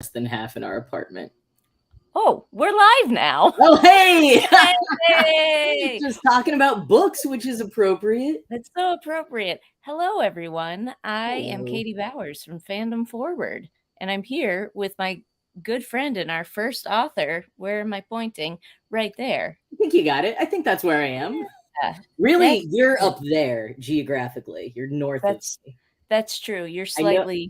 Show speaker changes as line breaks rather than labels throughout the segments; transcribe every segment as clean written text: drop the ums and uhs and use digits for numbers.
less than half in our apartment.
Oh, we're live now.
Oh, hey!
Hey!
Just talking about books, which is appropriate.
That's so appropriate. Hello, everyone. I am
Hello.
Katie Bowers from Fandom Forward, and I'm here with my good friend and our first author. Where am I pointing? Right there.
I think you got it. I think that's where I am.
Yeah,
Really, you're up there geographically. You're north of
that's
me.
that's true. You're
I know.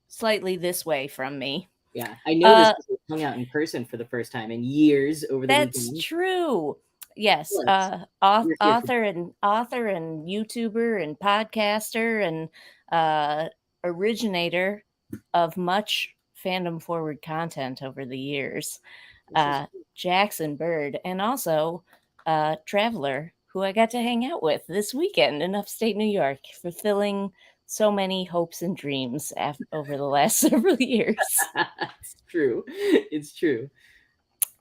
slightly this way from me.
Yeah, I know this
Uh,
because we hung out in person for the first time in years over the
that's
weekend.
true. Yes,
But you're here for
author and YouTuber and podcaster and originator of much fandom forward content over the years.
this is
Jackson Bird, and also Traveler, who I got to hang out with this weekend in upstate New York, fulfilling so many hopes and dreams over the last several years.
it's true. It's true.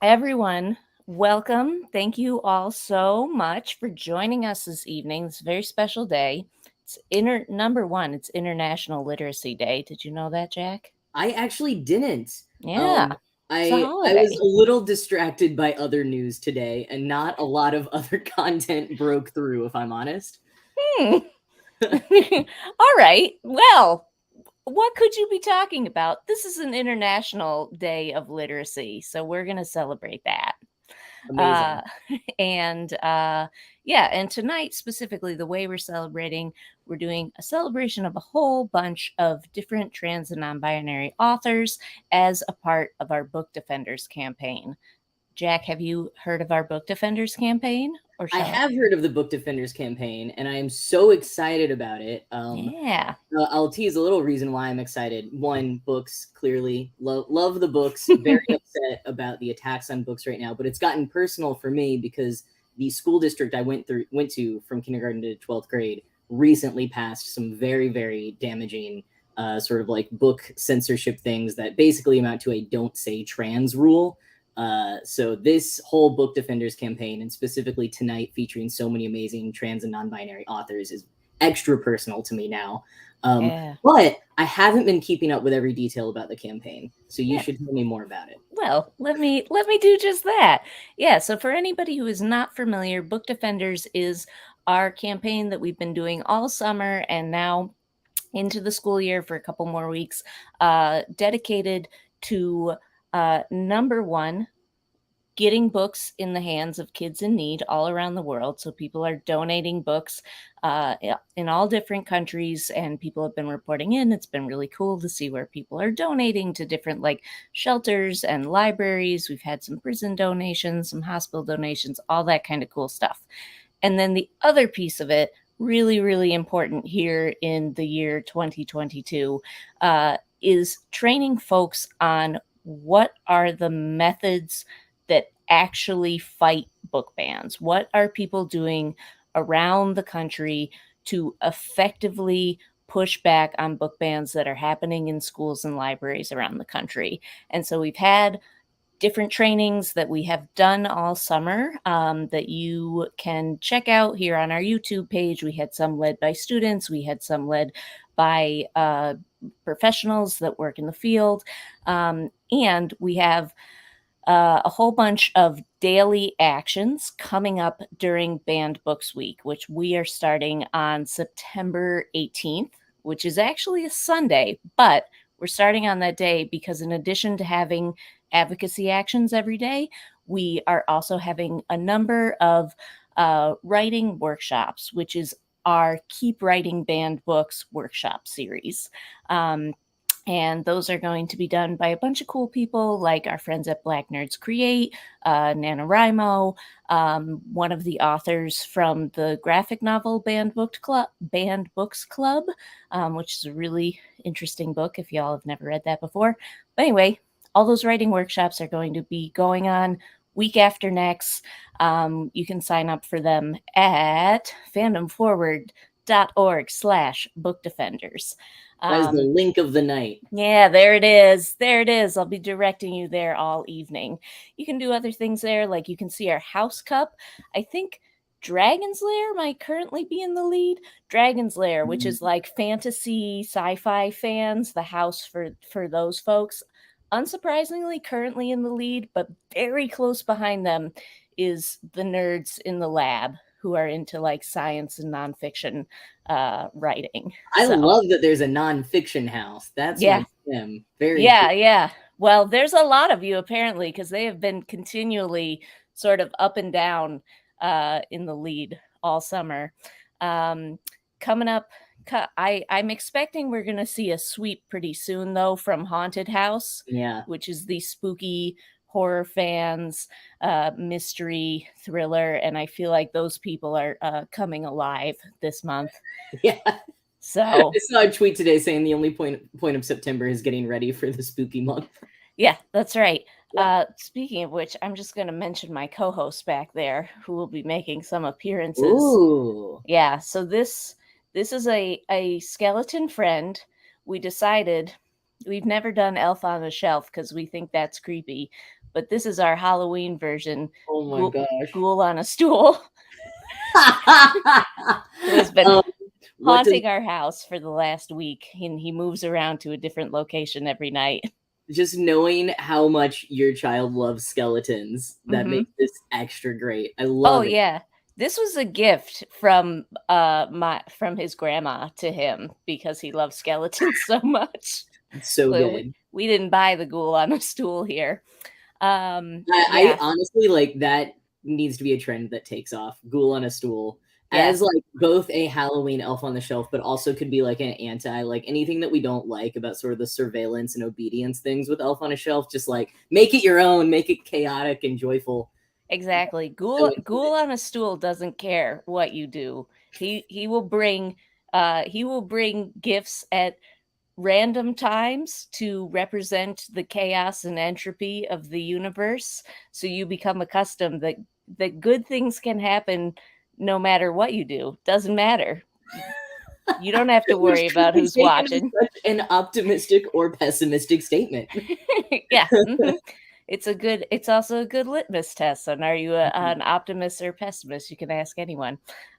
Everyone, welcome. Thank you all so much for joining us this evening. It's a very special day. It's number one, it's International Literacy Day. Did you know that, Jack?
I actually didn't.
Yeah.
Um,
It's a
I was
holiday.
a little distracted by other news today, and not a lot of other content broke through, if I'm honest.
Hmm. All right. Well, what could you be talking about? This is an International Day of Literacy, so we're going to celebrate that.
Amazing.
And yeah, and tonight specifically, the way we're celebrating, we're doing a celebration of a whole bunch of different trans and non-binary authors as a part of our Book Defenders campaign. Jack, have you heard of our Book Defenders campaign? Or
I
shall
have heard of the Book Defenders campaign, and I am so excited about it.
Yeah.
I'll tease a little reason why I'm excited. One, books, clearly. Love the books. Very upset about the attacks on books right now, but it's gotten personal for me because the school district I went to from kindergarten to 12th grade recently passed some very, very damaging sort of like book censorship things that basically amount to a don't say trans rule. So this whole Book Defenders campaign, and specifically tonight featuring so many amazing trans and non-binary authors, is extra personal to me now.
Yeah.
But I haven't been keeping up with every detail about the campaign, so you
Yeah.
should tell me more about it.
Well, let me do just that. Yeah, so for anybody who is not familiar, Book Defenders is our campaign that we've been doing all summer and now into the school year for a couple more weeks, dedicated to number one, getting books in the hands of kids in need all around the world. So people are donating books in all different countries, and people have been reporting in. It's been really cool to see where people are donating to different like shelters and libraries. We've had some prison donations, some hospital donations, all that kind of cool stuff. And then the other piece of it, really, really important here in the year 2022, is training folks on what are the methods that actually fight book bans. What are people doing around the country to effectively push back on book bans that are happening in schools and libraries around the country? And so we've had different trainings that we have done all summer that you can check out here on our YouTube page. We had some led by students, we had some led by professionals that work in the field, and we have a whole bunch of daily actions coming up during Banned Books Week, which we are starting on September 18th, which is actually a Sunday, but we're starting on that day because in addition to having advocacy actions every day, we are also having a number of writing workshops, which is our Keep Writing Banned Books workshop series. And those are going to be done by a bunch of cool people like our friends at Black Nerds Create, NaNoWriMo, one of the authors from the graphic novel Banned Books Club, which is a really interesting book if y'all have never read that before. But anyway, all those writing workshops are going to be going on week after next. You can sign up for them at fandomforward.org/bookdefenders.
That is the link of the night.
Yeah, there it is. There it is. I'll be directing you there all evening. You can do other things there, like you can see our house cup. I think Dragon's Lair might currently be in the lead. Dragon's Lair, which is like fantasy sci-fi fans, the house for those folks. unsurprisingly, currently in the lead, but very close behind them is the nerds in the lab who are into like science and nonfiction writing.
I
So
love that there's a nonfiction house. That's
yeah,
my jam. Very cool.
yeah. Well, there's a lot of you apparently because they have been continually sort of up and down in the lead all summer. Coming up, I'm expecting we're going to see a sweep pretty soon, though, from Haunted House,
Yeah.
which is the spooky horror fans, mystery thriller, and I feel like those people are coming alive this month.
Yeah.
So
I saw a tweet today saying the only point of September is getting ready for the spooky month.
yeah, that's right.
Yeah.
Speaking of which, I'm just going to mention my co-host back there who will be making some appearances.
Ooh.
Yeah, so this is a skeleton friend. We decided we've never done Elf on the Shelf because we think that's creepy, but this is our Halloween version.
Oh my gosh.
Ghoul on a stool. Who has been haunting our house for the last week, and he moves around to a different location every night.
Just knowing how much your child loves skeletons, that makes this extra great. I love it.
Oh yeah. This was a gift from his grandma to him because he loves skeletons so much.
It's so good.
We didn't buy the ghoul on a stool here.
I honestly like that needs to be a trend that takes off. Ghoul on a stool. As like both a Halloween Elf on the Shelf, but also could be like an anti, like anything that we don't like about sort of the surveillance and obedience things with Elf on a Shelf, just like make it your own, make it chaotic and joyful.
Exactly. Ghoul on a stool doesn't care what you do. He will bring gifts at random times to represent the chaos and entropy of the universe. So you become accustomed that good things can happen no matter what you do. Doesn't matter. You don't have to worry about who's watching.
Such an optimistic or pessimistic statement.
Yeah. It's also a good litmus test on are you an optimist or pessimist? You can ask anyone.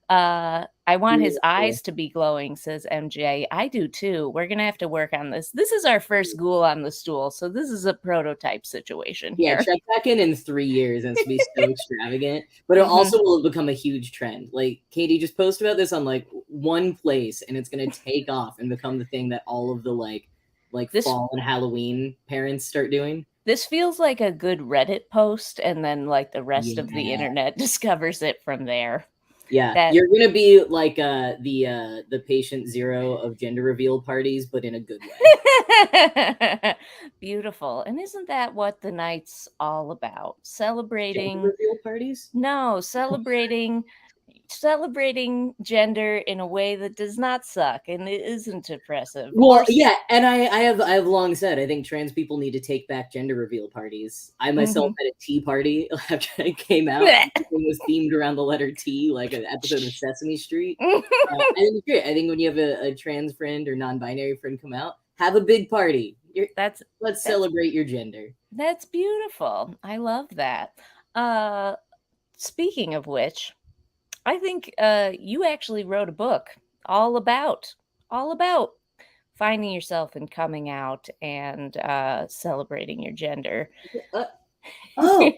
I want his eyes to be glowing, says MJ. I do too. We're gonna have to work on this. This is our first ghoul on the stool, so this is a prototype situation here.
Yeah, check back in 3 years and it's gonna be so extravagant. But it also will become a huge trend. Like Katie, just post about this on like one place and it's gonna take off and become the thing that all of the like fall and Halloween parents start doing.
This feels like a good Reddit post, and then like the rest of the internet discovers it from there.
Yeah, you're gonna be like the patient zero of gender reveal parties, but in a good
way. Beautiful. And isn't that what the night's all about? Celebrating
gender reveal parties?
No, celebrating gender in a way that does not suck and it isn't oppressive.
Well, yeah, and I have long said I think trans people need to take back gender reveal parties. I myself had a tea party after it came out. It was themed around the letter T, like an episode of Sesame Street. I think it's great. I think when you have a trans friend or non-binary friend come out, have a big party. Let's celebrate your gender.
That's beautiful. I love that. Speaking of which, I think you actually wrote a book all about finding yourself and coming out and celebrating your gender. Hello.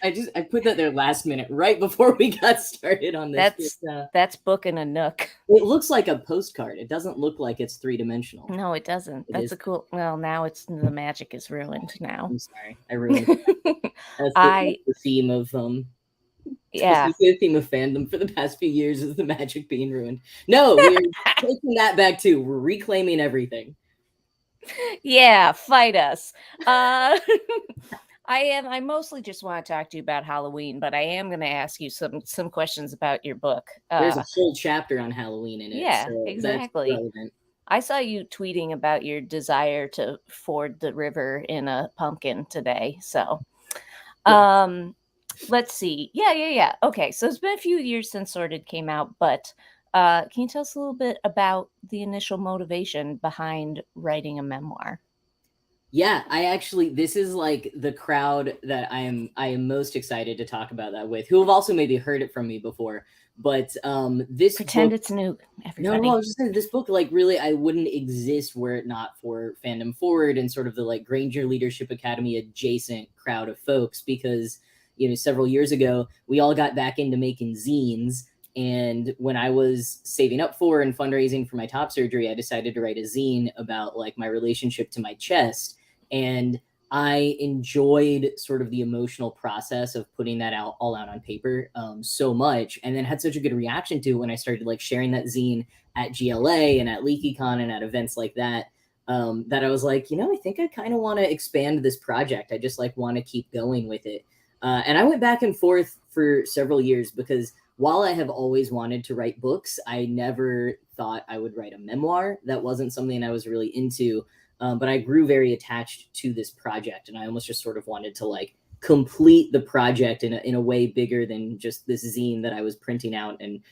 I put that there last minute, right before we got started on this.
That's book in a nook.
It looks like a postcard. It doesn't look like it's 3-dimensional.
No, it doesn't. That's a cool. Well, now the magic is ruined. Now
I'm sorry, I ruined it. That's the theme of
yeah.
The theme of fandom for the past few years is the magic being ruined. No, we're taking that back too. We're reclaiming everything.
Yeah, fight us. I mostly just want to talk to you about Halloween, but I am going to ask you some questions about your book.
There's a whole chapter on Halloween in it.
Yeah,
so
exactly. I saw you tweeting about your desire to ford the river in a pumpkin today. So, let's see. Yeah. Okay, so it's been a few years since Sorted came out, but can you tell us a little bit about the initial motivation behind writing a memoir?
Yeah, this is like the crowd that I am most excited to talk about that with, who have also maybe heard it from me before. But this
Pretend
book,
it's new,
no,
everybody.
I was just saying this book, like, really, I wouldn't exist were it not for Fandom Forward and sort of the like Granger Leadership Academy adjacent crowd of folks, because several years ago we all got back into making zines. And when I was saving up for and fundraising for my top surgery, I decided to write a zine about like my relationship to my chest. And I enjoyed sort of the emotional process of putting that all out on paper so much, and then had such a good reaction to it when I started like sharing that zine at GLA and at LeakyCon and at events like that. That I was like, I think I kind of want to expand this project. I just like want to keep going with it. And I went back and forth for several years, because while I have always wanted to write books, I never thought I would write a memoir. That wasn't something I was really into. But I grew very attached to this project, and I almost just sort of wanted to like complete the project in a way bigger than just this zine that I was printing out and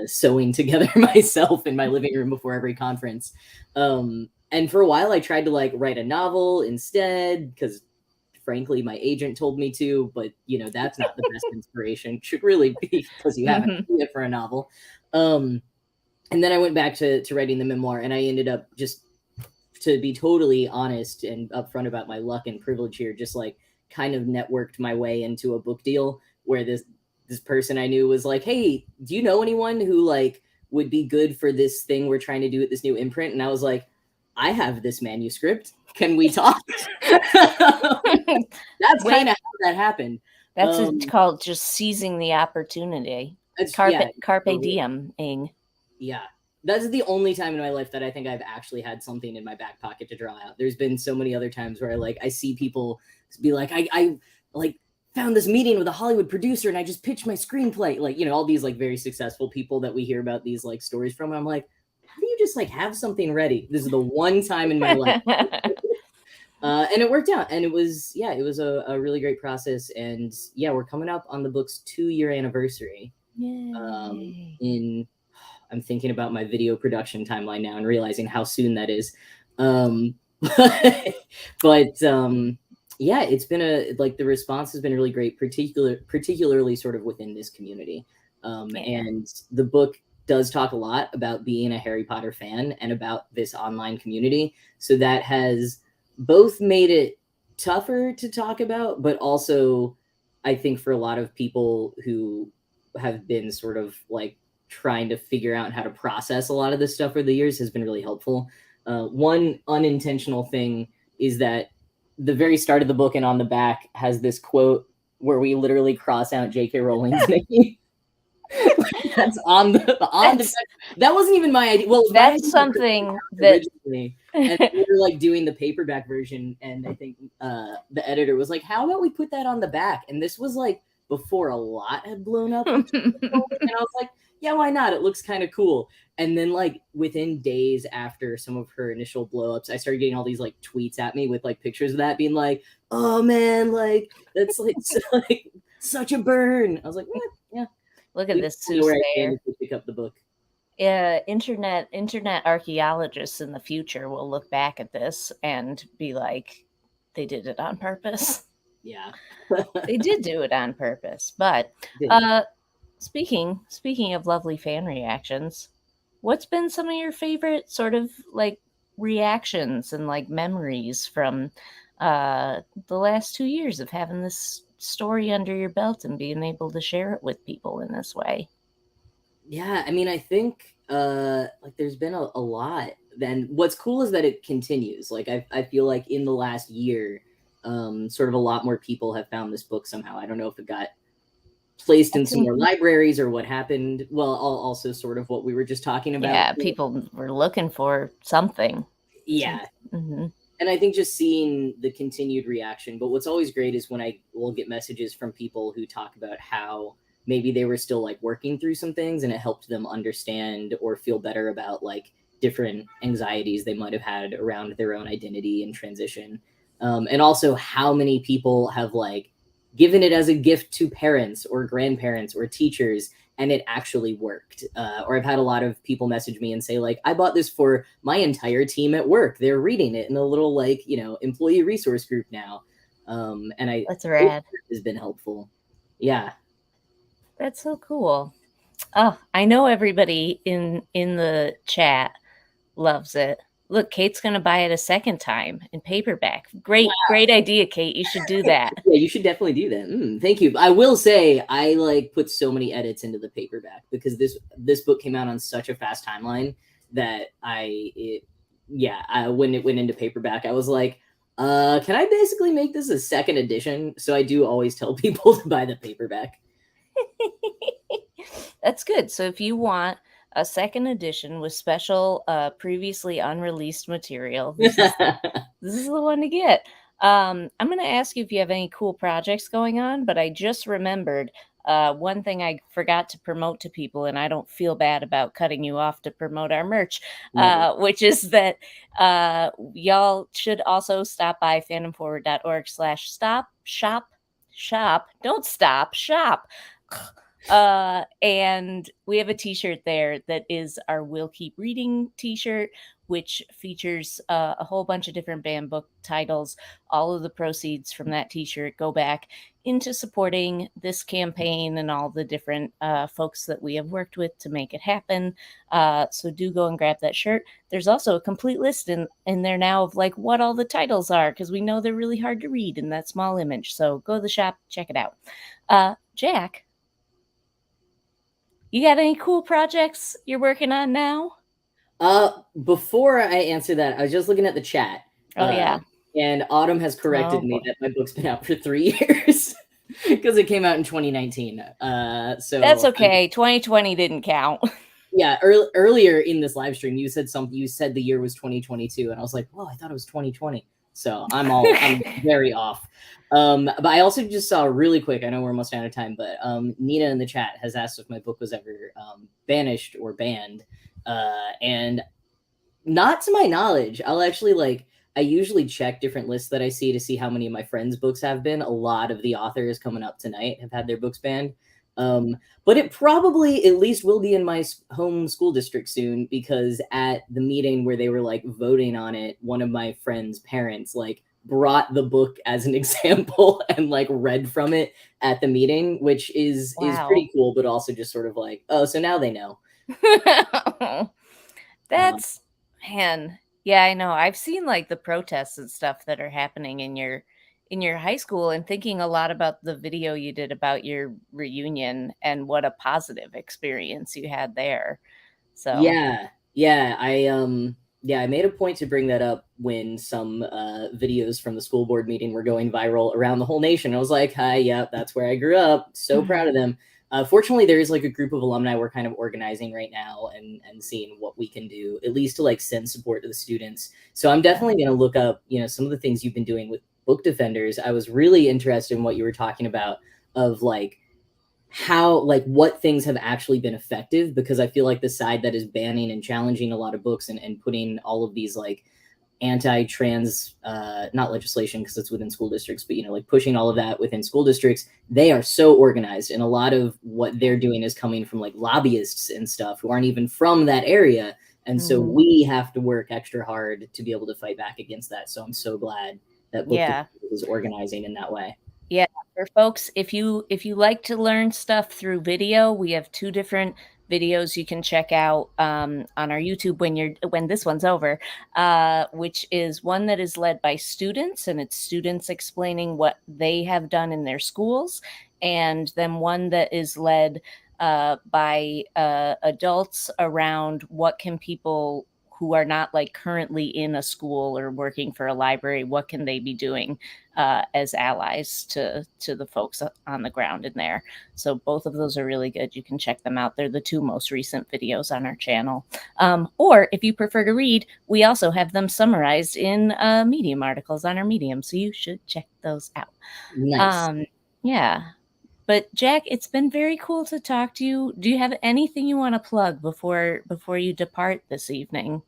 sewing together myself in my living room before every conference. And for a while, I tried to like write a novel instead, because frankly, my agent told me to, but that's not the best inspiration. Should really be because you have an idea for a novel. And then I went back to writing the memoir, and I ended up, just to be totally honest and upfront about my luck and privilege here, just like kind of networked my way into a book deal where this person I knew was like, "Hey, do you know anyone who like would be good for this thing we're trying to do at this new imprint?" And I was like, "I have this manuscript. Can we talk?" That's kind of how that happened.
That's called just seizing the opportunity. Carpe diem-ing.
Yeah. That's the only time in my life that I think I've actually had something in my back pocket to draw out. There's been so many other times where I see people be like, I like found this meeting with a Hollywood producer and I just pitched my screenplay. Like, all these like very successful people that we hear about these like stories from. And I'm like, how do you just like have something ready? This is the one time in my life. And it worked out. And it was a really great process. And yeah, we're coming up on the book's 2-year anniversary. I'm thinking about my video production timeline now and realizing how soon that is. Yeah, it's been the response has been really great, particularly sort of within this community. And the book does talk a lot about being a Harry Potter fan and about this online community. So that has both made it tougher to talk about, but also I think for a lot of people who have been sort of like trying to figure out how to process a lot of this stuff over the years has been really helpful. One unintentional thing is that the very start of the book and on the back has this quote where we literally cross out J.K. Rowling's name. That's on the that wasn't even my idea. Well,
that's something that
originally, and we were like doing the paperback version, and I think the editor was like, "How about we put that on the back?" And this was like before a lot had blown up, and I was like, yeah, why not? It looks kind of cool. And then like within days after some of her initial blowups, I started getting all these like tweets at me with like pictures of that, being like, "Oh man, like that's like, like such a burn." I was like, yeah.
Look at this soothsayer.
Pick up the book.
Yeah, internet archaeologists in the future will look back at this and be like, they did it on purpose.
Yeah.
They did do it on purpose. But speaking of lovely fan reactions, what's been some of your favorite sort of like reactions and like memories from the last 2 years of having this story under your belt and being able to share it with people in this way?
Yeah, I mean, I think like there's been a lot. Then what's cool is that it continues. Like I feel like in the last year, sort of a lot more people have found this book somehow. I don't know if it got placed in some more libraries or what happened. Well, also sort of what we were just talking about.
Yeah, people were looking for something.
Yeah.
Mm-hmm.
And I think just seeing the continued reaction. But what's always great is when I will get messages from people who talk about how maybe they were still like working through some things and it helped them understand or feel better about like different anxieties they might have had around their own identity and transition. And also how many people have like given it as a gift to parents or grandparents or teachers, and it actually worked. Or I've had a lot of people message me and say, like, I bought this for my entire team at work. They're reading it in a little, like, employee resource group now. And
That's rad.
has been helpful. Yeah.
That's so cool. Oh, I know everybody in the chat loves it. Look, Kate's going to buy it a second time in paperback. Great idea, Kate. You should do that.
Yeah, you should definitely do that. Thank you. I will say I like put so many edits into the paperback because this book came out on such a fast timeline that when it went into paperback, I was like, can I basically make this a second edition? So I do always tell people to buy the paperback.
That's good. So if you want a second edition with special previously unreleased material, this is the one to get. I'm going to ask you if you have any cool projects going on, but I just remembered one thing I forgot to promote to people, and I don't feel bad about cutting you off to promote our merch, which is that y'all should also stop by phantomforward.org/shop. Don't stop, shop. And we have a t-shirt there that is our We'll Keep Reading t-shirt, which features a whole bunch of different banned book titles. All of the proceeds from that t-shirt go back into supporting this campaign and all the different folks that we have worked with to make it happen. So do go and grab that shirt. There's also a complete list in there now of like what all the titles are, because we know they're really hard to read in that small image. So go to the shop, check it out. Jack, you got any cool projects you're working on now?
Before I answer that, I was just looking at the chat.
Oh, yeah.
And Autumn has corrected me that my book's been out for 3 years because it came out in 2019. So
that's okay. 2020 didn't count.
Yeah, earlier in this live stream, you said the year was 2022, and I was like, "Whoa, I thought it was 2020." So I'm very off. But I also just saw really quick. I know we're almost out of time, but Nina in the chat has asked if my book was ever banished or banned, and not to my knowledge. I usually check different lists that I see to see how many of my friends' books have been. A lot of the authors coming up tonight have had their books banned. But it probably at least will be in my home school district soon, because at the meeting where they were like voting on it, one of my friend's parents like brought the book as an example and like read from it at the meeting, which is pretty cool, but also just sort of like, oh, so now they know.
That's man. Yeah, I know. I've seen like the protests and stuff that are happening in your high school, and thinking a lot about the video you did about your reunion and what a positive experience you had there. So
I made a point to bring that up when some videos from the school board meeting were going viral around the whole nation. I was like, hi, yeah, that's where I grew up. So proud of them. Fortunately, there is like a group of alumni we're kind of organizing right now and seeing what we can do, at least to like send support to the students. So I'm definitely going to look up, some of the things you've been doing with book defenders. I was really interested in what you were talking about of like how, like what things have actually been effective, because I feel like the side that is banning and challenging a lot of books and putting all of these like anti-trans not legislation because it's within school districts, but like pushing all of that within school districts, they are so organized, and a lot of what they're doing is coming from like lobbyists and stuff who aren't even from that area, and so we have to work extra hard to be able to fight back against that. So I'm so glad that book is organizing in that way.
Yeah, for folks, if you like to learn stuff through video, we have 2 different videos you can check out on our YouTube when this one's over, which is one that is led by students, and it's students explaining what they have done in their schools, and then one that is led by adults around what can people who are not like currently in a school or working for a library, what can they be doing as allies to the folks on the ground in there. So both of those are really good. You can check them out. They're the 2 most recent videos on our channel. Or if you prefer to read, we also have them summarized in Medium articles on our Medium. So you should check those out.
Nice.
Yeah. But Jack, it's been very cool to talk to you. Do you have anything you want to plug before you depart this evening,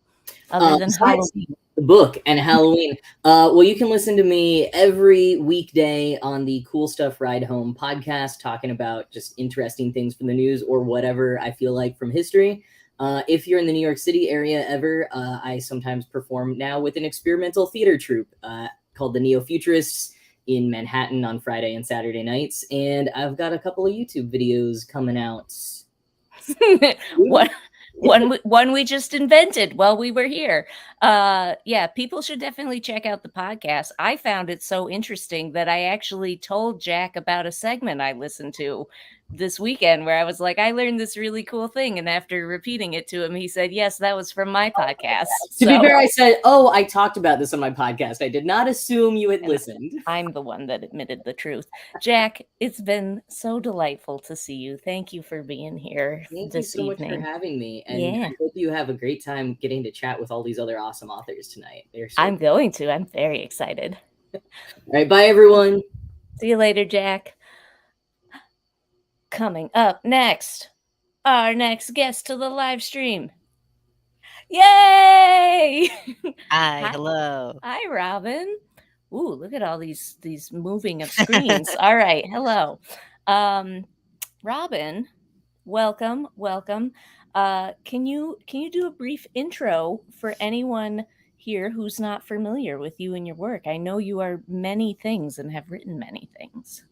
other than Halloween?
the book and Halloween. Well, you can listen to me every weekday on the Cool Stuff Ride Home podcast, talking about just interesting things from the news or whatever I feel like from history. If you're in the New York City area ever, I sometimes perform now with an experimental theater troupe called the Neo Futurists in Manhattan on Friday and Saturday nights. And I've got a couple of YouTube videos coming out.
One we just invented while we were here. Yeah, people should definitely check out the podcast. I found it so interesting that I actually told Jack about a segment I listened to this weekend where I was like, I learned this really cool thing. And after repeating it to him, he said, yes, that was from my podcast.
To be fair, I said, oh, I talked about this on my podcast. I did not assume you had listened.
I'm the one that admitted the truth. Jack, it's been so delightful to see you. Thank you for being here
Thank
this
you so
evening.
much for having me. And
Yeah.
I hope you have a great time getting to chat with all these other awesome authors tonight.
I'm going to. I'm very excited.
All right, bye, everyone.
See you later, Jack. Coming up next, our next guest to the live stream. Yay!
Hi, hello.
Hi, Robin. Ooh, look at all these moving of screens. All right, hello. Robin, welcome. Can you do a brief intro for anyone here who's not familiar with you and your work? I know you are many things and have written many things.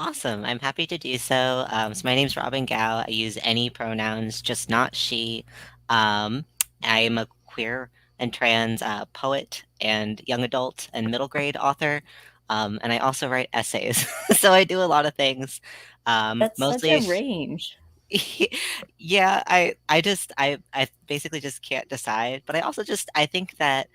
Awesome. I'm happy to do so. So my name's Robin Gao. I use any pronouns, just not she. I am a queer and trans poet and young adult and middle grade author. And I also write essays. So I do a lot of things.
That's
mostly
such a range.
Yeah, I basically just can't decide. But I think that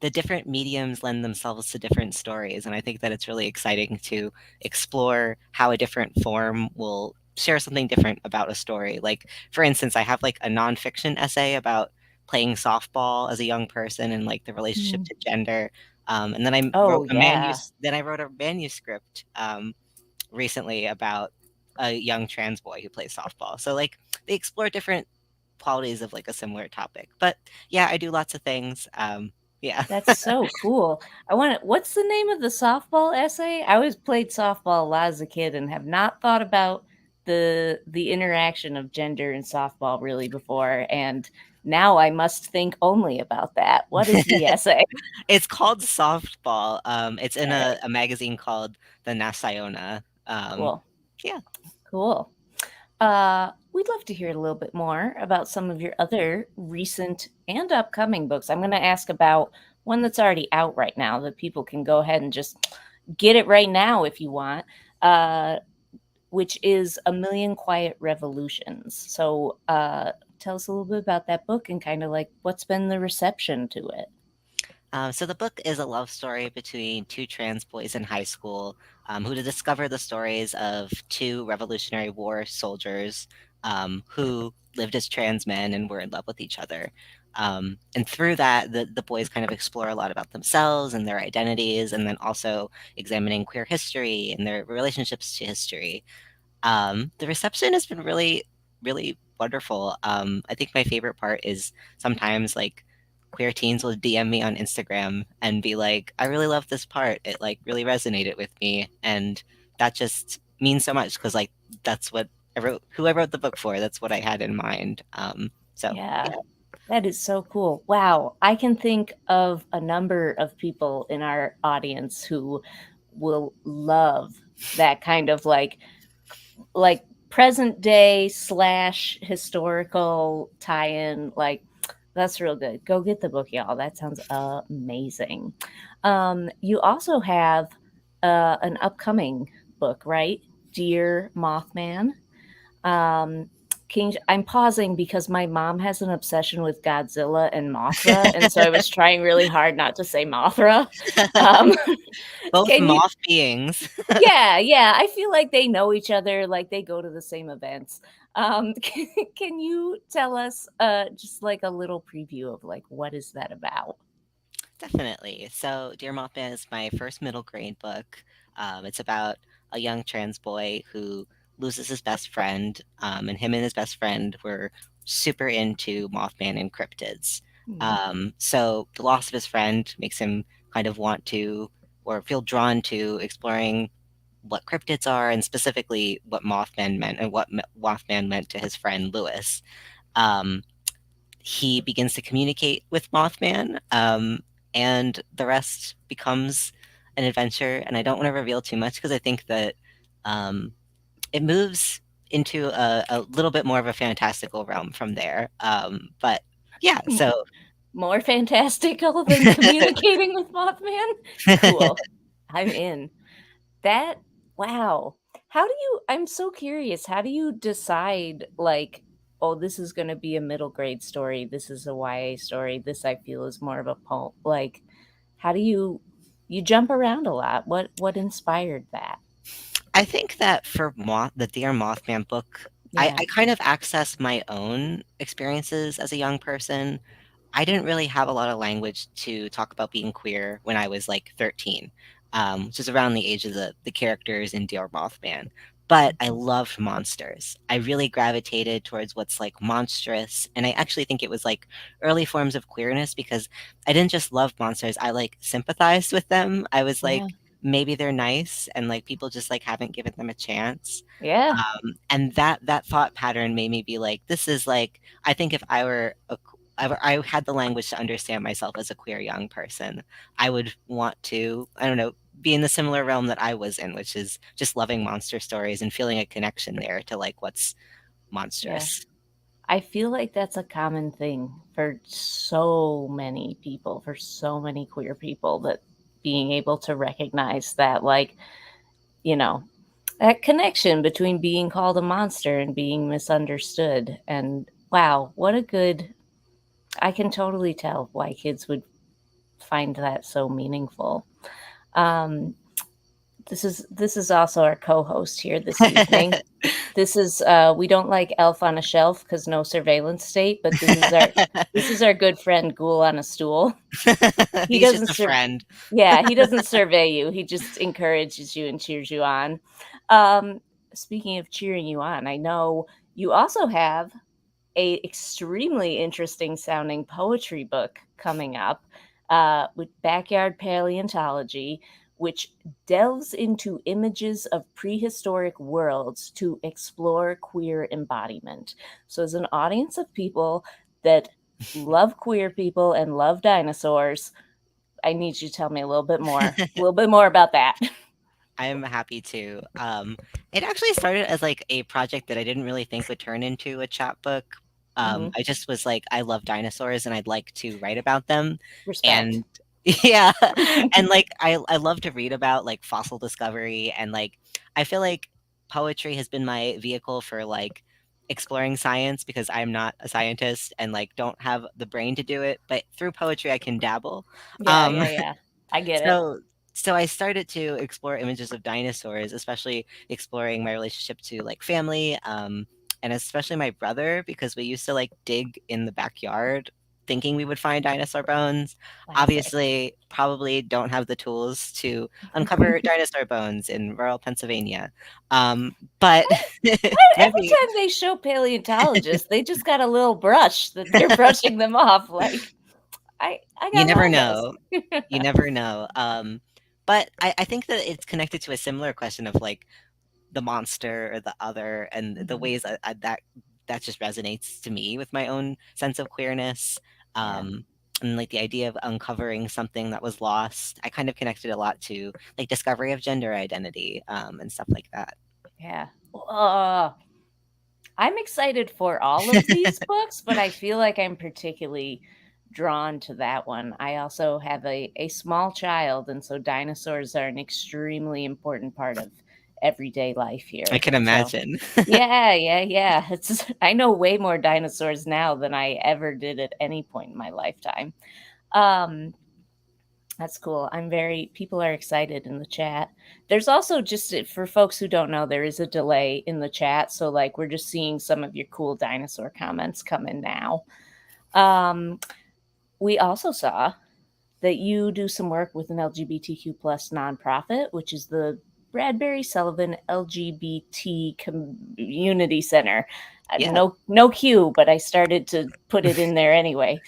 the different mediums lend themselves to different stories. And I think that it's really exciting to explore how a different form will share something different about a story. Like, for instance, I have like a nonfiction essay about playing softball as a young person and like the relationship to gender. And then I wrote a manuscript recently about a young trans boy who plays softball. So like they explore different qualities of like a similar topic. But yeah, I do lots of things. Yeah.
That's so cool. What's the name of the softball essay? I always played softball a lot as a kid and have not thought about the interaction of gender and softball really before. And now I must think only about that. What is the essay?
It's called Softball. It's in a magazine called the Nasayona.
Cool.
Yeah.
Cool. We'd love to hear a little bit more about some of your other recent and upcoming books. I'm going to ask about one that's already out right now that people can go ahead and just get it right now if you want, which is A Million Quiet Revolutions. So tell us a little bit about that book and kind of like what's been the reception to it.
So the book is a love story between two trans boys in high school who discover the stories of two Revolutionary War soldiers who lived as trans men and were in love with each other. And through that, the boys kind of explore a lot about themselves and their identities, and then also examining queer history and their relationships to history. The reception has been really, really wonderful. I think my favorite part is sometimes like queer teens will DM me on Instagram and be like, I really love this part. It like really resonated with me. And that just means so much because like that's what who I wrote the book for. That's what I had in mind.
Yeah. That is so cool. Wow. I can think of a number of people in our audience who will love that kind of like present day / historical tie-in. Like, that's real good. Go get the book, y'all. That sounds amazing. You also have an upcoming book, right? Dear Mothman. I'm pausing because my mom has an obsession with Godzilla and Mothra, and so I was trying really hard not to say Mothra.
Both moth beings.
Yeah. I feel like they know each other, like they go to the same events. Can you tell us just like a little preview of like what is that about?
Definitely. So Dear Mothman is my first middle grade book. It's about a young trans boy who loses his best friend, and him and his best friend were super into Mothman and cryptids. So the loss of his friend makes him kind of want to, or feel drawn to, exploring what cryptids are, and specifically what Mothman meant and what Mothman meant to his friend Lewis. Um, he begins to communicate with Mothman, and the rest becomes an adventure. And I don't want to reveal too much because I think that um, it moves into a little bit more of a fantastical realm from there. But yeah, so
More fantastical than communicating with Mothman? Cool. I'm in. That, wow. I'm so curious, how do you decide, like, oh, this is going to be a middle grade story, this is a YA story, this I feel is more of a poem? Like, how do you jump around a lot? What inspired that?
I think that for the Dear Mothman book, I,
Yeah.
I kind of accessed my own experiences as a young person. I didn't really have a lot of language to talk about being queer when I was like 13, which is around the age of the characters in Dear Mothman. But I loved monsters. I really gravitated towards what's like monstrous. And I actually think it was like early forms of queerness because I didn't just love monsters, I like sympathized with them. I was
Yeah.
like, maybe they're nice and like people just like haven't given them a chance.
Yeah.
And that thought pattern made me be like, this is like, I think if I were I had the language to understand myself as a queer young person, I would want to, I don't know, be in the similar realm that I was in, which is just loving monster stories and feeling a connection there to like what's monstrous.
I feel like that's a common thing for so many people, for so many queer people, that being able to recognize that, like, you know, that connection between being called a monster and being misunderstood. And wow, what a good, I can totally tell why kids would find that so meaningful. Um, this is also our co-host here this evening. This is we don't like Elf on a Shelf because no surveillance state, but this is our good friend Ghoul on a Stool. He
He's just
doesn't
a friend.
yeah, he doesn't survey you. He just encourages you and cheers you on. Um, Speaking of cheering you on, I know you also have a extremely interesting sounding poetry book coming up with Backyard Paleontology, which delves into images of prehistoric worlds to explore queer embodiment. So, as an audience of people that love queer people and love dinosaurs, I need you to tell me a little bit more about that.
I'm happy to. It actually started as like a project that I didn't really think would turn into a chapbook.
Mhm.
I just was like, I love dinosaurs and I'd like to write about them.
Respect.
And yeah, and like I love to read about like fossil discovery, and like I feel like poetry has been my vehicle for like exploring science because I'm not a scientist and like don't have the brain to do it, but through poetry I can dabble.
Yeah,
Um
yeah, yeah. I get it.
so so I started to explore images of dinosaurs, especially exploring my relationship to like family, and especially my brother, because we used to like dig in the backyard thinking we would find dinosaur bones.
Classic.
Obviously, probably don't have the tools to uncover dinosaur bones in rural Pennsylvania. But
Every
maybe
time they show paleontologists, they just got a little brush that they're brushing them off. Like, I
you
got
never
all this.
know. You never know. But I think that it's connected to a similar question of like the monster or the other, and the
Mhm.
ways that just resonates to me with my own sense of queerness.
Yeah,
And like the idea of uncovering something that was lost, I kind of connected a lot to like discovery of gender identity, and stuff like that.
yeah. I'm excited for all of these books, but I feel like I'm particularly drawn to that one. I also have a small child, and so dinosaurs are an extremely important part of everyday life
I
here.
can
So
imagine.
yeah, yeah, yeah. It's I know way more dinosaurs now than I ever did at any point in my lifetime. Um, that's cool. People are excited in the chat. There's also just for folks who don't know, there is a delay in the chat. So, like, we're just seeing some of your cool dinosaur comments come in now. Um, we also saw that you do some work with an LGBTQ plus nonprofit, which is the Bradbury Sullivan LGBT Community Center.
Yeah.
No Q, but I started to put it in there anyway.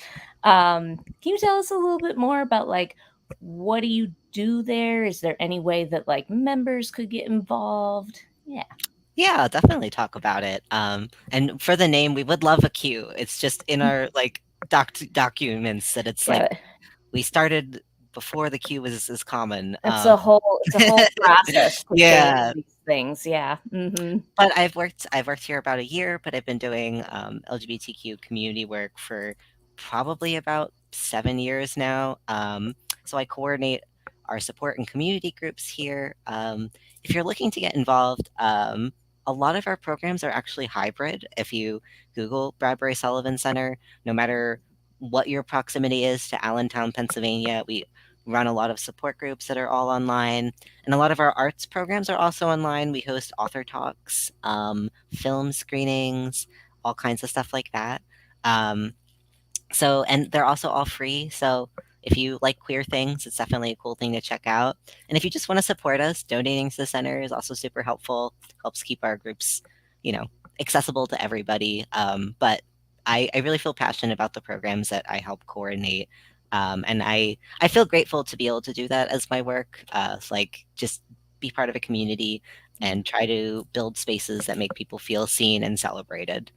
Can you tell us a little bit more about like what do you do there? Is there any way that like members could get involved? Yeah.
Yeah, I'll definitely talk about it. And for the name, we would love a Q. It's just in our like documents that it's like
Yeah.
we started before the Q was as common.
It's a whole process to change
Yeah.
these things. Yeah. Mm-hmm.
But I've worked here about a year, but I've been doing LGBTQ community work for probably about 7 years now. So I coordinate our support and community groups here. If you're looking to get involved, a lot of our programs are actually hybrid. If you Google Bradbury Sullivan Center, no matter what your proximity is to Allentown, Pennsylvania, we run a lot of support groups that are all online. And a lot of our arts programs are also online. We host author talks, film screenings, all kinds of stuff like that. Um, and they're also all free. So if you like queer things, it's definitely a cool thing to check out. And if you just want to support us, donating to the center is also super helpful. Helps keep our groups, you know, accessible to everybody. But I really feel passionate about the programs that I help coordinate. And I feel grateful to be able to do that as my work. Like just be part of a community and try to build spaces that make people feel seen and celebrated.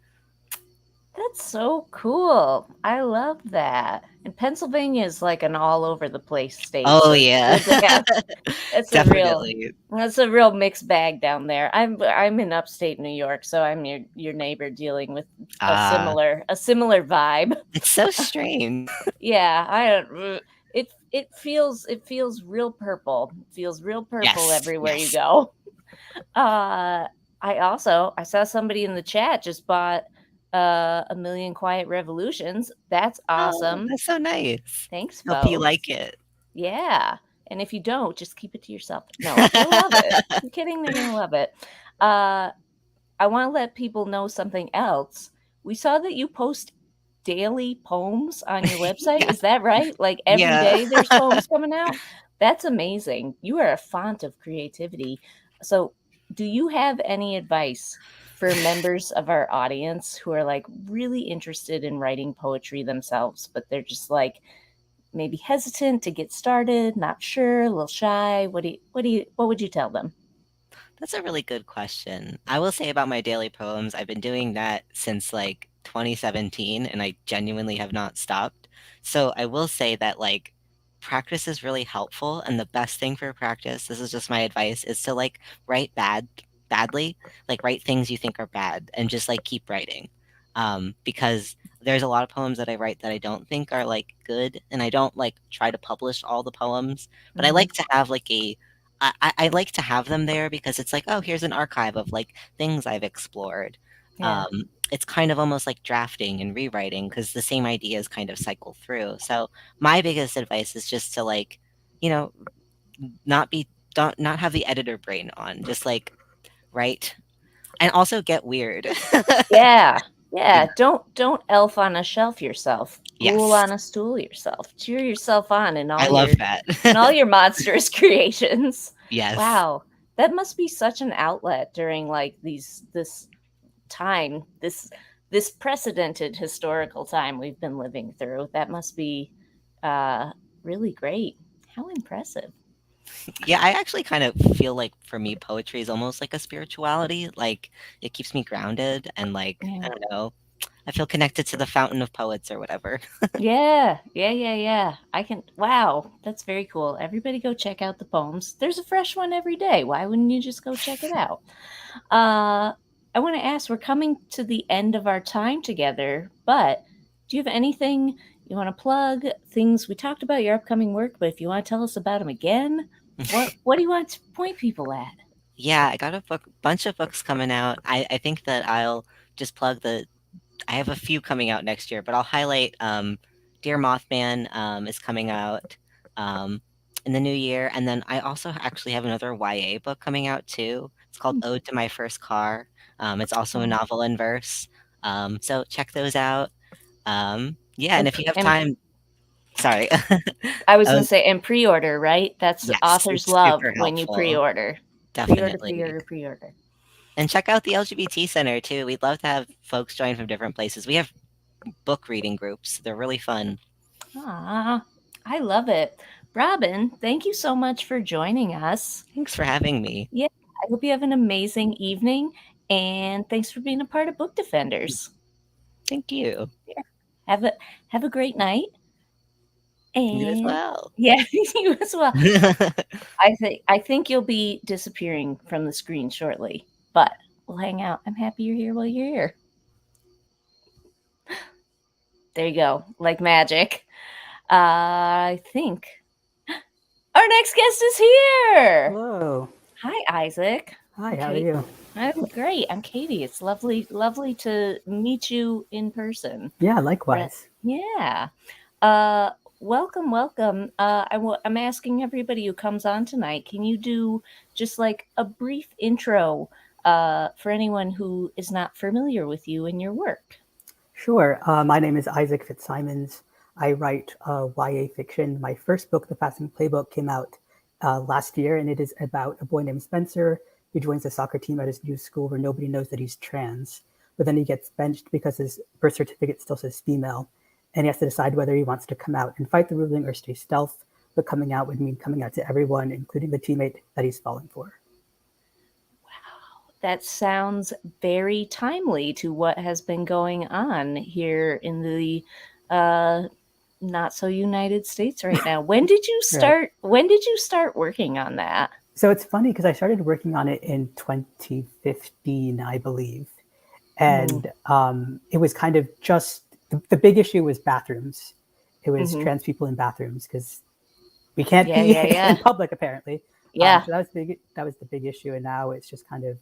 That's so cool. I love that. And Pennsylvania is like an all over the place state.
Oh
So it's
yeah,
good to have.
definitely.
That's a real mixed bag down there. I'm in upstate New York, so I'm your neighbor dealing with a similar vibe.
It's so strange.
Yeah, I don't. It feels real purple. It feels real purple
Yes,
everywhere you
yes.
go. I saw somebody in the chat just bought A Million Quiet Revolutions. That's
Oh,
awesome.
that's so nice.
Thanks,
Hope you
folks.
like it.
Yeah. And if you don't, just keep it to yourself. No, they'll love it. I'm kidding. They're going to love it. I want to let people know something else. We saw that you post daily poems on your website.
Yeah.
Is that right? Like every
Yeah.
day there's poems coming out? That's amazing. You are a font of creativity. So, do you have any advice for members of our audience who are like really interested in writing poetry themselves, but they're just like maybe hesitant to get started, not sure, a little shy? What would you tell them?
That's a really good question. I will say about my daily poems, I've been doing that since like 2017 and I genuinely have not stopped. So I will say that like practice is really helpful and the best thing for practice, this is just my advice, is to like write badly, like write things you think are bad and just like keep writing. Because there's a lot of poems that I write that I don't think are like good and I don't like try to publish all the poems, but I
Mhm.
like to have like I like to have them there because it's like, oh, here's an archive of like things I've explored.
Yeah.
It's kind of almost like drafting and rewriting because the same ideas kind of cycle through. So my biggest advice is just to like, you know, not be don't not have the editor brain on. Just like write and also get weird.
Yeah.
Yeah.
Don't elf on a shelf yourself. Fool
Yes.
on a stool yourself. Cheer yourself on in
I
all
love
your
that.
in all your monstrous creations.
Yes.
Wow. That must be such an outlet during like this time, this precedented historical time we've been living through. That must be really great. How impressive.
Yeah, I actually kind of feel like for me, poetry is almost like a spirituality. Like it keeps me grounded and like, I
Yeah.
don't know, I feel connected to the fountain of poets or whatever.
Yeah. Wow, that's very cool. Everybody go check out the poems. There's a fresh one every day. Why wouldn't you just go check it out? I want to ask, we're coming to the end of our time together, but do you have anything you want to plug? Things we talked about your upcoming work, but if you want to tell us about them again, what do you want to point people at?
Yeah, I got a bunch of books coming out. I think that I'll just plug I have a few coming out next year, but I'll highlight Dear Mothman is coming out in the new year. And then I also actually have another YA book coming out too. It's called Ode to My First Car. It's also a
Oh.
novel in verse. So check those out. Yeah, and if you have
And
time, sorry.
I was going
Oh,
to say, and pre-order, right? That's
yes,
authors
it's
love
super
when you
helpful.
pre-order.
Definitely.
Pre-order.
And check out the LGBT Center too. We'd love to have folks join from different places. We have book reading groups. They're really fun.
Ah, I love it. Robin, thank you so much for joining us.
Thanks for having me.
Yeah, I hope you have an amazing evening, and thanks for being a part of Book Defenders.
Thank you.
Have a great night. And
You as well.
Yeah, you as well. I think you'll be disappearing from the screen shortly, but we'll hang out. I'm happy you're here while you're here. There you go, like magic. I think our next guest is here.
Hello.
Hi, Isaac.
Hi, how are you?
I'm great. I'm Katie. It's lovely to meet you in person.
Yeah, likewise.
Yeah. Welcome. I'm asking everybody who comes on tonight, can you do just like a brief intro for anyone who is not familiar with you and your work?
Sure. My name is Isaac Fitzsimons. I write YA fiction. My first book, The Fasting Playbook, came out last year, and it is about a boy named Spencer who joins the soccer team at his new school where nobody knows that he's trans. But then he gets benched because his birth certificate still says female, and he has to decide whether he wants to come out and fight the ruling or stay stealth. But coming out would mean coming out to everyone, including the teammate that he's falling for.
That sounds very timely to what has been going on here in the not so United States right now. When did you start? Right. When did you start working on that?
So it's funny because I started working on it in 2015, I believe, and it was kind of just the big issue was bathrooms. It was trans people in bathrooms because we can't be in public apparently.
Yeah,
so that was the big issue, and now it's just kind of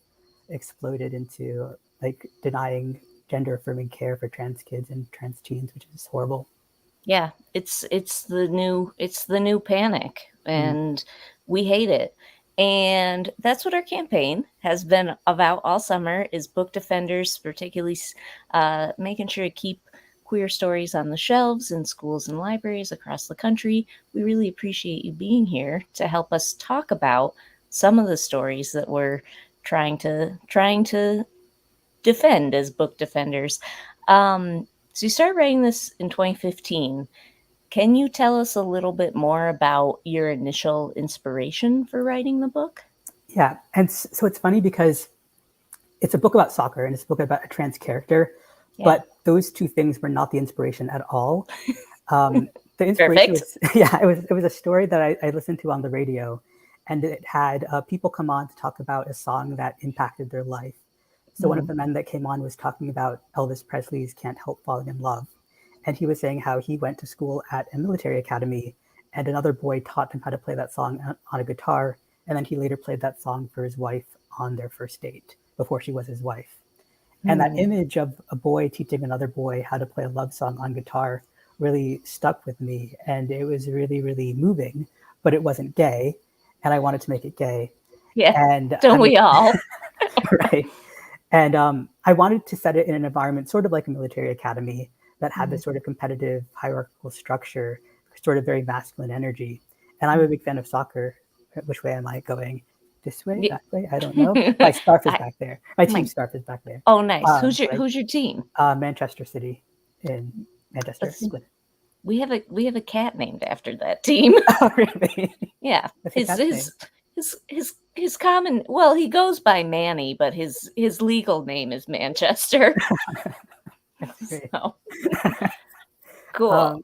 exploded into like denying gender affirming care for trans kids and trans teens, which is horrible.
Yeah, it's the new panic, and we hate it. And that's what our campaign has been about all summer, is Book Defenders, particularly making sure to keep queer stories on the shelves in schools and libraries across the country. We really appreciate you being here to help us talk about some of the stories that we're trying to defend as book defenders. So you started writing this in 2015. Can you tell us a little bit more about your initial inspiration for writing the book?
Yeah, and so it's funny because it's a book about soccer and it's a book about a trans character, but those two things were not the inspiration at all. The inspiration was, it was a story that I listened to on the radio, and it had people come on to talk about a song that impacted their life. So one of the men that came on was talking about Elvis Presley's Can't Help Falling in Love. And he was saying how he went to school at a military academy and another boy taught him how to play that song on a guitar. And then he later played that song for his wife on their first date before she was his wife. And that image of a boy teaching another boy how to play a love song on guitar really stuck with me. And it was really, really moving, but it wasn't gay. And I wanted to make it gay.
Yeah,
and
we all?
Right. And I wanted to set it in an environment sort of like a military academy that had this sort of competitive hierarchical structure, sort of very masculine energy. And I'm a big fan of soccer. Which way am I going? This way, that way? I don't know. My scarf is back there. My team scarf is back there.
Oh, nice. Who's your team?
Manchester City in Manchester.
We have a cat named after that team.
Oh, really?
Yeah. His common, well, he goes by Manny, but his legal name is Manchester. So. Cool.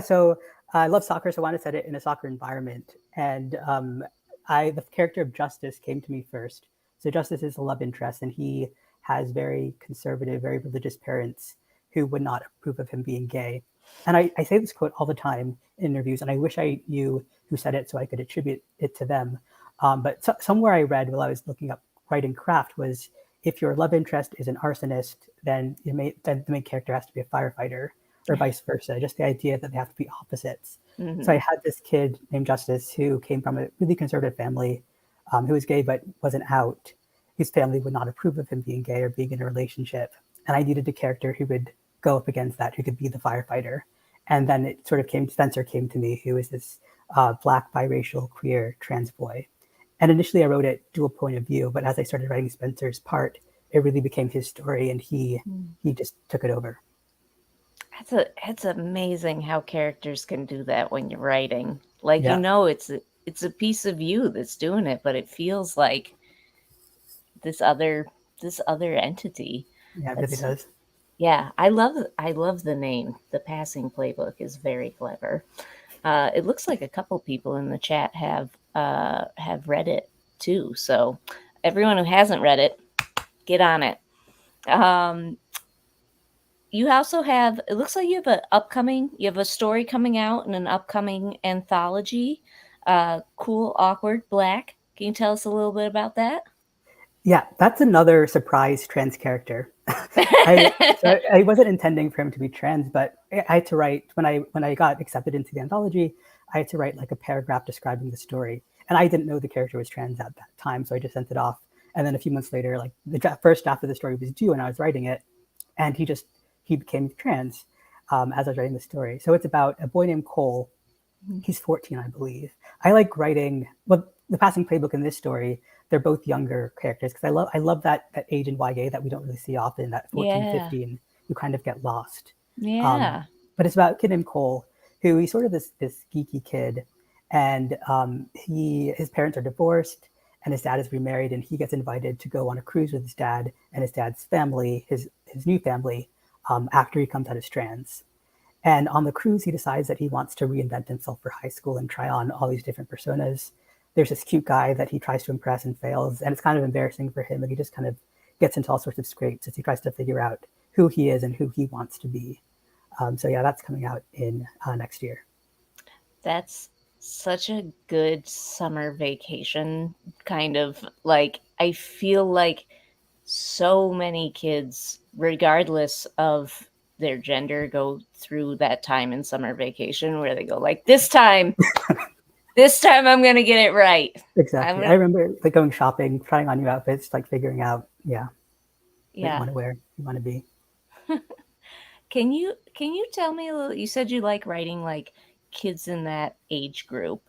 So I love soccer, so I wanted to set it in a soccer environment. And the character of Justice came to me first. So Justice is a love interest, and he has very conservative, very religious parents who would not approve of him being gay. And I say this quote all the time in interviews, and I wish I knew who said it so I could attribute it to them. But somewhere I read while I was looking up writing craft was, if your love interest is an arsonist, then the main character has to be a firefighter, or vice versa. Just the idea that they have to be opposites. So I had this kid named Justice who came from a really conservative family, who was gay but wasn't out. His family would not approve of him being gay or being in a relationship. And I needed a character who would go up against that, who could be the firefighter. And then it sort of Spencer came to me, who was this Black, biracial, queer, trans boy. And initially I wrote it dual point of view, but as I started writing Spencer's part, it really became his story, and he just took it over.
It's amazing how characters can do that when you're writing. Like,
Yeah.
it's a piece of you that's doing it, but it feels like this other entity.
Yeah, it really does.
Yeah, I love the name. The Passing Playbook is very clever. It looks like a couple people in the chat have read it too. So everyone who hasn't read it, get on it. You also have, it looks like you have a story coming out in an upcoming anthology, Cool, Awkward, Black. Can you tell us a little bit about that?
Yeah, that's another surprise trans character. I wasn't intending for him to be trans, but I had to write, when I got accepted into the anthology, I had to write like a paragraph describing the story. And I didn't know the character was trans at that time, so I just sent it off. And then a few months later, like the first draft of the story was due and I was writing it, and he became trans as I was writing the story. So it's about a boy named Cole. He's 14, I believe. I like writing, well, the Passing Playbook in this story, they're both younger characters, because I love that age in YA that we don't really see often, that 14, 15, you kind of get lost.
Yeah.
But it's about a kid named Cole, who he's sort of this geeky kid, and his parents are divorced, and his dad is remarried, and he gets invited to go on a cruise with his dad and his dad's family, his new family, after he comes out as trans. And on the cruise, he decides that he wants to reinvent himself for high school and try on all these different personas. There's this cute guy that he tries to impress and fails, and it's kind of embarrassing for him, and he just kind of gets into all sorts of scrapes as he tries to figure out who he is and who he wants to be. So yeah, that's coming out in next year.
That's such a good summer vacation kind of, like, I feel like so many kids, regardless of their gender, go through that time in summer vacation where they go like, this time I'm going to get it right.
Exactly. I remember like going shopping, trying on new outfits, like figuring out, what you want to wear, you want to be.
Can you tell me a little, you said you like writing like kids in that age group.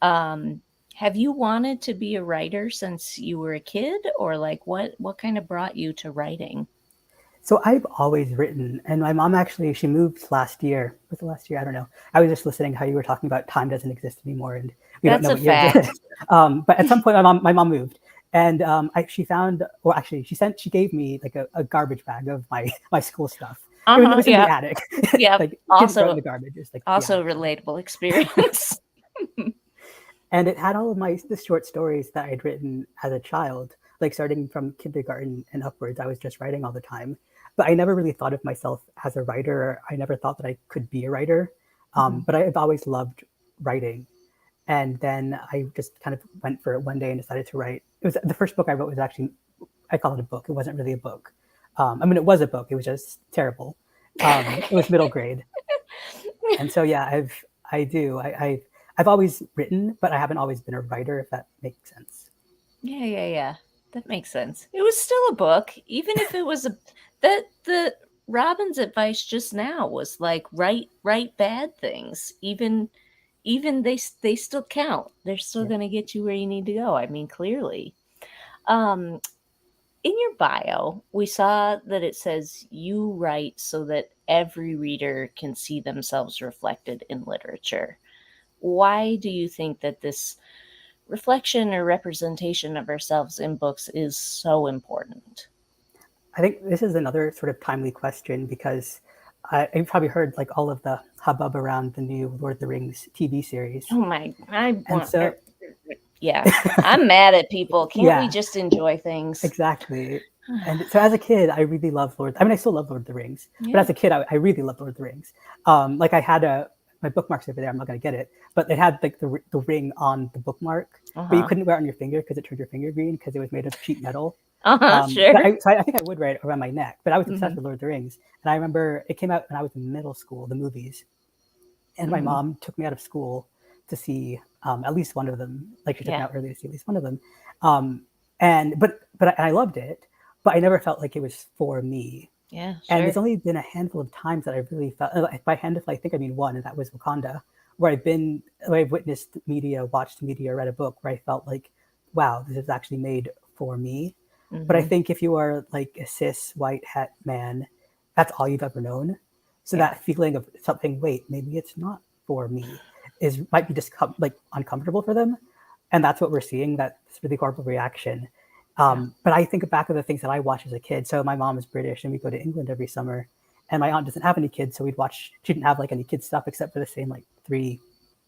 Have you wanted to be a writer since you were a kid, or like what kind of brought you to writing?
So I've always written, and my mom actually, she moved last year. Was it last year? I don't know. I was just listening how you were talking about time doesn't exist anymore, and we don't know what year it is. But at some point, my mom moved, and she gave me like a garbage bag of my school stuff. It was in the attic.
Yeah,
like,
also
in the garbage. It was like
relatable experience.
And it had all of the short stories that I'd written as a child, like starting from kindergarten and upwards. I was just writing all the time. But I never really thought of myself as a writer. I never thought that I could be a writer. But I've always loved writing. And then I just kind of went for it one day and decided to write. It was the first book I wrote was actually, I call it a book. It wasn't really a book. It was a book. It was just terrible. It was middle grade. And so, yeah, I've always written, but I haven't always been a writer, if that makes sense.
Yeah. That makes sense. It was still a book, even if it was the Robin's advice just now was like write bad things. Even they still count. They're still going to get you where you need to go. I mean, clearly. In your bio, we saw that it says you write so that every reader can see themselves reflected in literature. Why do you think that this reflection or representation of ourselves in books is so important?
I think this is another sort of timely question, because you've probably heard like all of the hubbub around the new Lord of the Rings TV series.
Oh my! Yeah, I'm mad at people. Can't we just enjoy things?
Exactly. And so as a kid, I really loved I still love Lord of the Rings. Yeah. But as a kid, I really loved Lord of the Rings. Like I had my bookmarks over there. I'm not going to get it. But they had like the ring on the bookmark. But you couldn't wear it on your finger because it turned your finger green because it was made of cheap metal.
Sure.
So I think I would wear it around my neck. But I was obsessed with Lord of the Rings. And I remember it came out when I was in middle school, the movies. And my mom took me out of school to see at least one of them. Like she took me out early to see at least one of them. But I loved it, but I never felt like it was for me.
Yeah, sure.
And there's only been a handful of times that I really felt, by handful, I think I mean one, and that was Wakanda, where I've witnessed media, watched media, read a book where I felt like wow, this is actually made for me.
Mm-hmm.
But I think if you are like a cis white het man, that's all you've ever known. So that feeling of something, wait, maybe it's not for me, might be just like uncomfortable for them. And that's what we're seeing, that really horrible reaction. But I think back of the things that I watched as a kid. So my mom is British and we go to England every summer. And my aunt doesn't have any kids, so she didn't have like any kids stuff except for the same like 3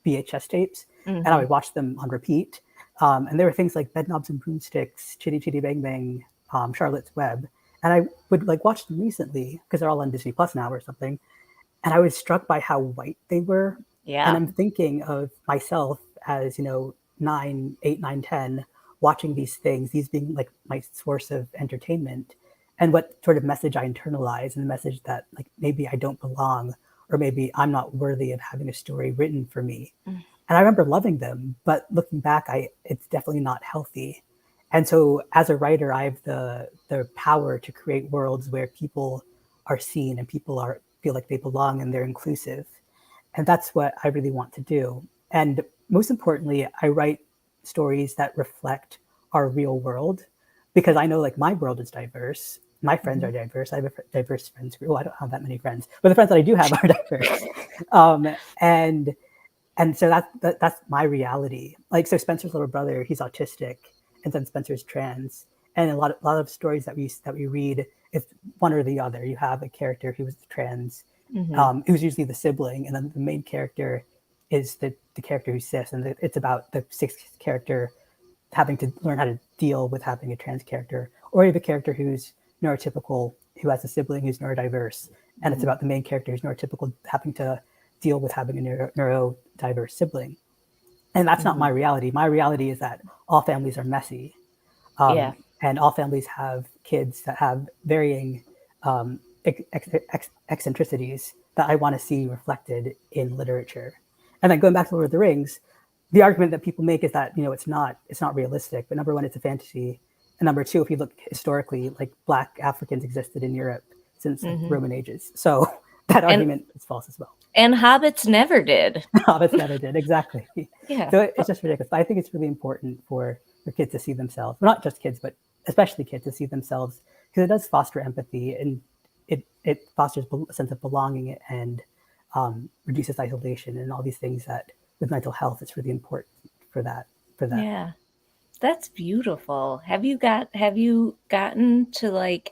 VHS tapes.
Mm-hmm.
And I would watch them on repeat. And there were things like Bedknobs and Broomsticks, Chitty Chitty Bang Bang, Charlotte's Web. And I would like watch them recently because they're all on Disney Plus now or something. And I was struck by how white they were.
Yeah.
And I'm thinking of myself as, 9, 8, 9, 10, watching these things, these being like my source of entertainment, and what sort of message I internalize, and the message that like maybe I don't belong, or maybe I'm not worthy of having a story written for me. And I remember loving them, but looking back, it's definitely not healthy. And so as a writer, I have the power to create worlds where people are seen and people feel like they belong and they're inclusive. And that's what I really want to do. And most importantly, I write stories that reflect our real world, because I know like my world is diverse. My friends are diverse. I have a diverse friends group. Well, I don't have that many friends, but the friends that I do have are diverse. And so that's my reality. Like, so Spencer's little brother, he's autistic, and then Spencer's trans. And a lot of stories that we read, it's one or the other. You have a character who is trans, who's usually the sibling, and then the main character is the character who's cis, and it's about the sixth character having to learn how to deal with having a trans character. Or you have a character who's neurotypical, who has a sibling who's neurodiverse, and it's about the main character who's neurotypical having to deal with having a neurodiverse sibling. And that's not my reality. My reality is that all families are messy. And all families have kids that have varying eccentricities that I want to see reflected in literature. And then going back to Lord of the Rings, the argument that people make is that, it's not realistic. But number one, it's a fantasy. And number two, if you look historically, like Black Africans existed in Europe since the Roman ages. So that argument is false as well.
And hobbits never did.
Hobbits never did, exactly.
Yeah.
So it's just ridiculous. But I think it's really important for kids to see themselves, well, not just kids, but especially kids to see themselves, because it does foster empathy, and it fosters a sense of belonging, and reduces isolation and all these things that with mental health, it's really important for that.
Yeah. That's beautiful. Have you gotten to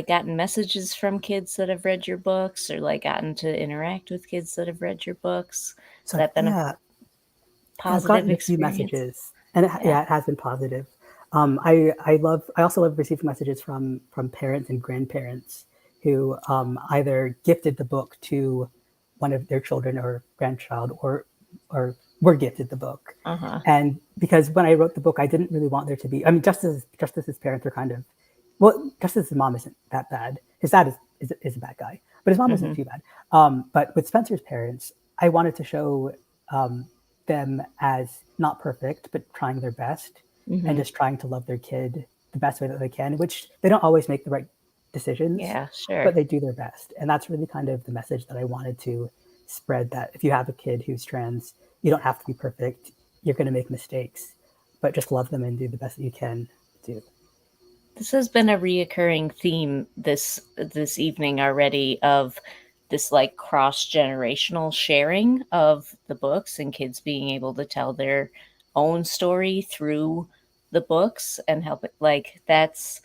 gotten messages from kids that have read your books, or like gotten to interact with kids that have read your books?
So
that been a positive experience? A few messages,
and it has been positive. I also love receiving messages from parents and grandparents who either gifted the book to one of their children or grandchild, or were gifted the book. And because when I wrote the book, I didn't really want there to be, Justice's parents are kind of, well, Justice's mom isn't that bad. His dad is a bad guy, but his mom isn't too bad. But with Spencer's parents, I wanted to show them as not perfect, but trying their best, and just trying to love their kid the best way that they can, which they don't always make the right decisions.
Yeah, sure.
But they do their best. And that's really kind of the message that I wanted to spread, that if you have a kid who's trans, you don't have to be perfect. You're going to make mistakes, but just love them and do the best that you can do.
This has been a reoccurring theme this evening already, of this like cross-generational sharing of the books, and kids being able to tell their own story through the books and help it. Like that's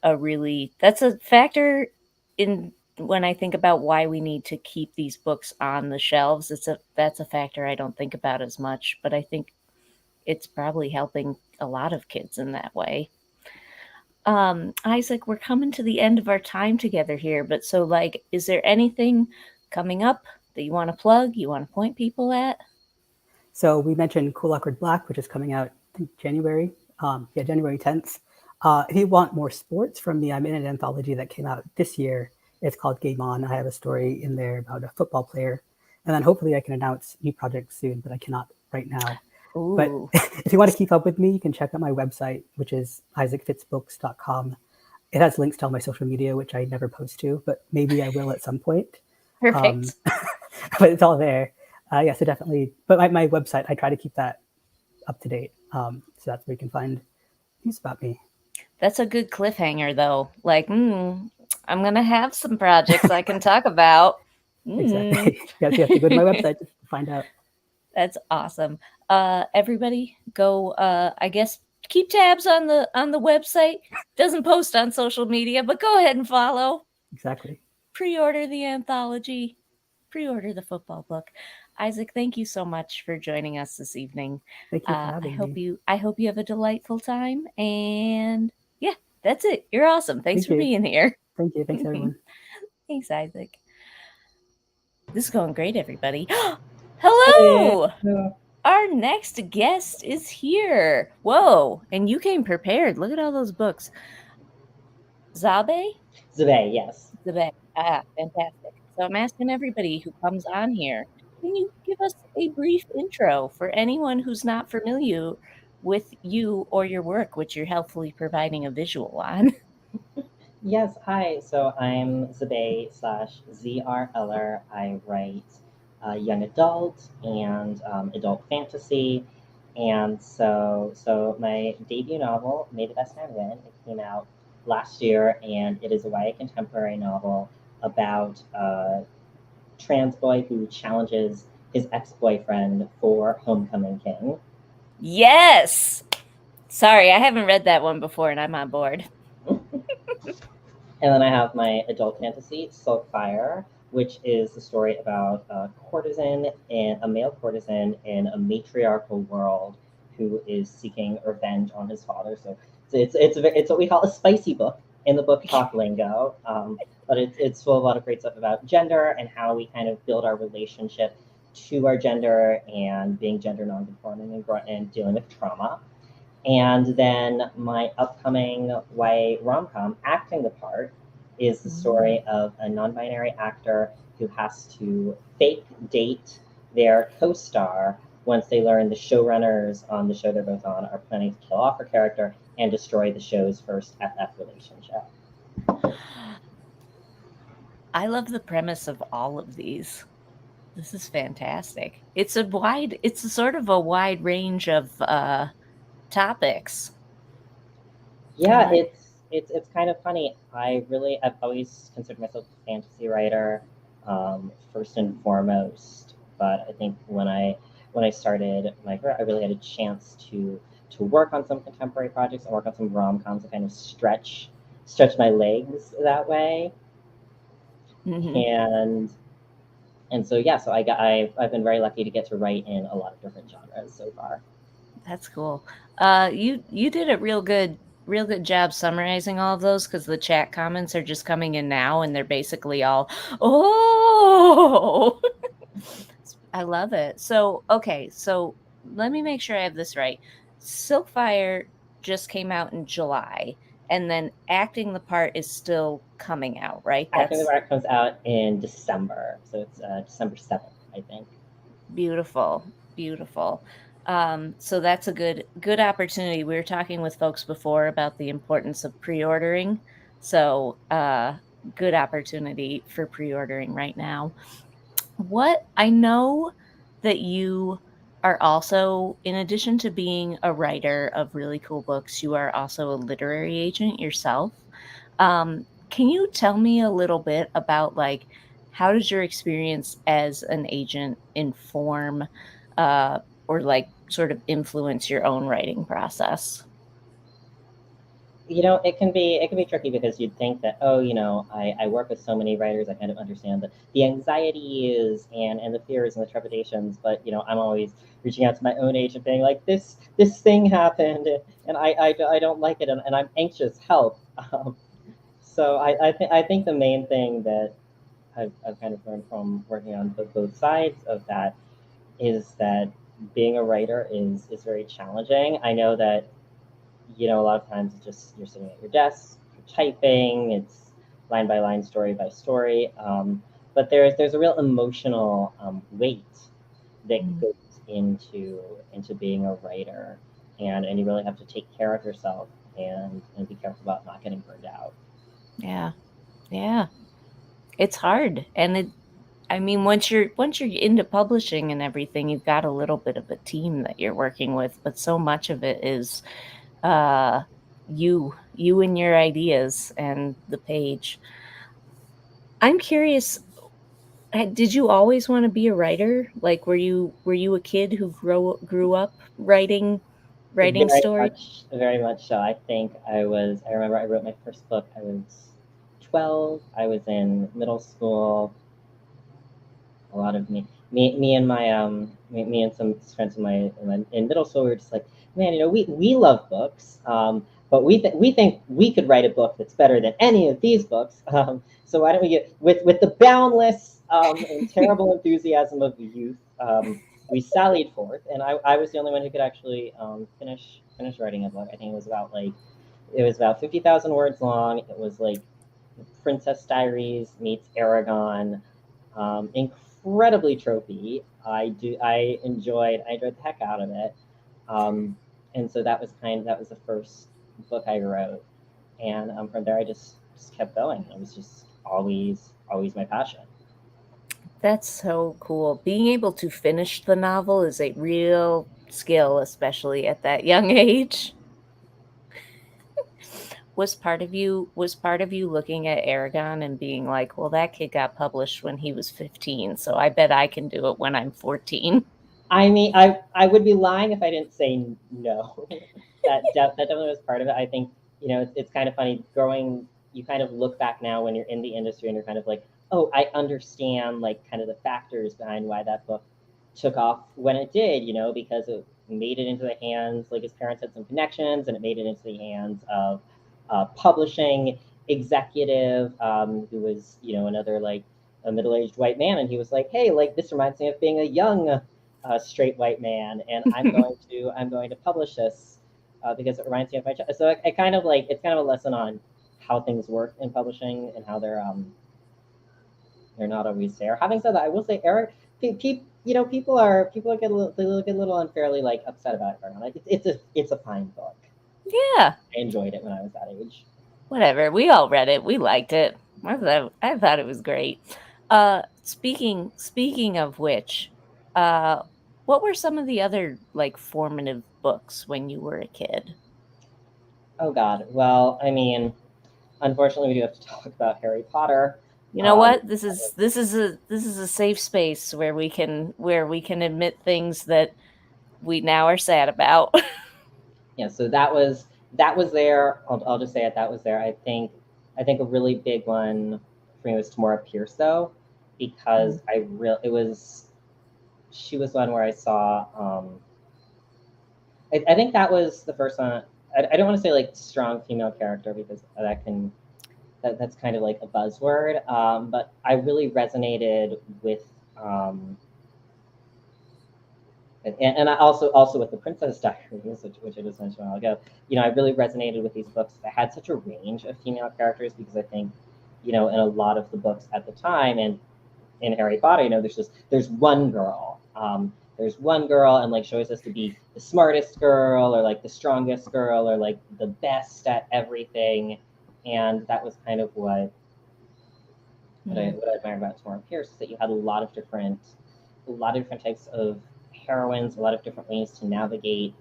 a factor in when I think about why we need to keep these books on the shelves. That's a factor I don't think about as much, but I think it's probably helping a lot of kids in that way. Isaac, we're coming to the end of our time together here, but so like, is there anything coming up that you want to plug, you want to point people at?
So we mentioned Cool Awkward Black, which is coming out, I think, January 10th. If you want more sports from me, I'm in an anthology that came out this year. It's called Game On. I have a story in there about a football player. And then hopefully I can announce new projects soon, but I cannot right now.
Ooh.
But if you want to keep up with me, you can check out my website, which is isaacfitzbooks.com. It has links to all my social media, which I never post to, but maybe I will at some point.
Perfect.
But it's all there. So definitely. But my website, I try to keep that up to date. So that's where you can find news about me.
That's a good cliffhanger, though. Like, I'm going to have some projects I can talk about.
Exactly. You have to go to my website to find out.
That's awesome. Everybody go, I guess, keep tabs on the website. Doesn't post on social media, but go ahead and follow.
Exactly.
Pre-order the anthology. Pre-order the football book. Isaac, thank you so much for joining us this evening.
Thank you for having me.
I hope you have a delightful time. And yeah, that's it. You're awesome. Thanks for being here.
Thank you. Thanks, everyone.
Thanks, Isaac. This is going great, everybody. Hello!
Hello.
Our next guest is here. Whoa, and you came prepared. Look at all those books. Zabe?
Zabe, yes.
Zabe. Fantastic. So I'm asking everybody who comes on here, can you give us a brief intro for anyone who's not familiar with you or your work, which you're helpfully providing a visual on?
Yes, hi. So I'm Zabe / ZR Eller. I write young adult and adult fantasy. And so my debut novel, May the Best Man Win, it came out last year, and it is a YA contemporary novel about a trans boy who challenges his ex-boyfriend for Homecoming King.
Yes! Sorry, I haven't read that one before, and I'm on board.
And then I have my adult fantasy, Sulfire, which is the story about a courtesan and a male courtesan in a matriarchal world who is seeking revenge on his father. So it's what we call a spicy book in the book talk lingo, but it's full of a lot of great stuff about gender and how we kind of build our relationship to our gender and being gender nonconforming and dealing with trauma. And then my upcoming YA rom-com, Acting the Part, is the story of a non-binary actor who has to fake date their co-star once they learn the showrunners on the show they're both on are planning to kill off her character and destroy the show's first FF relationship.
I love the premise of all of these. This is fantastic. It's a sort of a wide range of topics.
Yeah, it's kind of funny. I've always considered myself a fantasy writer, first and foremost. But I think when I started my career, I really had a chance to work on some contemporary projects and work on some rom-coms to kind of stretch my legs that way.
Mm-hmm.
And so yeah, so I've been very lucky to get to write in a lot of different genres so far.
That's cool. You did a real good job summarizing all of those, because the chat comments are just coming in now and they're basically all, oh, I love it. So, okay. So let me make sure I have this right. Silkfire just came out in July, and then Acting the Part is still coming out, right?
Acting the Part comes out in December. So it's December 7th, I think.
Beautiful. So that's a good opportunity. We were talking with folks before about the importance of pre-ordering. So good opportunity for pre-ordering right now. What I know that you are also, in addition to being a writer of really cool books, you are also a literary agent yourself. Can you tell me a little bit about, like, how does your experience as an agent inform or like sort of influence your own writing process?
You know, it can be tricky because you'd think that, oh, you know, I work with so many writers, I kind of understand the anxieties and the fears and the trepidations, but you know, I'm always reaching out to my own agent being like, this thing happened and I don't like it and I'm anxious, help. So I think the main thing that I've kind of learned from working on both sides of that is that being a writer is very challenging. I know that, you know, a lot of times it's just you're sitting at your desk, you're typing, it's line by line, story by story. But there's a real emotional weight that goes into being a writer, and you really have to take care of yourself and be careful about not getting burned out.
Yeah, it's hard, and I mean, once you're into publishing and everything, you've got a little bit of a team that you're working with, but so much of it is you and your ideas and the page. I'm curious, did you always want to be a writer? Like, were you a kid who grew up writing stories?
Very much so. I think I remember I wrote my first book. I was 12. I was in middle school. A lot of me and my me and some friends in middle school, we were just like, man, we love books, but we think we could write a book that's better than any of these books. So why don't we get with the boundless and terrible enthusiasm of youth, we sallied forth, and I was the only one who could actually finish writing a book. I think it was about 50,000 words long. It was like Princess Diaries meets Aragon. Incredibly tropey. I enjoyed the heck out of it. And so that was the first book I wrote. And from there I just kept going. It was just always my passion.
That's so cool. Being able to finish the novel is a real skill, especially at that young age. Was part of you looking at Aragon and being like, well, that kid got published when he was 15, so I bet I can do it when I'm 14?
I mean, I would be lying if I didn't say no. that definitely was part of it. I think, it's kind of funny growing. You kind of look back now when you're in the industry and you're kind of like, oh, I understand like kind of the factors behind why that book took off when it did, because it made it into the hands, like his parents had some connections, and it made it into the hands of publishing executive who was, another like a middle-aged white man, and he was like, hey, like this reminds me of being a young straight white man, and I'm going to publish this because it reminds me of my child. So I kind of like, it's kind of a lesson on how things work in publishing and how they're not always fair. Having said that, I will say, Eric, people get a little unfairly like upset about it. Like it's a fine book.
Yeah,
I enjoyed it when I was that age.
Whatever. We all read it. We liked it. I thought it was great. Speaking of which, what were some of the other like formative books when you were a kid?
Oh God. Well, I mean, unfortunately, we do have to talk about Harry Potter.
You know what? This is a safe space where we can admit things that we now are sad about.
Yeah. So that was there. I'll just say it. That was there. I think a really big one for me was Tamora Pierce, though, because she was one where I saw. I think that was the first one. I don't want to say like strong female character because that's kind of like a buzzword. But I really resonated with, and I also with the Princess Diaries, which I just mentioned a while ago. I really resonated with these books that had such a range of female characters, because I think, in a lot of the books at the time, and in Harry Potter, there's one girl. There's one girl, and like she always has to be the smartest girl, or like the strongest girl, or like the best at everything. And that was kind of what I admired about Tamora Pierce, is that you had a lot of different types of heroines, a lot of different ways to navigate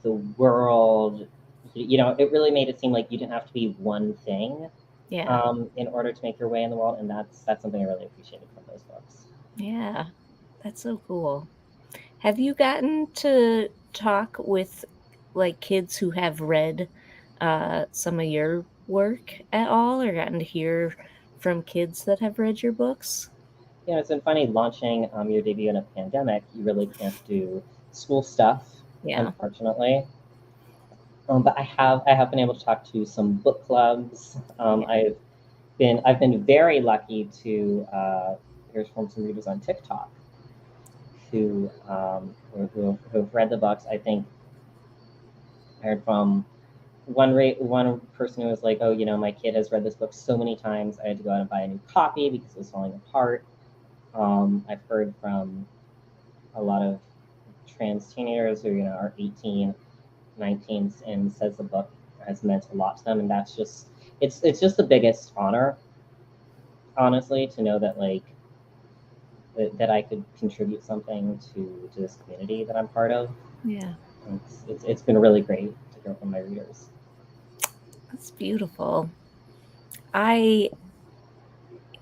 the world. It really made it seem like you didn't have to be one thing.
Yeah.
In order to make your way in the world, and that's something I really appreciated from those books.
Yeah, that's so cool. Have you gotten to talk with like kids who have read some of your work at all, or gotten to hear from kids that have read your books?
It's been funny launching your debut in a pandemic. You really can't do school stuff, unfortunately. But I have been able to talk to some book clubs. I've been very lucky to hear from some readers on TikTok who have read the books. I think I heard from one person who was like, oh, my kid has read this book so many times, I had to go out and buy a new copy because it was falling apart. I've heard from a lot of trans teenagers who are 18, 19, and says the book has meant a lot to them, and that's it's just the biggest honor, honestly, to know that like that I could contribute something to this community that I'm part of.
Yeah.
It's been really great to hear from my readers.
That's beautiful.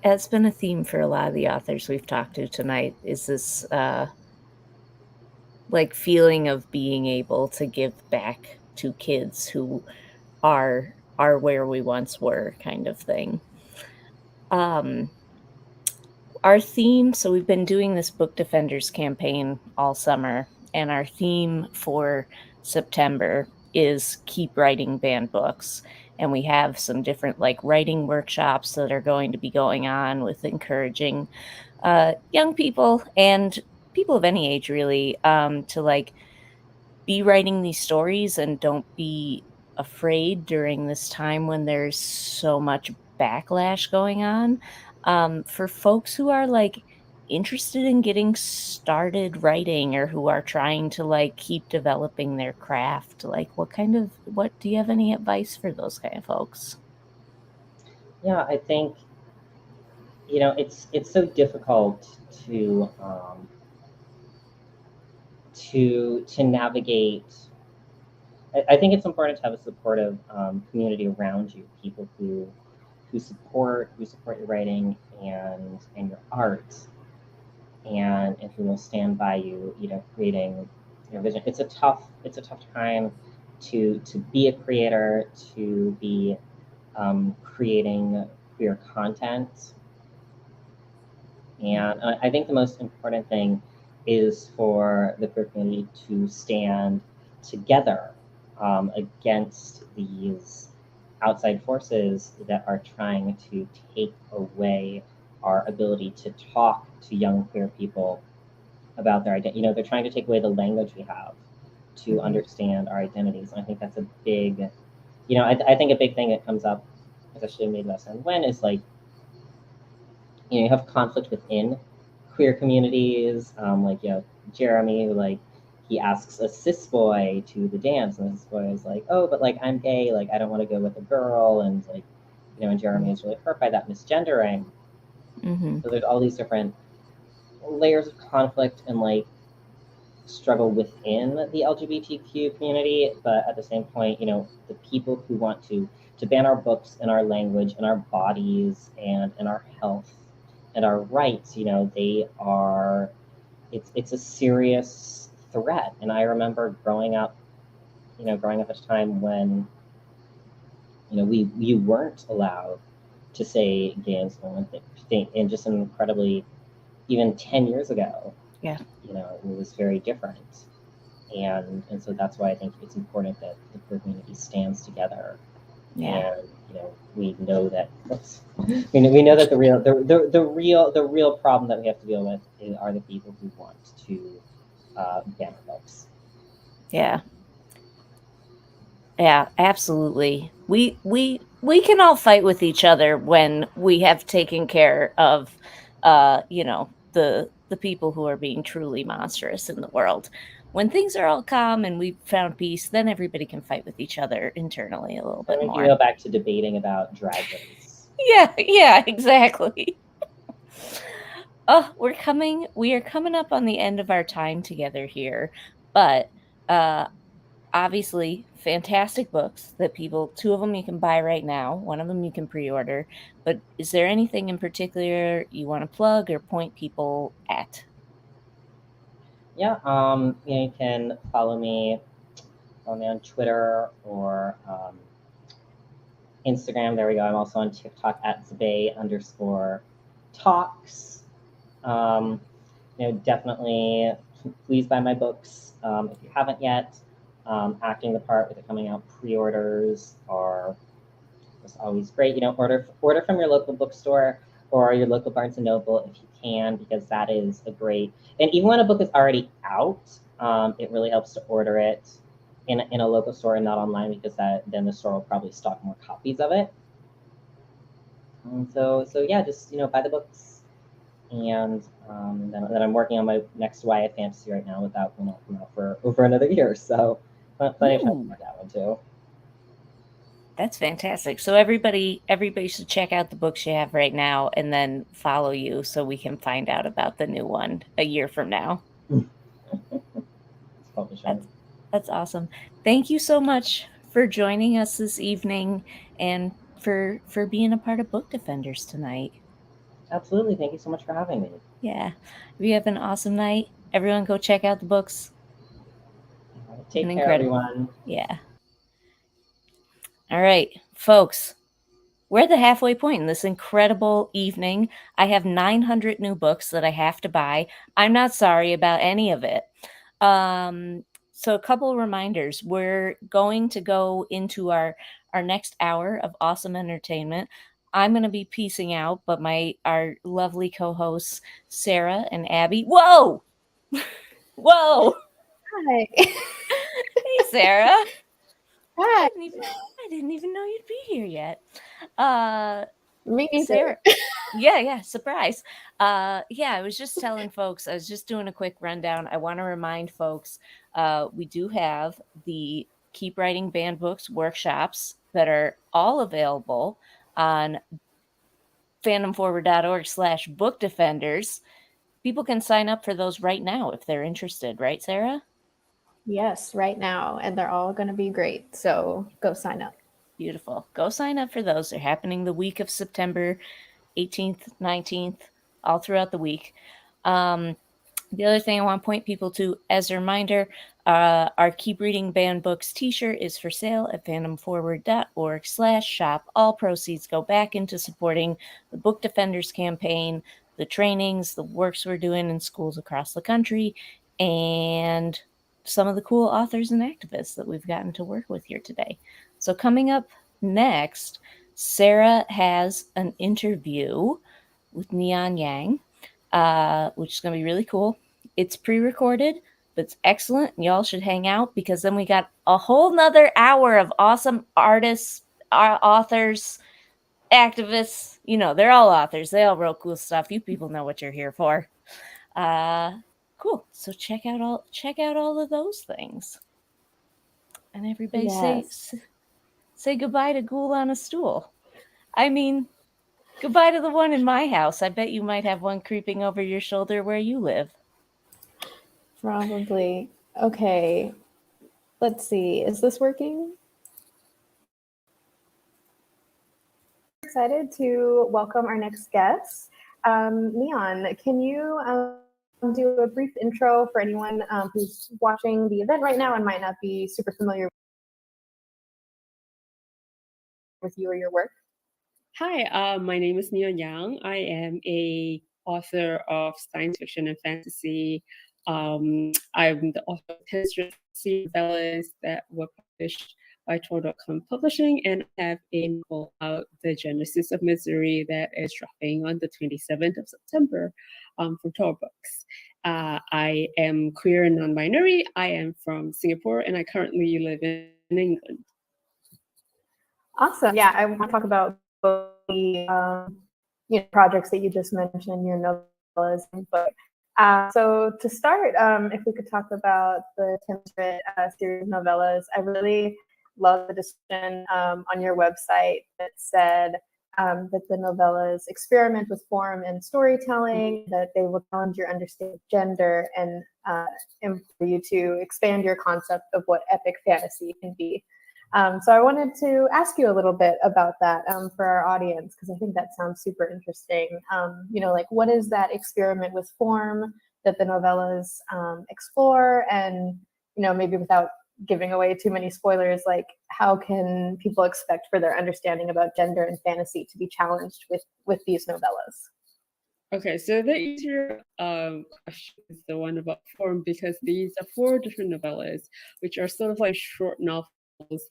It's been a theme for a lot of the authors we've talked to tonight, is this like feeling of being able to give back to kids who are where we once were, kind of thing. Our theme, so we've been doing this Book Defenders campaign all summer, and our theme for September is keep writing banned books. And we have some different like writing workshops that are going to be going on with encouraging young people and people of any age really to like be writing these stories and don't be afraid during this time when there's so much backlash going on. For folks who are like interested in getting started writing or who are trying to like keep developing their craft, like what do you have any advice for those kind of folks?
Yeah, I think, it's so difficult to navigate. I think it's important to have a supportive community around you, people who support your writing and your art, and who will stand by you, creating your vision. It's a tough time to be a creator, to be creating queer content. And I think the most important thing is for the queer community to stand together against these outside forces that are trying to take away our ability to talk to young queer people about their identity. They're trying to take away the language we have to understand our identities. And I think that's a big, I think a big thing that comes up, especially in Midwest and when, is like, you have conflict within queer communities, like, Jeremy, who, like, he asks a cis boy to the dance, and this boy is like, oh, but like I'm gay, like I don't want to go with a girl, and like, and Jeremy is really hurt by that misgendering. So there's all these different layers of conflict and like struggle within the LGBTQ community, but at the same point, the people who want to ban our books and our language and our bodies and our health and our rights, they are, it's a serious threat. And I remember growing up at a time when, we weren't allowed to say gay and so and just incredibly, even 10 years ago, it was very different. And so that's why I think it's important that the queer community stands together.
Yeah.
And we know that we know that the real problem that we have to deal with are the people who want to ban our books.
Yeah. Yeah, absolutely. We can all fight with each other when we have taken care of the people who are being truly monstrous in the world. When things are all calm and we've found peace, then everybody can fight with each other internally a little bit
I mean,
more.
you go back to debating about drag race.
Yeah, exactly. Oh, we are coming up on the end of our time together here, but obviously fantastic books that two of them you can buy right now, one of them you can pre-order, but is there anything in particular you want to plug or point people at?
Yeah, you can follow me on Twitter or Instagram. There we go. I'm also on TikTok at @Zabay_talks. Definitely please buy my books if you haven't yet. Acting the part with it coming out, pre-orders are just always great. Order from your local bookstore or your local Barnes and Noble if you can, because that is a great. And even when a book is already out, it really helps to order it in a local store and not online, because then the store will probably stock more copies of it. And so yeah, just buy the books. And then I'm working on my next YA fantasy right now, without will not come out for over another year. So plenty of time for that one too.
That's fantastic. So everybody should check out the books you have right now and then follow you so we can find out about the new one a year from now. That's awesome. Thank you so much for joining us this evening and for being a part of Book Defenders tonight.
Absolutely. Thank you so much for having me.
Yeah. You have an awesome night. Everyone go check out the books.
Take care, everyone.
Yeah. All right, folks. We're at the halfway point in this incredible evening. I have 900 new books that I have to buy. I'm not sorry about any of it. So a couple of reminders. We're going to go into our next hour of awesome entertainment. I'm going to be peacing out, but our lovely co-hosts, Sarah and Abby. Whoa! Whoa!
Hi.
Hey, Sarah.
Hi.
I didn't even know you'd be here yet.
Me neither.
Sarah. Yeah, surprise. I was just telling folks, I was just doing a quick rundown. I want to remind folks, we do have the Keep Writing Banned Books workshops that are all available on fandomforward.org/book defenders. People can sign up for those right now if they're interested, right, Sarah?
Yes, right now. And they're all going to be great. So go sign up.
Beautiful. Go sign up for those. They're happening the week of September 18th, 19th, all throughout the week. The other thing I want to point people to as a reminder, our Keep Reading Banned Books t-shirt is for sale at fandomforward.org/shop. All proceeds go back into supporting the Book Defenders campaign, the trainings, the works we're doing in schools across the country, and some of the cool authors and activists that we've gotten to work with here today. So coming up next, Sarah has an interview with Neon Yang, which is going to be really cool. It's pre-recorded, but it's excellent. Y'all should hang out because then we got a whole nother hour of awesome artists, authors, activists. You know, they're all authors. They all wrote cool stuff. You people know what you're here for. Cool. So check out all of those things. And everybody say goodbye to Ghoul on a Stool. I mean, goodbye to the one in my house. I bet you might have one creeping over your shoulder where you live.
Probably. Okay. Let's see. Is this working? Excited to welcome our next guest. Neon, can you do a brief intro for anyone who's watching the event right now and might not be super familiar with you or your work?
Hi, my name is Neon Yang. I am a author of science fiction and fantasy. I'm the author of 10 novellas that were published by Tor.com Publishing, and I have a novel about the Genesis of Misery that is dropping on the 27th of September from Tor Books. I am queer and non-binary. I am from Singapore, and I currently live in England.
Awesome. Yeah, I want to talk about both the projects that you just mentioned, your novellas, but so to start, if we could talk about the 10 series of novellas, I really love the description on your website that said that the novellas experiment with form and storytelling, that they will challenge your understanding of gender and for you to expand your concept of what epic fantasy can be. So I wanted to ask you a little bit about that for our audience, because I think that sounds super interesting. Like what is that experiment with form that the novellas explore? And, maybe without giving away too many spoilers, like how can people expect for their understanding about gender and fantasy to be challenged with these novellas?
Okay, so the easier question is the one about form, because these are 4 different novellas, which are sort of like short novels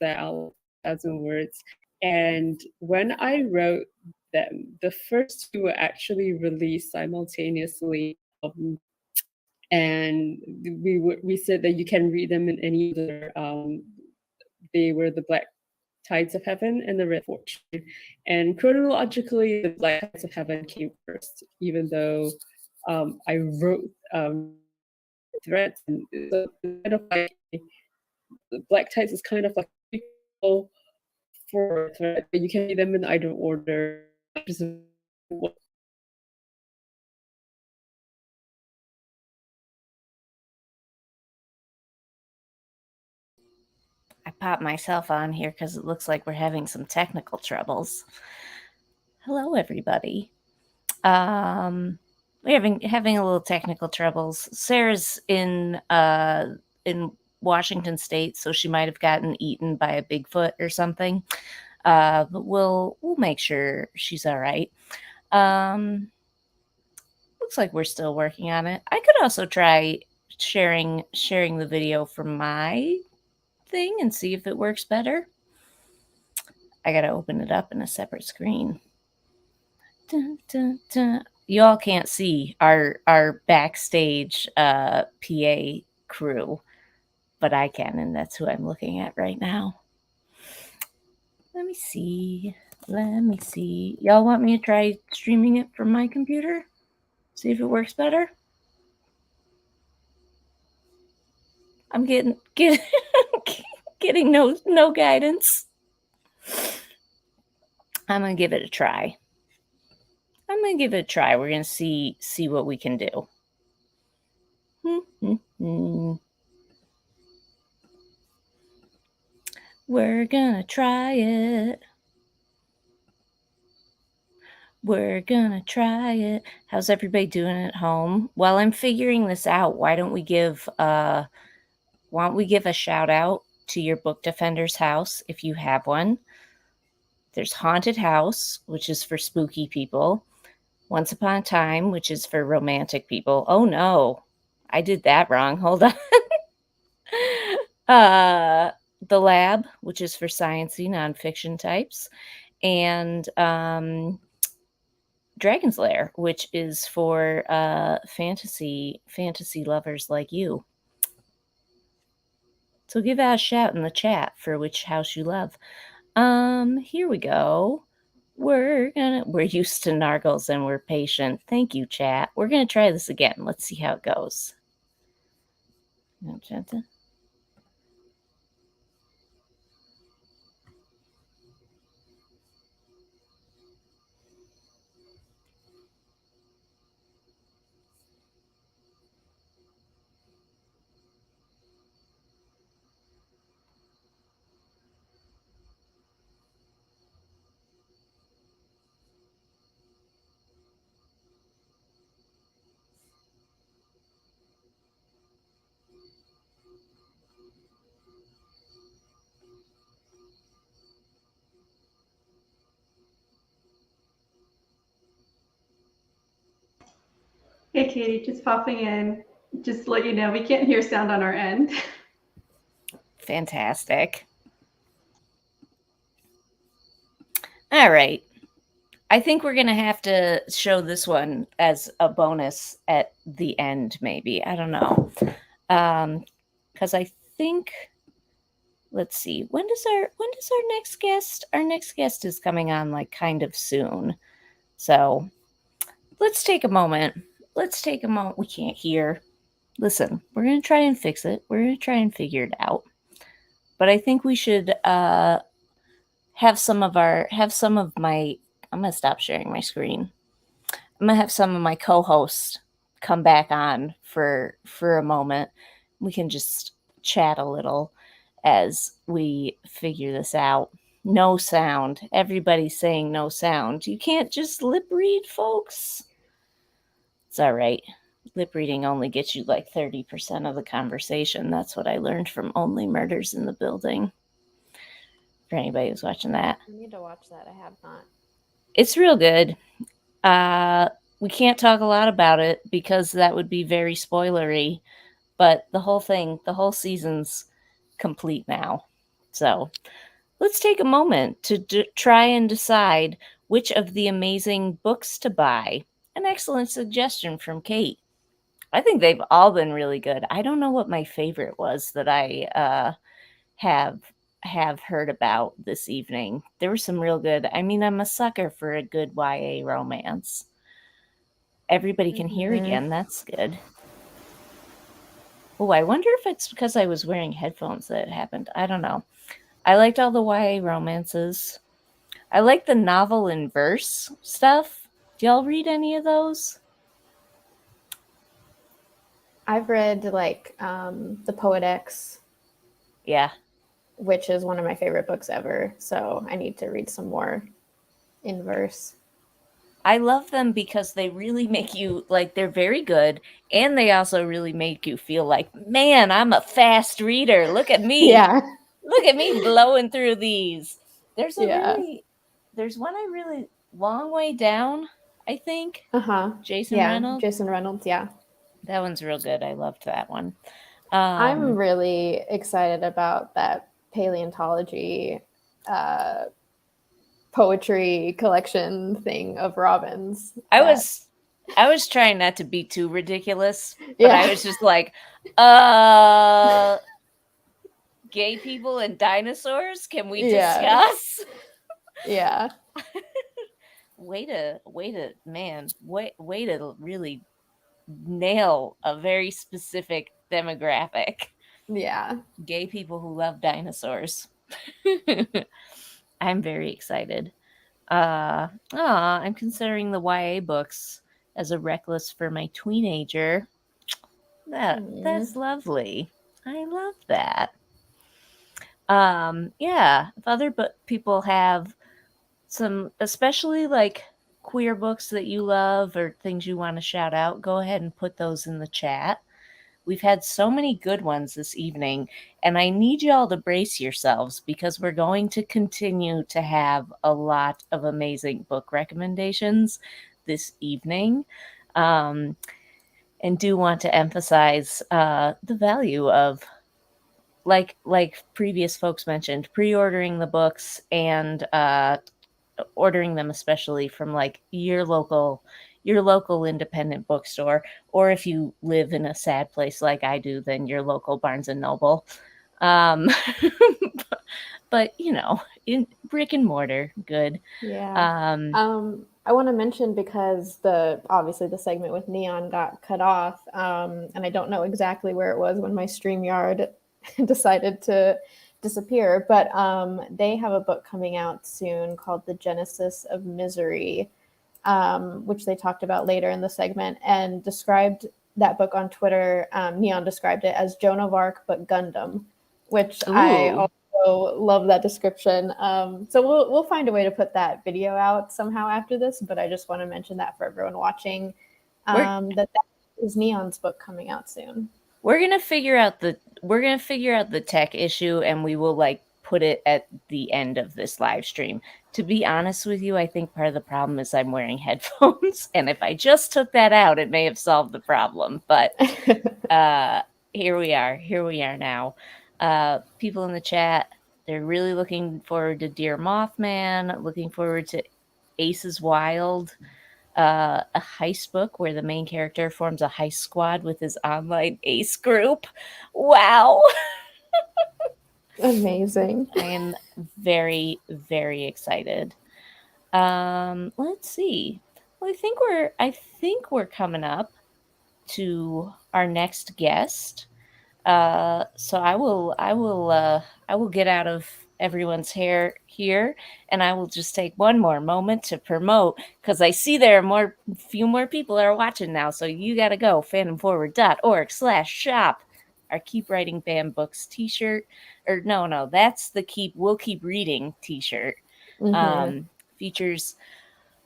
that are 1,000 words. And when I wrote them, the first 2 were actually released simultaneously. And we said that you can read them in any other. They were the Black Tides of Heaven and the Red Fortune. And chronologically, the Black Tides of Heaven came first, even though I wrote threads. And so kind of like the Black Tides is kind of like a 4, right? But you can read them in either order. Just
I popped myself on here because it looks like we're having some technical troubles. Hello, everybody. We're having a little technical troubles. Sarah's in Washington State, so she might have gotten eaten by a Bigfoot or something. But we'll make sure she's all right. Looks like we're still working on it. I could also try sharing the video from my thing and see if it works better. I gotta open it up in a separate screen. Dun, dun, dun. You all can't see our backstage PA crew, but I can, and that's who I'm looking at right now. Let me see. Y'all want me to try streaming it from my computer? See if it works better? I'm getting no guidance. I'm gonna give it a try. We're gonna see what we can do. We're gonna try it. How's everybody doing at home? While I'm figuring this out, why don't we give a shout out to your book defender's house if you have one? There's Haunted House, which is for spooky people. Once Upon a Time, which is for romantic people. Oh no, I did that wrong. Hold on. The Lab, which is for sciencey nonfiction types, and Dragon's Lair, which is for fantasy lovers like you. So give out a shout in the chat for which house you love. Here we go. We're used to nargles and we're patient. Thank you, chat. We're gonna try this again. Let's see how it goes.
Hey, Katie, just popping in. Just to let you know, we can't hear sound on our end.
Fantastic. All right. I think we're going to have to show this one as a bonus at the end, maybe. I don't know. Because I think, let's see, when does our next guest? Our next guest is coming on like kind of soon. So let's take a moment. We can't hear. Listen, we're going to try and fix it. We're going to try and figure it out. But I think we should have some of my, I'm going to stop sharing my screen. I'm going to have some of my co-hosts come back on for a moment. We can just chat a little as we figure this out. No sound. Everybody's saying no sound. You can't just lip read, folks. It's all right. Lip reading only gets you like 30% of the conversation. That's what I learned from Only Murders in the Building. For anybody who's watching that.
I need to watch that. I have not.
It's real good. We can't talk a lot about it because that would be very spoilery. But the whole season's complete now. So let's take a moment to try and decide which of the amazing books to buy. An excellent suggestion from Kate. I think they've all been really good. I don't know what my favorite was that I have heard about this evening. There were some real good. I mean, I'm a sucker for a good YA romance. Everybody can hear again. That's good. Oh, I wonder if it's because I was wearing headphones that it happened. I don't know. I liked all the YA romances. I like the novel in verse stuff. Do y'all read any of those?
I've read like The Poet X,
Yeah.
which is one of my favorite books ever. So I need to read some more in verse.
I love them because they really make you, like, they're very good, and they also really make you feel like, man, I'm a fast reader. Look at me.
Yeah.
Look at me blowing through these. There's one I really, Long Way Down, I think. Jason Reynolds.
Jason Reynolds, yeah.
That one's real good. I loved that one.
I'm really excited about that paleontology poetry collection thing of Robin's.
I was trying not to be too ridiculous, but
Yeah.
I was just like, gay people and dinosaurs, can we discuss?
Yeah.
way to really nail a very specific demographic.
Yeah.
Gay people who love dinosaurs. I'm very excited. I'm considering the YA books as a reckless for my teenager. That's lovely. I love that. Yeah, if other people have some, especially like queer books that you love or things you want to shout out, go ahead and put those in the chat. We've had so many good ones this evening, and I need y'all to brace yourselves because we're going to continue to have a lot of amazing book recommendations this evening. And do want to emphasize the value of, like previous folks mentioned, pre-ordering the books and ordering them especially from like your local independent bookstore, or if you live in a sad place like I do, then your local Barnes and Noble. But you know, in brick and mortar, good.
Yeah. I want to mention, because obviously the segment with Neon got cut off, and I don't know exactly where it was when my StreamYard decided to disappear, but they have a book coming out soon called The Genesis of Misery, which they talked about later in the segment, and described that book on Twitter. Neon described it as Joan of Arc but Gundam, which I also love that description. So we'll find a way to put that video out somehow after this, but I just want to mention that for everyone watching, that is Neon's book coming out soon.
We're gonna figure out the tech issue, and we will like put it at the end of this live stream. To be honest with you, I think part of the problem is I'm wearing headphones, and if I just took that out, it may have solved the problem. But here we are now. People in the chat, they're really looking forward to Dear Mothman, looking forward to Aces Wild. A heist book where the main character forms a heist squad with his online ace group. Wow.
Amazing.
I am very, very excited. Let's see. Well, I think we're coming up to our next guest. So I will get out of everyone's hair here, and I will just take one more moment to promote, because I see there are few more people are watching now. So you got to go fandomforward.org/shop. Our Keep Writing Banned Books t-shirt, or no, that's the We'll Keep Reading t-shirt. Features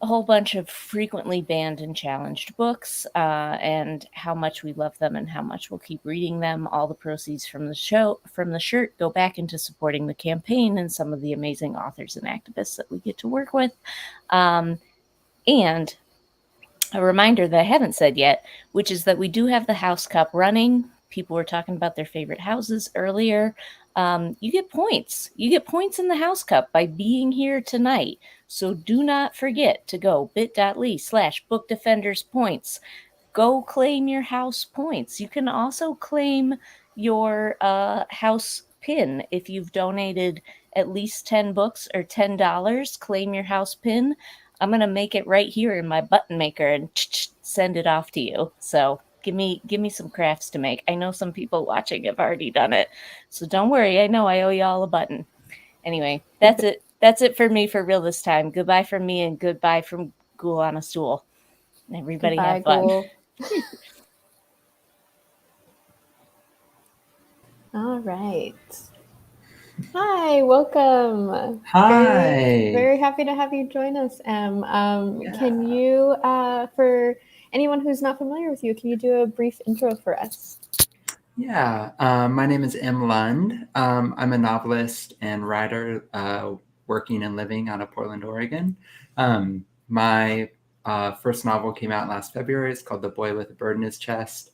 a whole bunch of frequently banned and challenged books, and how much we love them and how much we'll keep reading them. All the proceeds from the shirt go back into supporting the campaign and some of the amazing authors and activists that we get to work with. And a reminder that I haven't said yet, which is that we do have the House Cup running. People were talking about their favorite houses earlier. You get points. You get points in the House Cup by being here tonight. So do not forget to go bit.ly/bookdefenderspoints. Go claim your house points. You can also claim your house pin. If you've donated at least 10 books or $10, claim your house pin. I'm going to make it right here in my button maker and send it off to you. So give me some crafts to make. I know some people watching have already done it. So don't worry. I know I owe you all a button. Anyway, that's it. That's it for me for real this time. Goodbye from me and goodbye from Ghoul on a Stool. Everybody
Goodbye,
have fun.
Ghoul. All right. Hi, welcome.
Hi.
Very happy to have you join us, Em. Can you, for anyone who's not familiar with you, can you do a brief intro for us?
Yeah, my name is M. Lund. I'm a novelist and writer working and living out of Portland, Oregon. My first novel came out last February. It's called The Boy with a Bird in His Chest.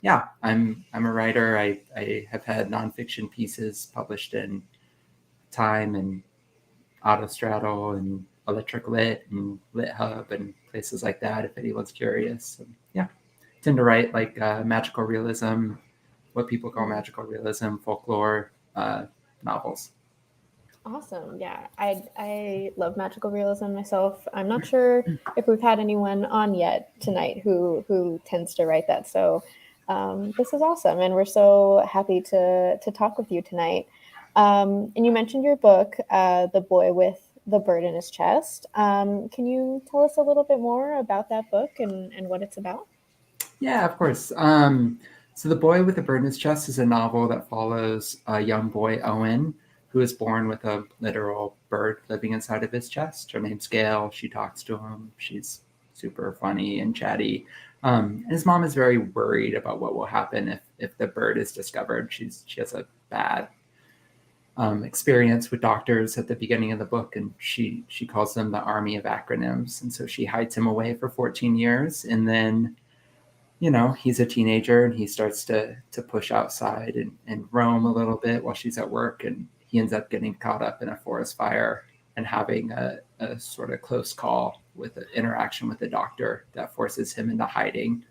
Yeah, I'm a writer. I have had nonfiction pieces published in Time and Autostraddle and Electric Lit and Lit Hub and places like that, if anyone's curious. Yeah, tend to write like magical realism, what people call magical realism, folklore novels.
Awesome. Yeah, I love magical realism myself. I'm not sure if we've had anyone on yet tonight who tends to write that. So this is awesome, and we're so happy to talk with you tonight. And you mentioned your book, The Boy with the Bird in His Chest. Can you tell us a little bit more about that book and what it's about?
Yeah, of course. So The Boy with the Bird in His Chest is a novel that follows a young boy, Owen, who is born with a literal bird living inside of his chest. Her name's Gail. She talks to him. She's super funny and chatty. And his mom is very worried about what will happen if the bird is discovered. She has a bad experience with doctors at the beginning of the book, and she calls them the army of acronyms. And so she hides him away for 14 years. And then, you know, he's a teenager and he starts to push outside and roam a little bit while she's at work. And he ends up getting caught up in a forest fire and having a sort of close call with an interaction with a doctor that forces him into hiding.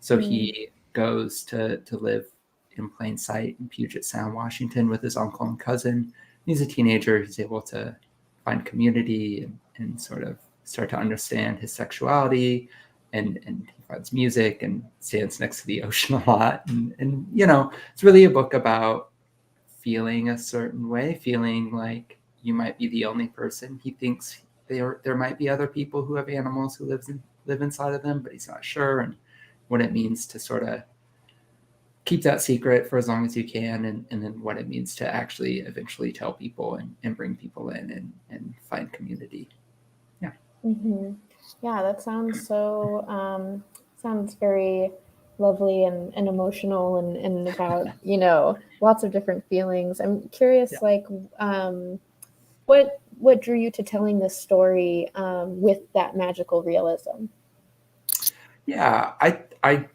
So he goes to live in plain sight in Puget Sound, Washington with his uncle and cousin. He's a teenager. He's able to find community and sort of start to understand his sexuality. And he finds music and stands next to the ocean a lot. And you know, it's really a book about feeling a certain way, feeling like you might be the only person. He thinks there might be other people who have animals who live inside of them, but he's not sure, and what it means to sort of keep that secret for as long as you can, and then what it means to actually eventually tell people and bring people in and find community. Yeah.
Mm-hmm. Yeah, that sounds so, sounds very lovely and emotional and about, you know, lots of different feelings. I'm curious, like, what drew you to telling this story with that magical realism?
Yeah, I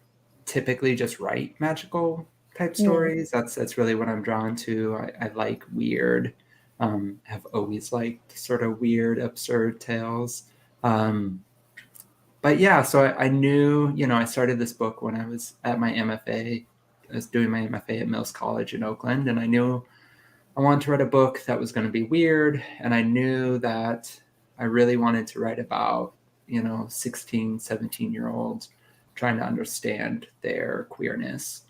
typically just write magical type stories. That's really what I'm drawn to. I like weird, have always liked sort of weird, absurd tales. But yeah, so I knew, you know, I started this book when I was at my MFA. I was doing my MFA at Mills College in Oakland, and I knew I wanted to write a book that was going to be weird. And I knew that I really wanted to write about, you know, 16, 17-year-olds trying to understand their queerness.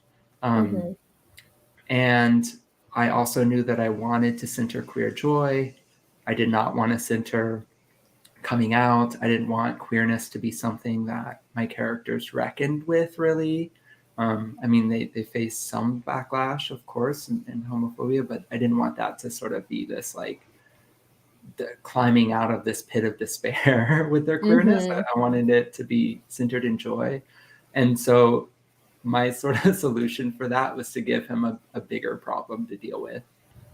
And I also knew that I wanted to center queer joy. I did not want to center coming out. I didn't want queerness to be something that my characters reckoned with, really. I mean, they face some backlash, of course, and homophobia, but I didn't want that to sort of be this, like, climbing out of this pit of despair with their queerness. I wanted it to be centered in joy. And so my sort of solution for that was to give him a bigger problem to deal with.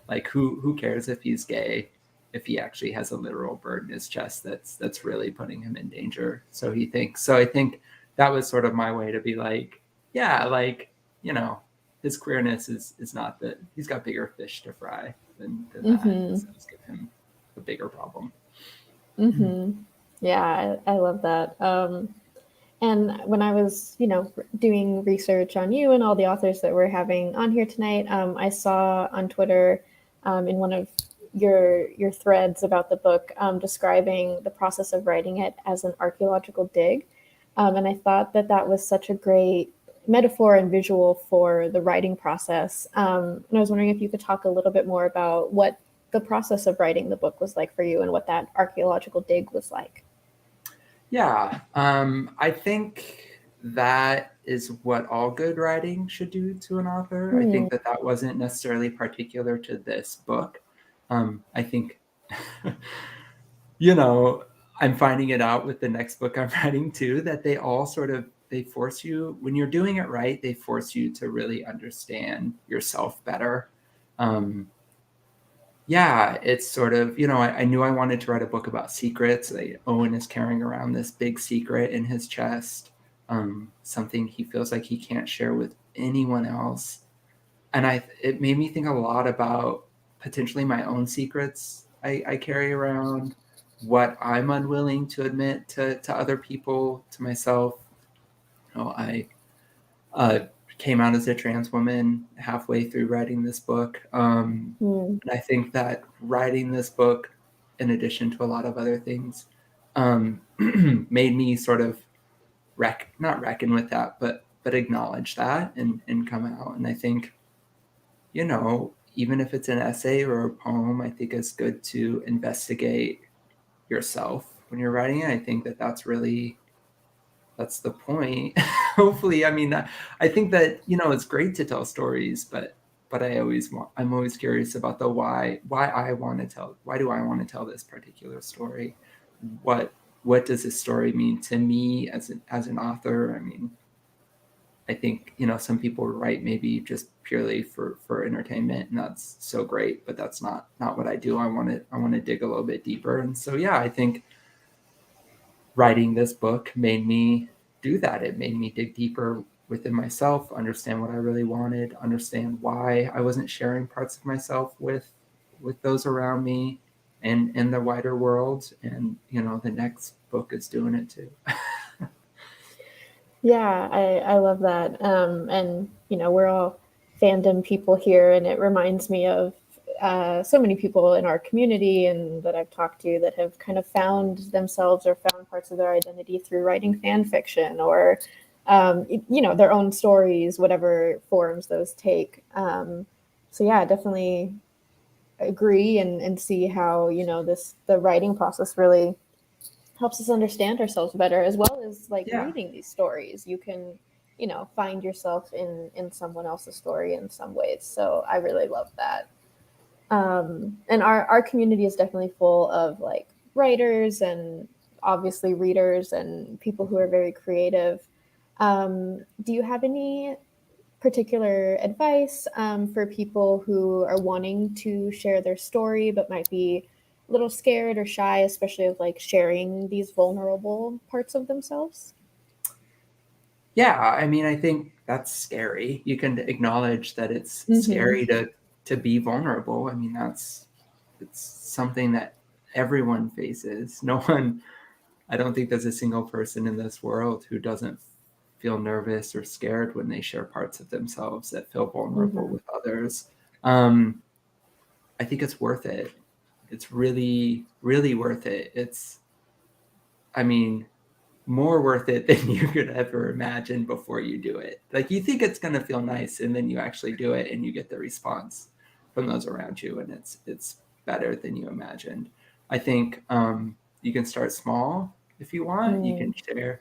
Like, who cares if he's gay, if he actually has a literal bird in his chest that's really putting him in danger, so he thinks. So I think that was sort of my way to be like, yeah, like, you know, his queerness is not that, he's got bigger fish to fry than that. So let's give him a bigger problem.
Yeah, I love that. And when I was, you know, doing research on you and all the authors that we're having on here tonight, I saw on Twitter in one of your threads about the book describing the process of writing it as an archaeological dig. And I thought that was such a great metaphor and visual for the writing process. And I was wondering if you could talk a little bit more about what the process of writing the book was like for you and what that archaeological dig was like.
Yeah, I think that is what all good writing should do to an author. I think that wasn't necessarily particular to this book. I think, I'm finding it out with the next book I'm writing too, that they all they force you, when you're doing it right, they force you to really understand yourself better. Yeah, it's sort of, I knew I wanted to write a book about secrets. Owen is carrying around this big secret in his chest, something he feels like he can't share with anyone else. And it made me think a lot about potentially my own secrets I carry around, what I'm unwilling to admit to other people, to myself. I came out as a trans woman halfway through writing this book. And I think that writing this book, in addition to a lot of other things, made me sort of not reckon with that, but acknowledge that and come out. And I think, even if it's an essay or a poem, I think it's good to investigate yourself when you're writing it. I think that that's the point. Hopefully, I think that, it's great to tell stories, but I'm always curious about the why do I want to tell this particular story? What does this story mean to me as an author? I think, some people write maybe just purely for entertainment, and that's so great, but that's not what I do. I want to dig a little bit deeper. And so, yeah, I think writing this book made me do that. It made me dig deeper within myself, understand what I really wanted, understand why I wasn't sharing parts of myself with those around me and in the wider world. And, the next book is doing it too.
Yeah, I love that. And, we're all fandom people here, and it reminds me of so many people in our community and that I've talked to that have kind of found themselves or found parts of their identity through writing fan fiction or, their own stories, whatever forms those take. So yeah, definitely agree and see how, the writing process really helps us understand ourselves better, as well as reading these stories. You can, find yourself in someone else's story in some ways. So I really love that. And our community is definitely full of writers and obviously readers and people who are very creative. Do you have any particular advice for people who are wanting to share their story but might be a little scared or shy, especially of sharing these vulnerable parts of themselves?
Yeah, I think that's scary. You can acknowledge that it's scary to be vulnerable. It's something that everyone faces. I don't think there's a single person in this world who doesn't feel nervous or scared when they share parts of themselves that feel vulnerable with others. I think it's worth it. It's really, really worth it. It's, more worth it than you could ever imagine before you do it. You think it's going to feel nice, and then you actually do it and you get the response from those around you, and it's better than you imagined. I think you can start small if you want. You can share,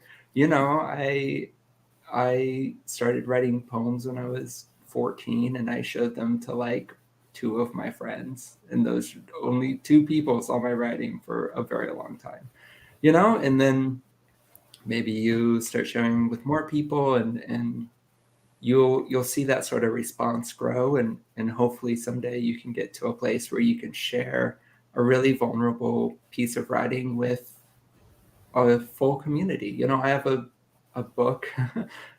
I started writing poems when I was 14, and I showed them to 2 of my friends, and those only 2 people saw my writing for a very long time, and then maybe you start sharing with more people, and you'll see that sort of response grow, and hopefully someday you can get to a place where you can share a really vulnerable piece of writing with a full community. I have a book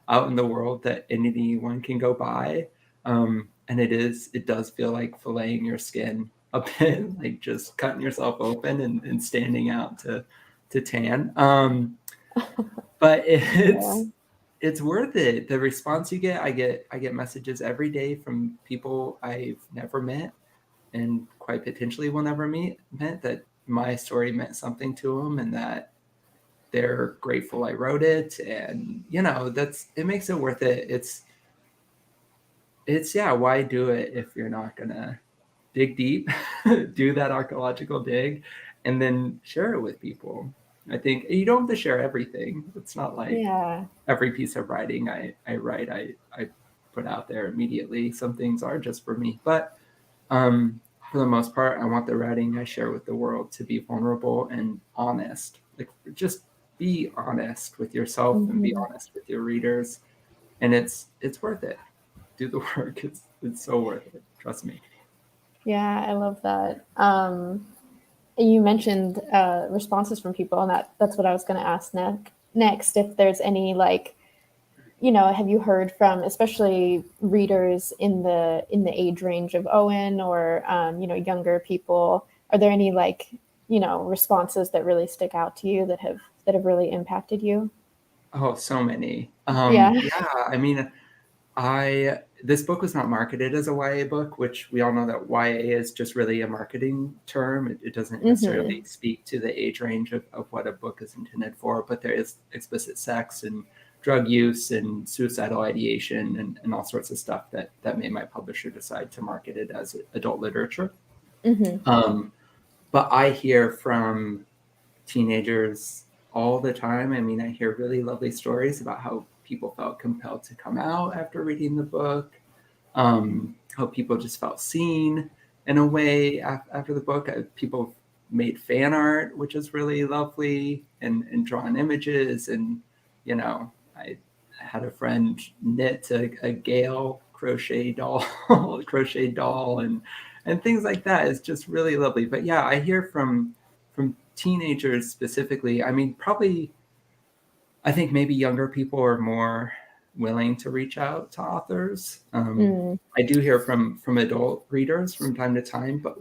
out in the world that anyone can go buy, and it does feel like filleting your skin a bit, just cutting yourself open and standing out to tan. But it's worth it. The response you get, I get messages every day from people I've never met and quite potentially will never met, that my story meant something to them and that they're grateful I wrote it. And it makes it worth it. It's why do it if you're not gonna dig deep, do that archaeological dig, and then share it with people. I think you don't have to share everything. It's not like every piece of writing I write, I put out there immediately. Some things are just for me, but for the most part, I want the writing I share with the world to be vulnerable and honest. Like, just be honest with yourself and be honest with your readers, and it's worth it. Do the work. It's so worth it. Trust me.
Yeah, I love that. You mentioned responses from people, and that's what I was going to ask next. If there's any, like, have you heard from, especially readers in the age range of Owen, or younger people? Are there any, like, responses that really stick out to you that have really impacted you?
Oh, so many.
Yeah.
I mean, this book was not marketed as a YA book, which we all know that YA is just really a marketing term. It doesn't necessarily speak to the age range of what a book is intended for, but there is explicit sex and drug use and suicidal ideation and all sorts of stuff that made my publisher decide to market it as adult literature. But I hear from teenagers all the time. I mean, I hear really lovely stories about how people felt compelled to come out after reading the book, how people just felt seen in a way after the book. People made fan art, which is really lovely, and drawn images. And, I had a friend knit a Gale crochet doll, and things like that. Is just really lovely. But yeah, I hear from teenagers specifically. I mean, probably, I think maybe younger people are more willing to reach out to authors. I do hear from adult readers from time to time, but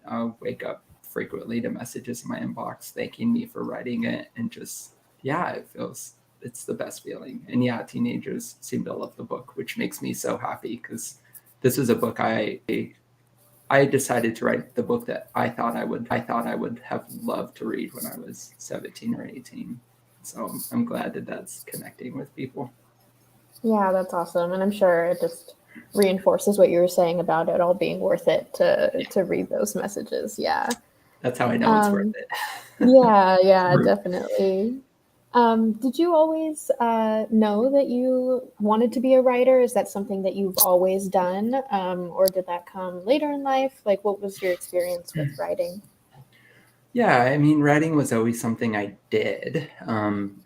I'll wake up frequently to messages in my inbox thanking me for writing it, and just, it's the best feeling. And yeah, teenagers seem to love the book, which makes me so happy, because this is a book I decided to write the book that I thought I would have loved to read when I was 17 or 18. So I'm glad that that's connecting with people.
Yeah, that's awesome. And I'm sure it just reinforces what you were saying about it all being worth it to read those messages. Yeah.
That's how I know it's worth it.
Yeah, definitely. Did you always know that you wanted to be a writer? Is that something that you've always done? Or did that come later in life? Like, what was your experience with writing?
Yeah, I mean, writing was always something I did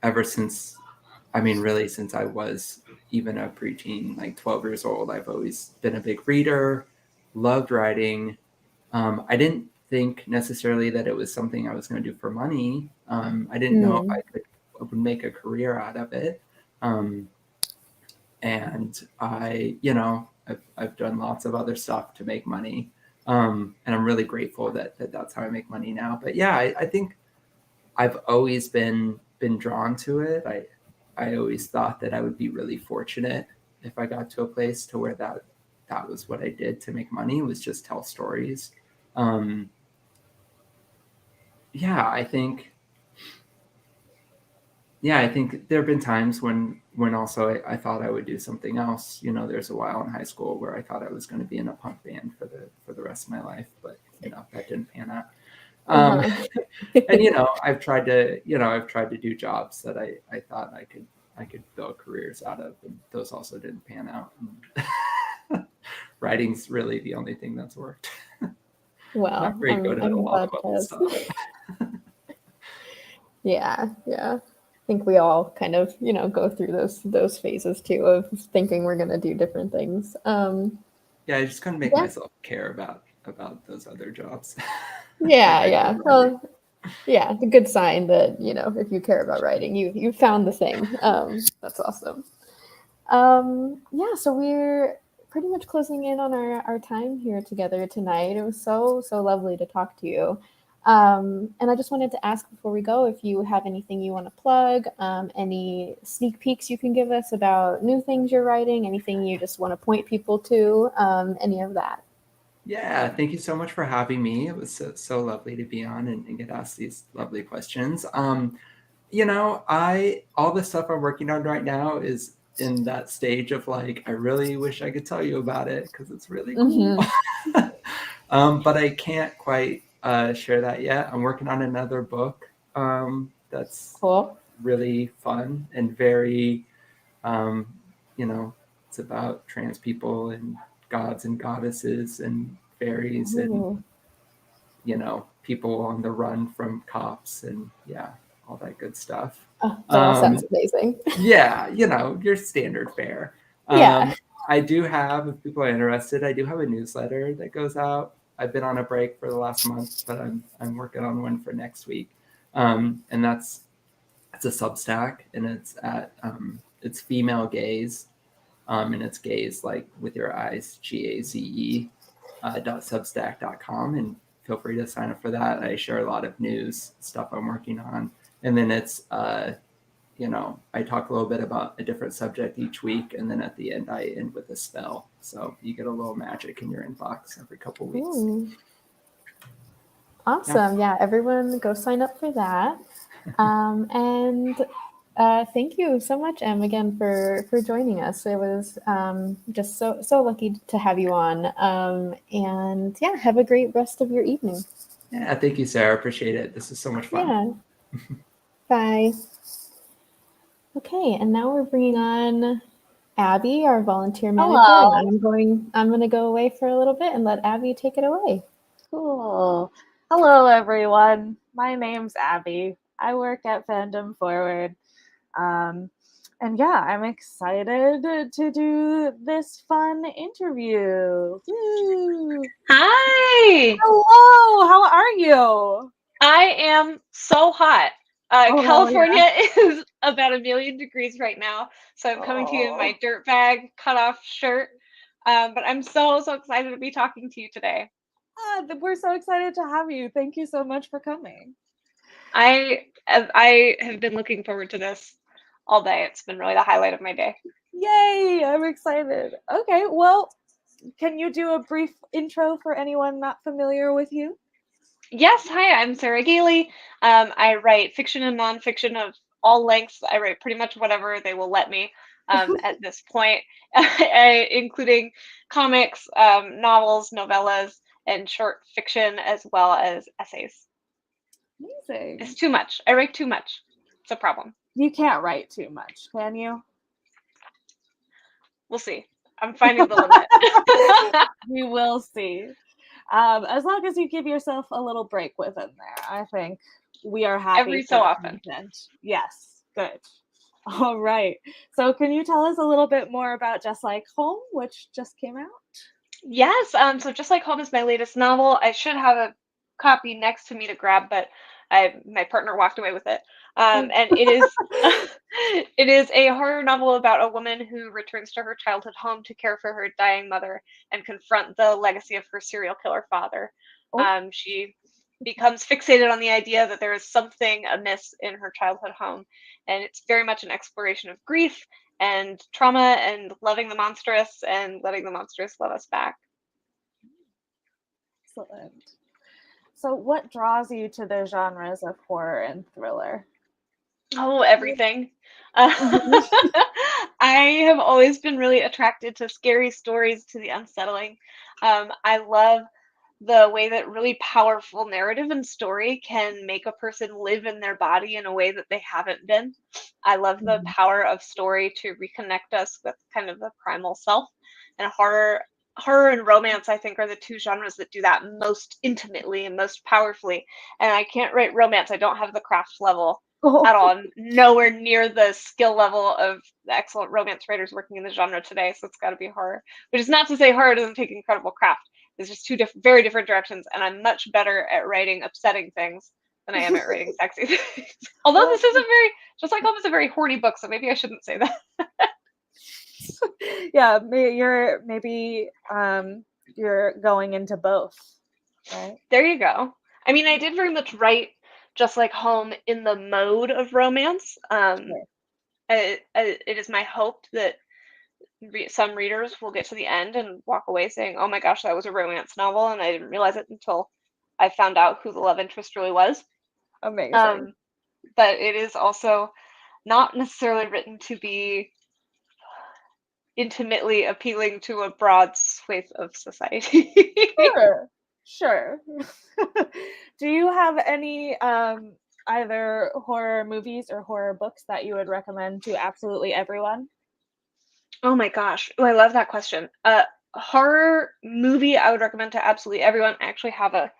ever since, really since I was even a preteen, like 12 years old. I've always been a big reader, loved writing. I didn't think necessarily that it was something I was going to do for money. I didn't know if I would make a career out of it. And I've done lots of other stuff to make money. And I'm really grateful that that's how I make money now. But yeah, I think I've always been drawn to it. I always thought that I would be really fortunate if I got to a place to where that was what I did to make money, was just tell stories. I think there have been times when also I thought I would do something else. There's a while in high school where I thought I was going to be in a punk band for the rest of my life, but that didn't pan out. And I've tried to do jobs that I thought I could build careers out of, and those also didn't pan out. Writing's really the only thing that's worked.
Well,
not very good at a lot of other stuff.
Yeah. I think we all kind of, go through those phases too of thinking we're going to do different things.
I just couldn't make myself care about those other jobs.
Yeah. Well, yeah, it's a good sign that, if you care about writing, you found the thing. That's awesome. So we're pretty much closing in on our time here together tonight. It was so lovely to talk to you. And I just wanted to ask before we go if you have anything you want to plug, any sneak peeks you can give us about new things you're writing, anything you just want to point people to, any of that.
Yeah, thank you so much for having me. It was so lovely to be on and get asked these lovely questions. All the stuff I'm working on right now is in that stage of like, I really wish I could tell you about it because it's really cool. But I can't quite share that yet. I'm working on another book that's
Cool.
really fun and very, it's about trans people and gods and goddesses and fairies and, people on the run from cops and all that good stuff.
Oh, that all sounds amazing.
Yeah, your standard fare.
Yeah.
I do have, if people are interested, I do have a newsletter that goes out. I've been on a break for the last month, but I'm working on one for next week. And it's a Substack, and it's at it's female gaze, and it's gaze like with your eyes, GAZE .substack.com, and feel free to sign up for that. I share a lot of news stuff I'm working on, and then it's I talk a little bit about a different subject each week, and then at the end I end with a spell. So you get a little magic in your inbox every couple of weeks.
Ooh. Awesome. Yeah, everyone go sign up for that. And thank you so much, Em, again for joining us. It was just so lucky to have you on. And yeah, have a great rest of your evening.
Yeah, thank you, Sarah. Appreciate it. This is so much fun.
Yeah. Bye. Okay, and now we're bringing on Abby, our volunteer manager.
Hello.
And I'm going to go away for a little bit and let Abby take it away.
Cool. Hello, everyone. My name's Abby. I work at Fandom Forward. And yeah, I'm excited to do this fun interview. Woo.
Hi.
Hello. How are you?
I am so hot.
Oh,
California is about 1,000,000 degrees right now, so I'm coming to you in my dirtbag cut-off shirt. But I'm so excited to be talking to you today.
We're so excited to have you. Thank you so much for coming.
I have been looking forward to this all day. It's been really the highlight of my day.
Yay! I'm excited. Okay, well, can you do a brief intro for anyone not familiar with you?
Yes, hi, I'm Sarah Galey. I write fiction and nonfiction of all lengths. I write pretty much whatever they will let me at this point, including comics, novels, novellas, and short fiction, as well as essays.
Amazing.
It's too much. I write too much. It's a problem.
You can't write too much, can you?
We'll see. I'm finding the limit.
We will see. As long as you give yourself a little break within there, I think we are happy.
Every so often.
Content. Yes, good. All right. So can you tell us a little bit more about Just Like Home, which just came out?
Yes. So Just Like Home is my latest novel. I should have a copy next to me to grab, but my partner walked away with it. And it is it is a horror novel about a woman who returns to her childhood home to care for her dying mother and confront the legacy of her serial killer father. She becomes fixated on the idea that there is something amiss in her childhood home, and it's very much an exploration of grief and trauma and loving the monstrous and letting the monstrous love us back.
Excellent. So what draws you to the genres of horror and thriller?
Oh, everything. I have always been really attracted to scary stories, to the unsettling. I love the way that really powerful narrative and story can make a person live in their body in a way that they haven't been. I love the power of story to reconnect us with kind of the primal self, and horror and romance, I think, are the two genres that do that most intimately and most powerfully. And I can't write romance. I don't have the craft level at all. I'm nowhere near the skill level of the excellent romance writers working in the genre today. So it's got to be horror, which is not to say horror doesn't take incredible craft. It's just two very different directions. And I'm much better at writing upsetting things than I am at writing sexy things. Although this is Just Like Home is a very horny book. So maybe I shouldn't say that.
Yeah, you're going into both, right?
There you go. I mean, I did very much write Just Like Home in the mode of romance. It is my hope that some readers will get to the end and walk away saying, oh my gosh, that was a romance novel, and I didn't realize it until I found out who the love interest really was.
Amazing.
But it is also not necessarily written to be intimately appealing to a broad swathe of society.
Sure. Do you have any either horror movies or horror books that you would recommend to absolutely everyone?
Oh my gosh. Oh, I love that question. Horror movie I would recommend to absolutely everyone. I actually have a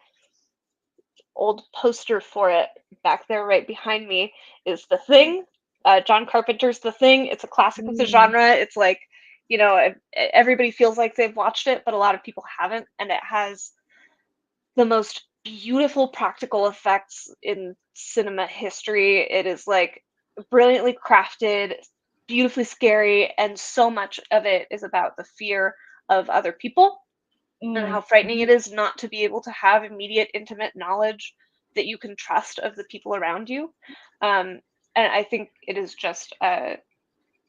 old poster for it back there right behind me, is The Thing. John Carpenter's The Thing. It's a classic of the genre. It's like, you know, everybody feels like they've watched it, but a lot of people haven't. And it has the most beautiful practical effects in cinema history. It is like brilliantly crafted, beautifully scary, and so much of it is about the fear of other people and how frightening it is not to be able to have immediate, intimate knowledge that you can trust of the people around you. And I think it is just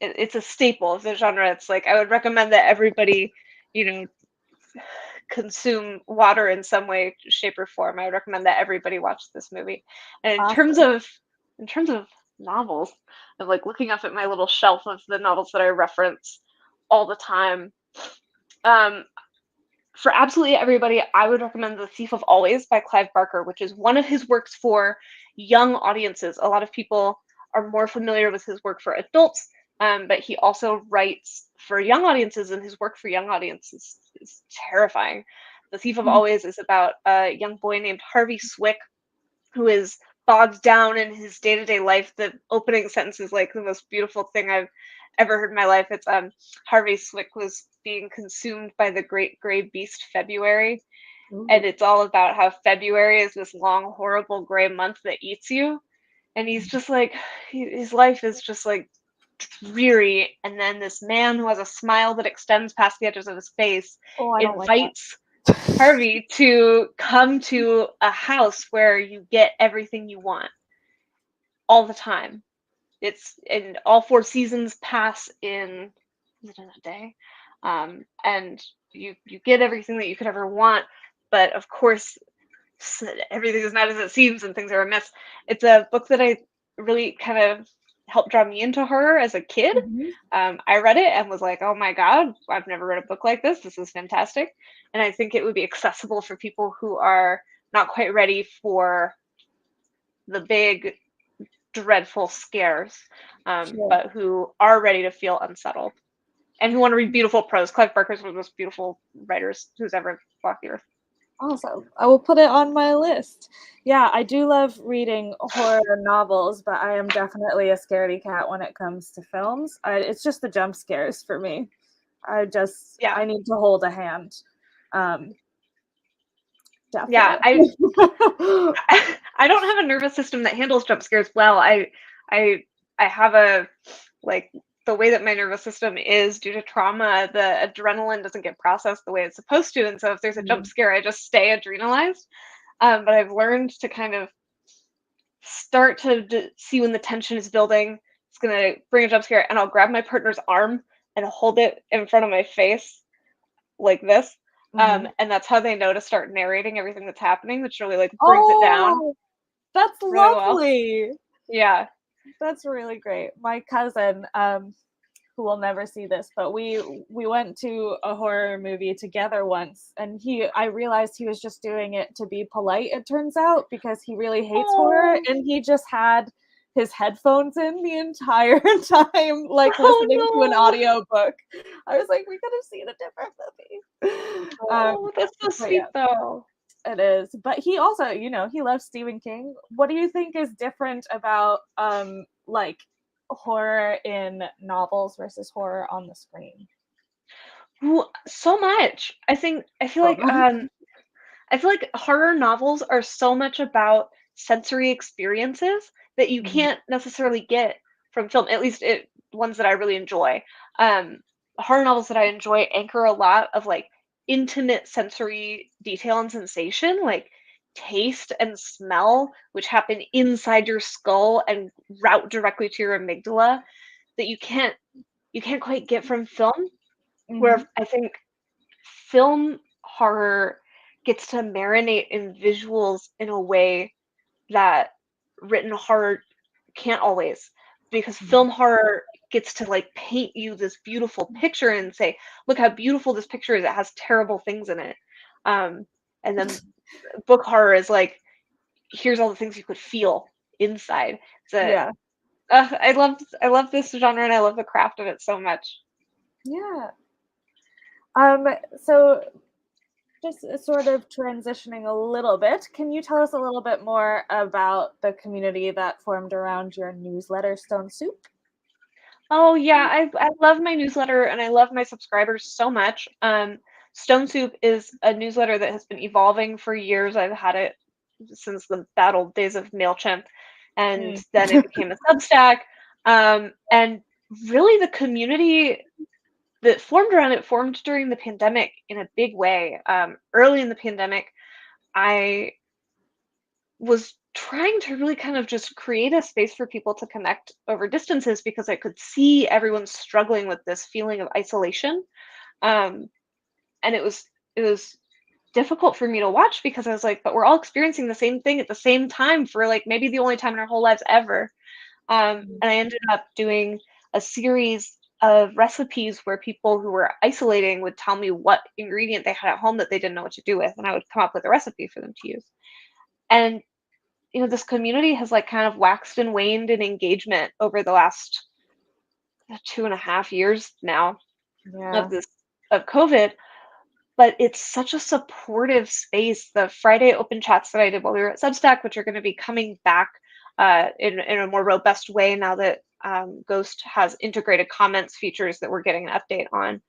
it's a staple of the genre. It's like I would recommend that everybody, you know, consume water in some way, shape, or form. I would recommend that everybody watch this movie. And in terms of novels, of like looking up at my little shelf of the novels that I reference all the time. For absolutely everybody, I would recommend The Thief of Always by Clive Barker, which is one of his works for young audiences. A lot of people are more familiar with his work for adults, but he also writes for young audiences, and his work for young audiences is terrifying. The Thief of Always is about a young boy named Harvey Swick, who is bogged down in his day-to-day life. The opening sentence is like the most beautiful thing I've ever heard in my life. It's Harvey Swick was being consumed by the great gray beast February. And it's all about how February is this long, horrible gray month that eats you. And he's just like, his life is just like dreary. And then this man who has a smile that extends past the edges of his face invites Harvey to come to a house where you get everything you want all the time. It's and all 4 seasons pass in a day, and you get everything that you could ever want. But of course, everything is not as it seems, and things are amiss. It's a book that I really kind of helped draw me into horror as a kid. I read it and was like, oh my god, I've never read a book like this. This is fantastic. And I think it would be accessible for people who are not quite ready for the big, dreadful scares, but who are ready to feel unsettled and who want to read beautiful prose. Clive Barker is one of the most beautiful writers who's ever walked the earth.
Awesome. I will put it on my list. Yeah, I do love reading horror novels, but I am definitely a scaredy cat when it comes to films. It's just the jump scares for me. I need to hold a hand. Definitely.
Yeah, I don't have a nervous system that handles jump scares well. I have a, like, the way that my nervous system is due to trauma, the adrenaline doesn't get processed the way it's supposed to. And so if there's a jump scare, I just stay adrenalized. But I've learned to kind of start to see when the tension is building. It's going to bring a jump scare, and I'll grab my partner's arm and hold it in front of my face like this. And that's how they know to start narrating everything that's happening, which really like brings it down.
That's
really
lovely.
Well. Yeah.
That's really great. My cousin, who will never see this, but we went to a horror movie together once, and I realized he was just doing it to be polite, it turns out, because he really hates horror, and he just had his headphones in the entire time, like listening to an audiobook. I was like, we could have seen a different movie.
That's so sweet, though.
It is. But he also, he loves Stephen King. What do you think is different about like horror in novels versus horror on the screen?
So much. I feel like horror novels are so much about sensory experiences that you can't necessarily get from film, at least ones that I really enjoy. Horror novels that I enjoy anchor a lot of like intimate sensory detail and sensation, like taste and smell, which happen inside your skull and route directly to your amygdala, that you can't quite get from film. Where I think film horror gets to marinate in visuals in a way that written horror can't always. because film horror gets to like paint you this beautiful picture and say, look how beautiful this picture is. It has terrible things in it. And then book horror is like, here's all the things you could feel inside.
Yeah.
I love this genre, and I love the craft of it so much.
Yeah. So just sort of transitioning a little bit, can you tell us a little bit more about the community that formed around your newsletter, Stone Soup?
Oh yeah, I love my newsletter, and I love my subscribers so much. Stone Soup is a newsletter that has been evolving for years. I've had it since the bad old days of MailChimp, and then it became a Substack. And really the community that formed around it formed during the pandemic in a big way. Early in the pandemic, I was trying to really kind of just create a space for people to connect over distances because I could see everyone struggling with this feeling of isolation. And it was difficult for me to watch because I was like, but we're all experiencing the same thing at the same time for like maybe the only time in our whole lives ever. And I ended up doing a series of recipes where people who were isolating would tell me what ingredient they had at home that they didn't know what to do with, and I would come up with a recipe for them to use. And this community has like kind of waxed and waned in engagement over the last 2.5 years now of COVID. But it's such a supportive space. The Friday open chats that I did while we were at Substack, which are going to be coming back in a more robust way now that Ghost has integrated comments features that we're getting an update on,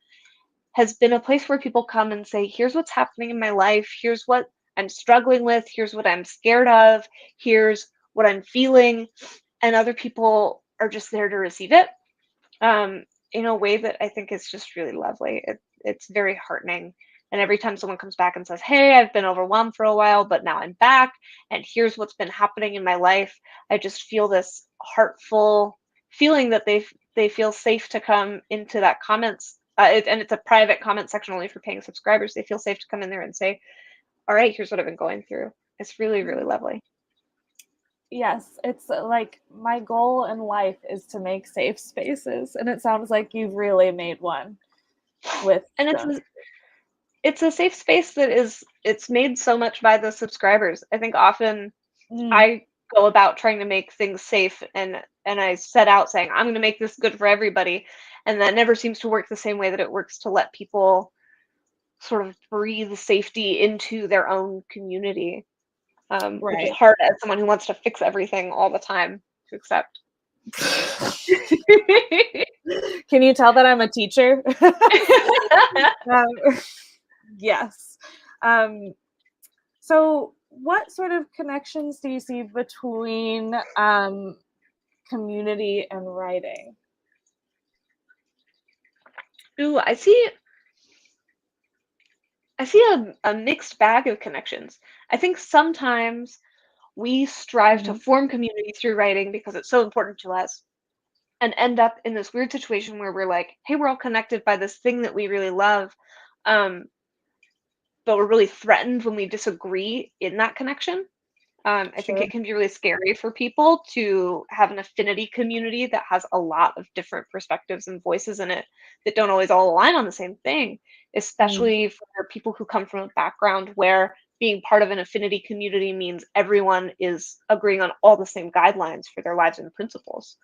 has been a place where people come and say, here's what's happening in my life. Here's what I'm struggling with. Here's what I'm scared of. Here's what I'm feeling. And other people are just there to receive it in a way that I think is just really lovely. It's very heartening. And every time someone comes back and says, hey, I've been overwhelmed for a while, but now I'm back, and here's what's been happening in my life, I just feel this heartful feeling that they feel safe to come into that comments. And it's a private comment section only for paying subscribers. They feel safe to come in there and say, all right, here's what I've been going through. It's really, really lovely.
Yes, it's like my goal in life is to make safe spaces, and it sounds like you've really made one with
and it's a safe space that it's made so much by the subscribers. I think often I go about trying to make things safe, and I set out saying I'm going to make this good for everybody, and that never seems to work the same way that it works to let people sort of breathe safety into their own community, which is hard as someone who wants to fix everything all the time to accept.
Can you tell that I'm a teacher? Yes. So what sort of connections do you see between community and writing?
Ooh, I see a mixed bag of connections. I think sometimes we strive to form community through writing because it's so important to us, and end up in this weird situation where we're like, hey, we're all connected by this thing that we really love, but we're really threatened when we disagree in that connection. I think it can be really scary for people to have an affinity community that has a lot of different perspectives and voices in it that don't always all align on the same thing, especially for people who come from a background where being part of an affinity community means everyone is agreeing on all the same guidelines for their lives and principles.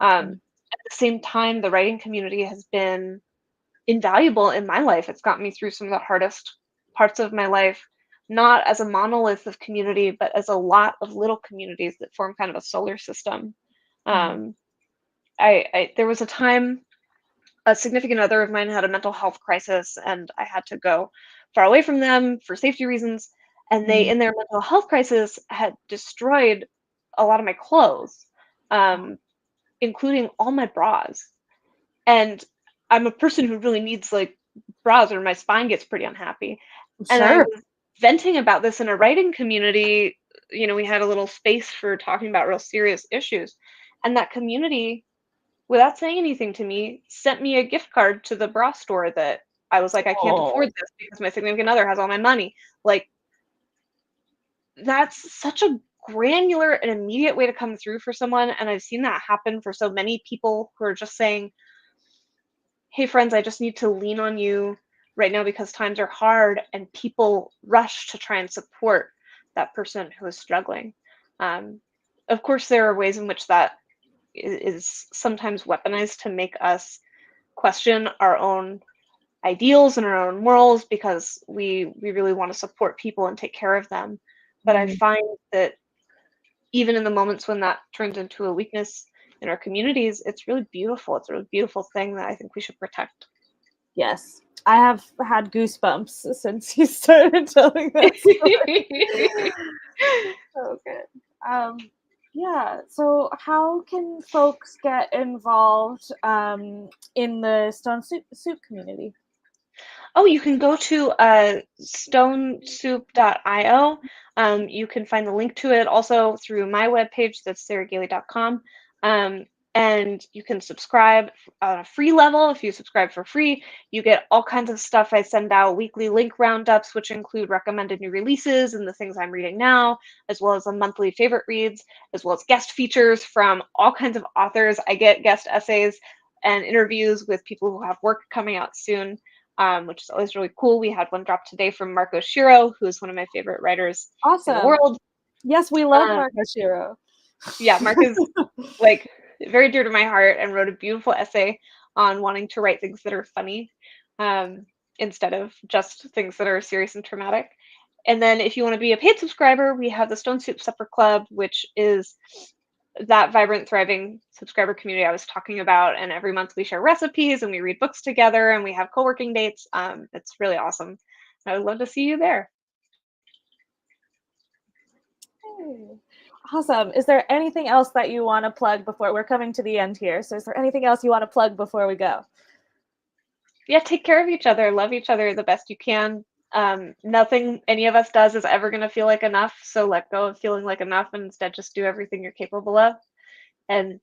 At the same time, the writing community has been invaluable in my life. It's gotten me through some of the hardest parts of my life, not as a monolith of community, but as a lot of little communities that form kind of a solar system. There was a time a significant other of mine had a mental health crisis, and I had to go far away from them for safety reasons. And they, in their mental health crisis, had destroyed a lot of my clothes, including all my bras. And I'm a person who really needs like bras, or my spine gets pretty unhappy. And I was venting about this in a writing community. We had a little space for talking about real serious issues. And that community, without saying anything to me, sent me a gift card to the bra store that I was like, I can't afford this because my significant other has all my money. Like, that's such a granular and immediate way to come through for someone. And I've seen that happen for so many people who are just saying, hey, friends, I just need to lean on you right now because times are hard, and people rush to try and support that person who is struggling. Of course, there are ways in which that is sometimes weaponized to make us question our own ideals and our own morals because we really want to support people and take care of them. But I find that even in the moments when that turns into a weakness in our communities, it's really beautiful. It's a really beautiful thing that I think we should protect.
Yes, I have had goosebumps since you started telling that story. So good. Yeah, so how can folks get involved in the Stone Soup community?
Oh, you can go to stonesoup.io. You can find the link to it also through my webpage, that's sarahgaley.com. And you can subscribe on a free level. If you subscribe for free, you get all kinds of stuff. I send out weekly link roundups, which include recommended new releases and the things I'm reading now, as well as the monthly favorite reads, as well as guest features from all kinds of authors. I get guest essays and interviews with people who have work coming out soon. Which is always really cool. We had one drop today from Marco Shiro, who is one of my favorite writers in the world.
Yes, we love Marco Shiro.
Yeah, Mark is like very dear to my heart and wrote a beautiful essay on wanting to write things that are funny instead of just things that are serious and traumatic. And then if you want to be a paid subscriber, we have the Stone Soup Supper Club, which is that vibrant, thriving subscriber community I was talking about. And every month we share recipes and we read books together and we have co-working dates. It's really awesome. I would love to see you there.
Hey. Awesome. Is there anything else that you want to plug before we're coming to the end here? So is there anything else you want to plug before we go?
Yeah, take care of each other. Love each other the best you can. Nothing any of us does is ever going to feel like enough. So let go of feeling like enough and instead just do everything you're capable of. And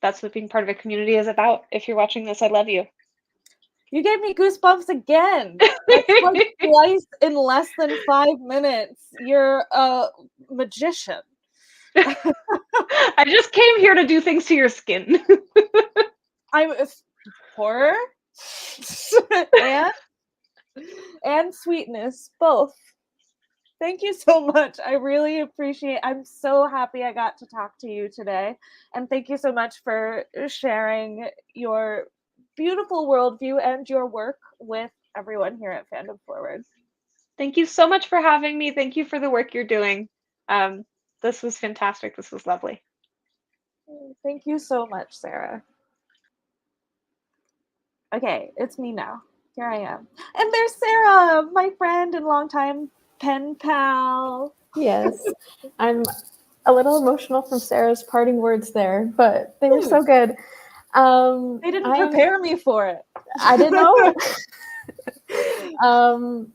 that's what being part of a community is about. If you're watching this, I love you.
You gave me goosebumps again. That's like twice in less than 5 minutes. You're a magician.
I just came here to do things to your skin.
I'm horror and sweetness, both. Thank you so much. I really appreciate it. I'm so happy I got to talk to you today. And thank you so much for sharing your beautiful worldview and your work with everyone here at Fandom Forward.
Thank you so much for having me. Thank you for the work you're doing. This was fantastic. This was lovely.
Thank you so much, Sarah. Okay, it's me now. Here I am. And there's Sarah, my friend and longtime pen pal.
Yes, I'm a little emotional from Sarah's parting words there, but they were so good.
They didn't prepare me for it.
I didn't know.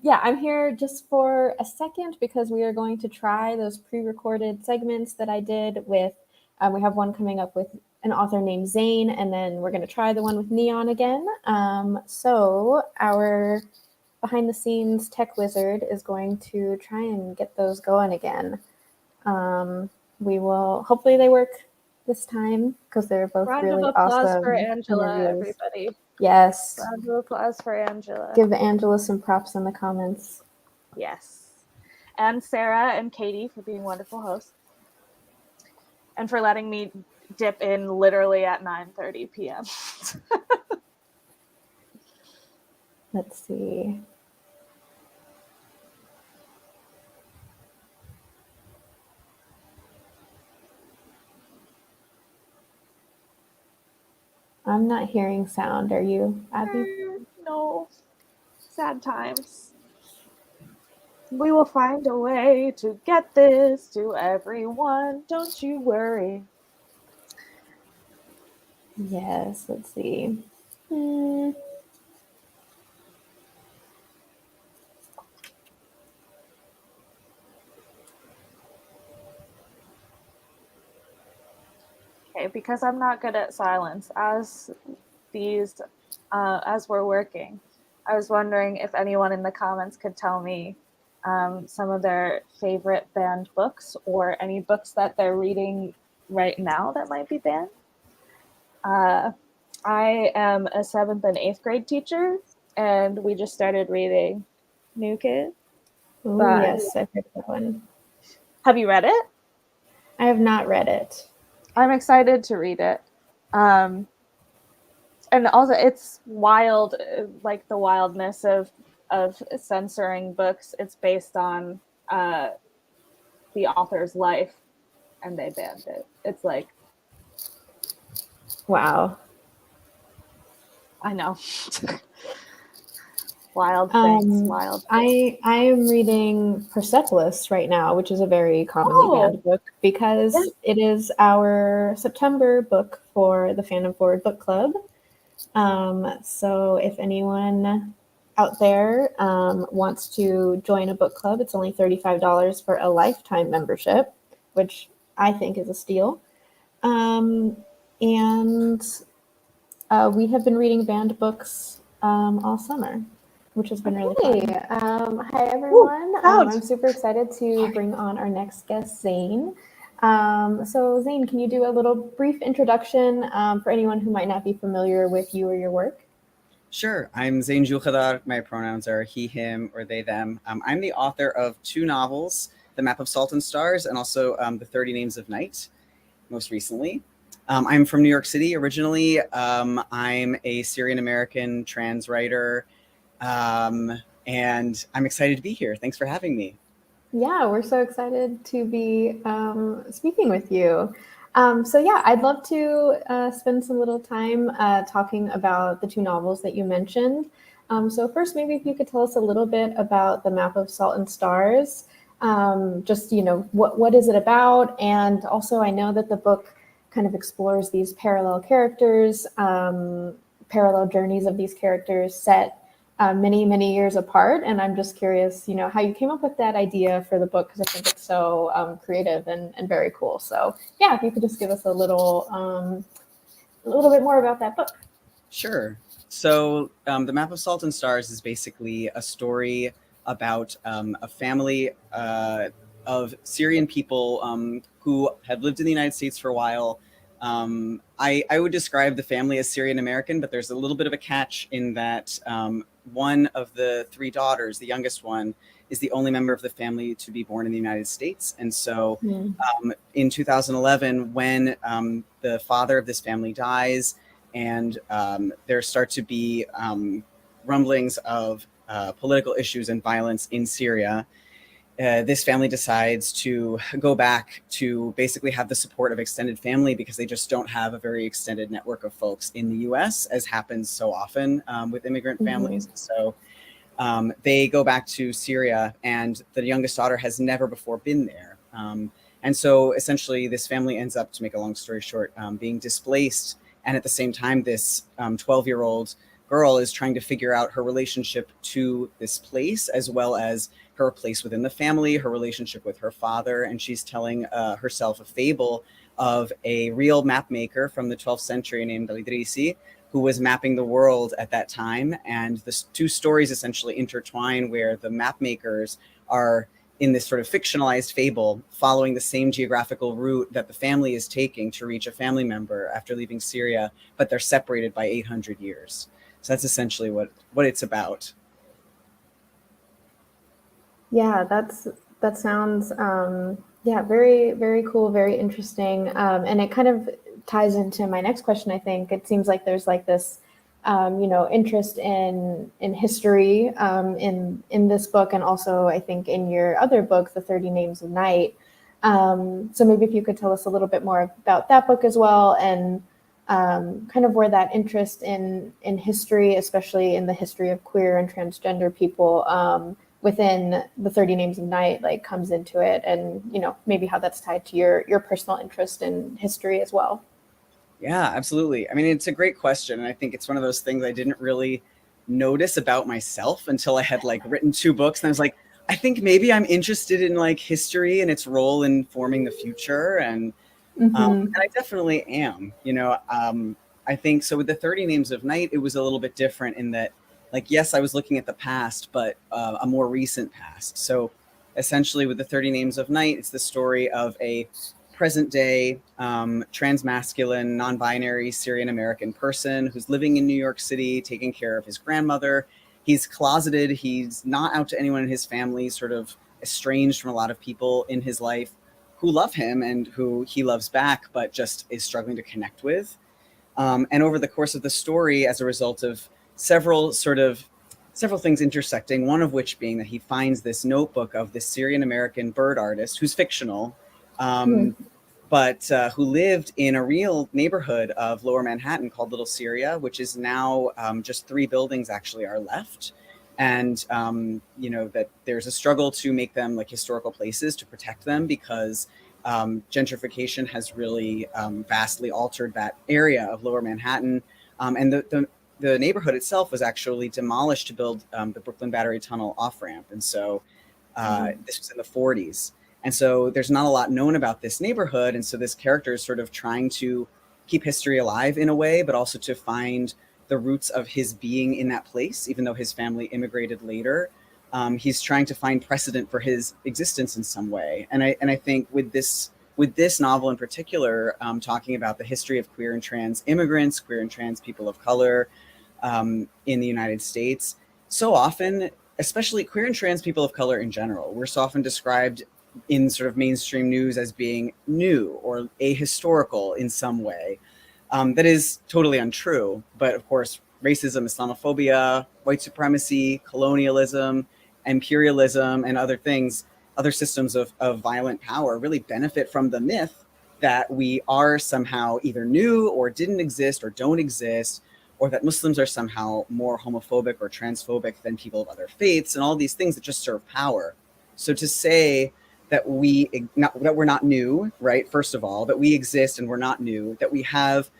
Yeah, I'm here just for a second because we are going to try those pre-recorded segments that I did with, we have one coming up with an author named Zane, and then we're going to try the one with Neon again. So our behind the scenes tech wizard is going to try and get those going again. We will, hopefully they work this time because they're both
Round
really
of applause
awesome
for Angela,
interviews.
everybody.
Yes.
Round of applause for Angela.
Give Angela some props in the comments.
Yes. And Sarah and Katie for being wonderful hosts. And for letting me dip in literally at 9:30 p.m.
Let's see. I'm not hearing sound. Are you, Abby?
No. Sad times. We will find a way to get this to everyone. Don't you worry.
Yes, let's see.
Okay, because I'm not good at silence as we're working. I was wondering if anyone in the comments could tell me some of their favorite banned books or any books that they're reading right now that might be banned. I am a 7th and 8th grade teacher, and we just started reading New Kid.
Oh, yes, I've read that one.
Have you read it?
I have not read it.
I'm excited to read it. And also, it's wild, like the wildness of censoring books. It's based on the author's life, and they banned it. It's like,
wow.
I know. Wild things, wild things.
I am reading Persepolis right now, which is a very commonly banned book because it is our September book for the Fandom Forward Book Club. So if anyone out there wants to join a book club, it's only $35 for a lifetime membership, which I think is a steal. And we have been reading banned books all summer, which has been really fun. Hi, everyone. I'm super excited to bring on our next guest, Zane. So Zane, can you do a little brief introduction for anyone who might not be familiar with you or your work?
Sure. I'm Zane Julkhadar. My pronouns are he, him, or they, them. I'm the author of 2 novels, The Map of Salt and Stars, and also The 30 Names of Night, most recently. I'm from New York City originally. I'm a Syrian-American trans writer, and I'm excited to be here. Thanks for having me.
Yeah, we're so excited to be speaking with you. So yeah, I'd love to spend some little time talking about the 2 novels that you mentioned. So first, maybe if you could tell us a little bit about The Map of Salt and Stars. Just, what is it about? And also, I know that the book kind of explores these parallel characters, parallel journeys of these characters set many, many years apart. And I'm just curious, how you came up with that idea for the book, because I think it's so creative and very cool. So yeah, if you could just give us a little bit more about that book.
Sure. So The Map of Salt and Stars is basically a story about a family of Syrian people who had lived in the United States for a while. I would describe the family as Syrian American, but there's a little bit of a catch in that one of the 3 daughters, the youngest one, is the only member of the family to be born in the United States. And so in 2011, when the father of this family dies, and there start to be rumblings of political issues and violence in Syria, this family decides to go back to basically have the support of extended family, because they just don't have a very extended network of folks in the US, as happens so often with immigrant families. So they go back to Syria, and the youngest daughter has never before been there. And so essentially this family ends up, to make a long story short, being displaced. And at the same time, this 12-year-old girl is trying to figure out her relationship to this place, as well as her place within the family, her relationship with her father. And she's telling herself a fable of a real map maker from the 12th century named Al-Idrisi, who was mapping the world at that time. And the 2 stories essentially intertwine, where the map makers are in this sort of fictionalized fable following the same geographical route that the family is taking to reach a family member after leaving Syria, but they're separated by 800 years. So that's essentially what it's about.
Yeah, that sounds very, very cool, very interesting, and it kind of ties into my next question. I think it seems like there's like this interest in history in this book, and also I think in your other book, The 30 Names of Night. So maybe if you could tell us a little bit more about that book as well, and kind of where that interest in history, especially in the history of queer and transgender people, within the 30 Names of Night, like comes into it, and maybe how that's tied to your personal interest in history as well.
Yeah, absolutely. I mean, it's a great question, and I think it's one of those things I didn't really notice about myself until I had like written 2 books, and I was like, I think maybe I'm interested in like history and its role in forming the future, and I definitely am. I think so with the 30 Names of Night, it was a little bit different in that, like, yes, I was looking at the past, but a more recent past. So essentially with the 30 Names of Night, it's the story of a present day transmasculine, non-binary Syrian American person who's living in New York City, taking care of his grandmother. He's closeted. He's not out to anyone in his family, sort of estranged from a lot of people in his life who love him and who he loves back, but just is struggling to connect with. And over the course of the story, as a result of several things intersecting, one of which being that he finds this notebook of this Syrian American bird artist who's fictional, but who lived in a real neighborhood of Lower Manhattan called Little Syria, which is now just 3 buildings actually are left. And, that there's a struggle to make them like historical places to protect them because gentrification has really vastly altered that area of Lower Manhattan. And the neighborhood itself was actually demolished to build the Brooklyn Battery Tunnel off-ramp. And so this was in the 40s. And so there's not a lot known about this neighborhood. And so this character is sort of trying to keep history alive in a way, but also to find the roots of his being in that place, even though his family immigrated later. He's trying to find precedent for his existence in some way. And I think with this novel in particular, talking about the history of queer and trans immigrants, queer and trans people of color in the United States, so often, especially queer and trans people of color in general, we're so often described in sort of mainstream news as being new or ahistorical in some way. That is totally untrue. But of course, racism, Islamophobia, white supremacy, colonialism, imperialism, and other things, other systems of violent power really benefit from the myth that we are somehow either new or didn't exist or don't exist, or that Muslims are somehow more homophobic or transphobic than people of other faiths, and all these things that just serve power. So to say that we're not new, right? First of all, that we exist and we're not new, that we have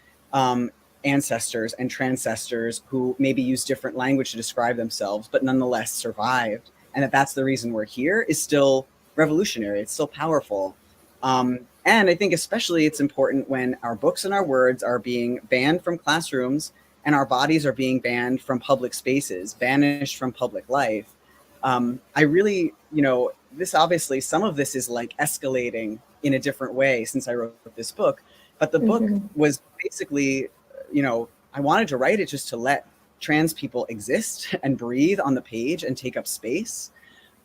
ancestors and transcestors who maybe use different language to describe themselves, but nonetheless survived, and that's the reason we're here, is still revolutionary. It's still powerful. And I think especially it's important when our books and our words are being banned from classrooms and our bodies are being banned from public spaces, banished from public life. I really, this obviously, some of this is like escalating in a different way since I wrote this book, but the book was basically, I wanted to write it just to let trans people exist and breathe on the page and take up space.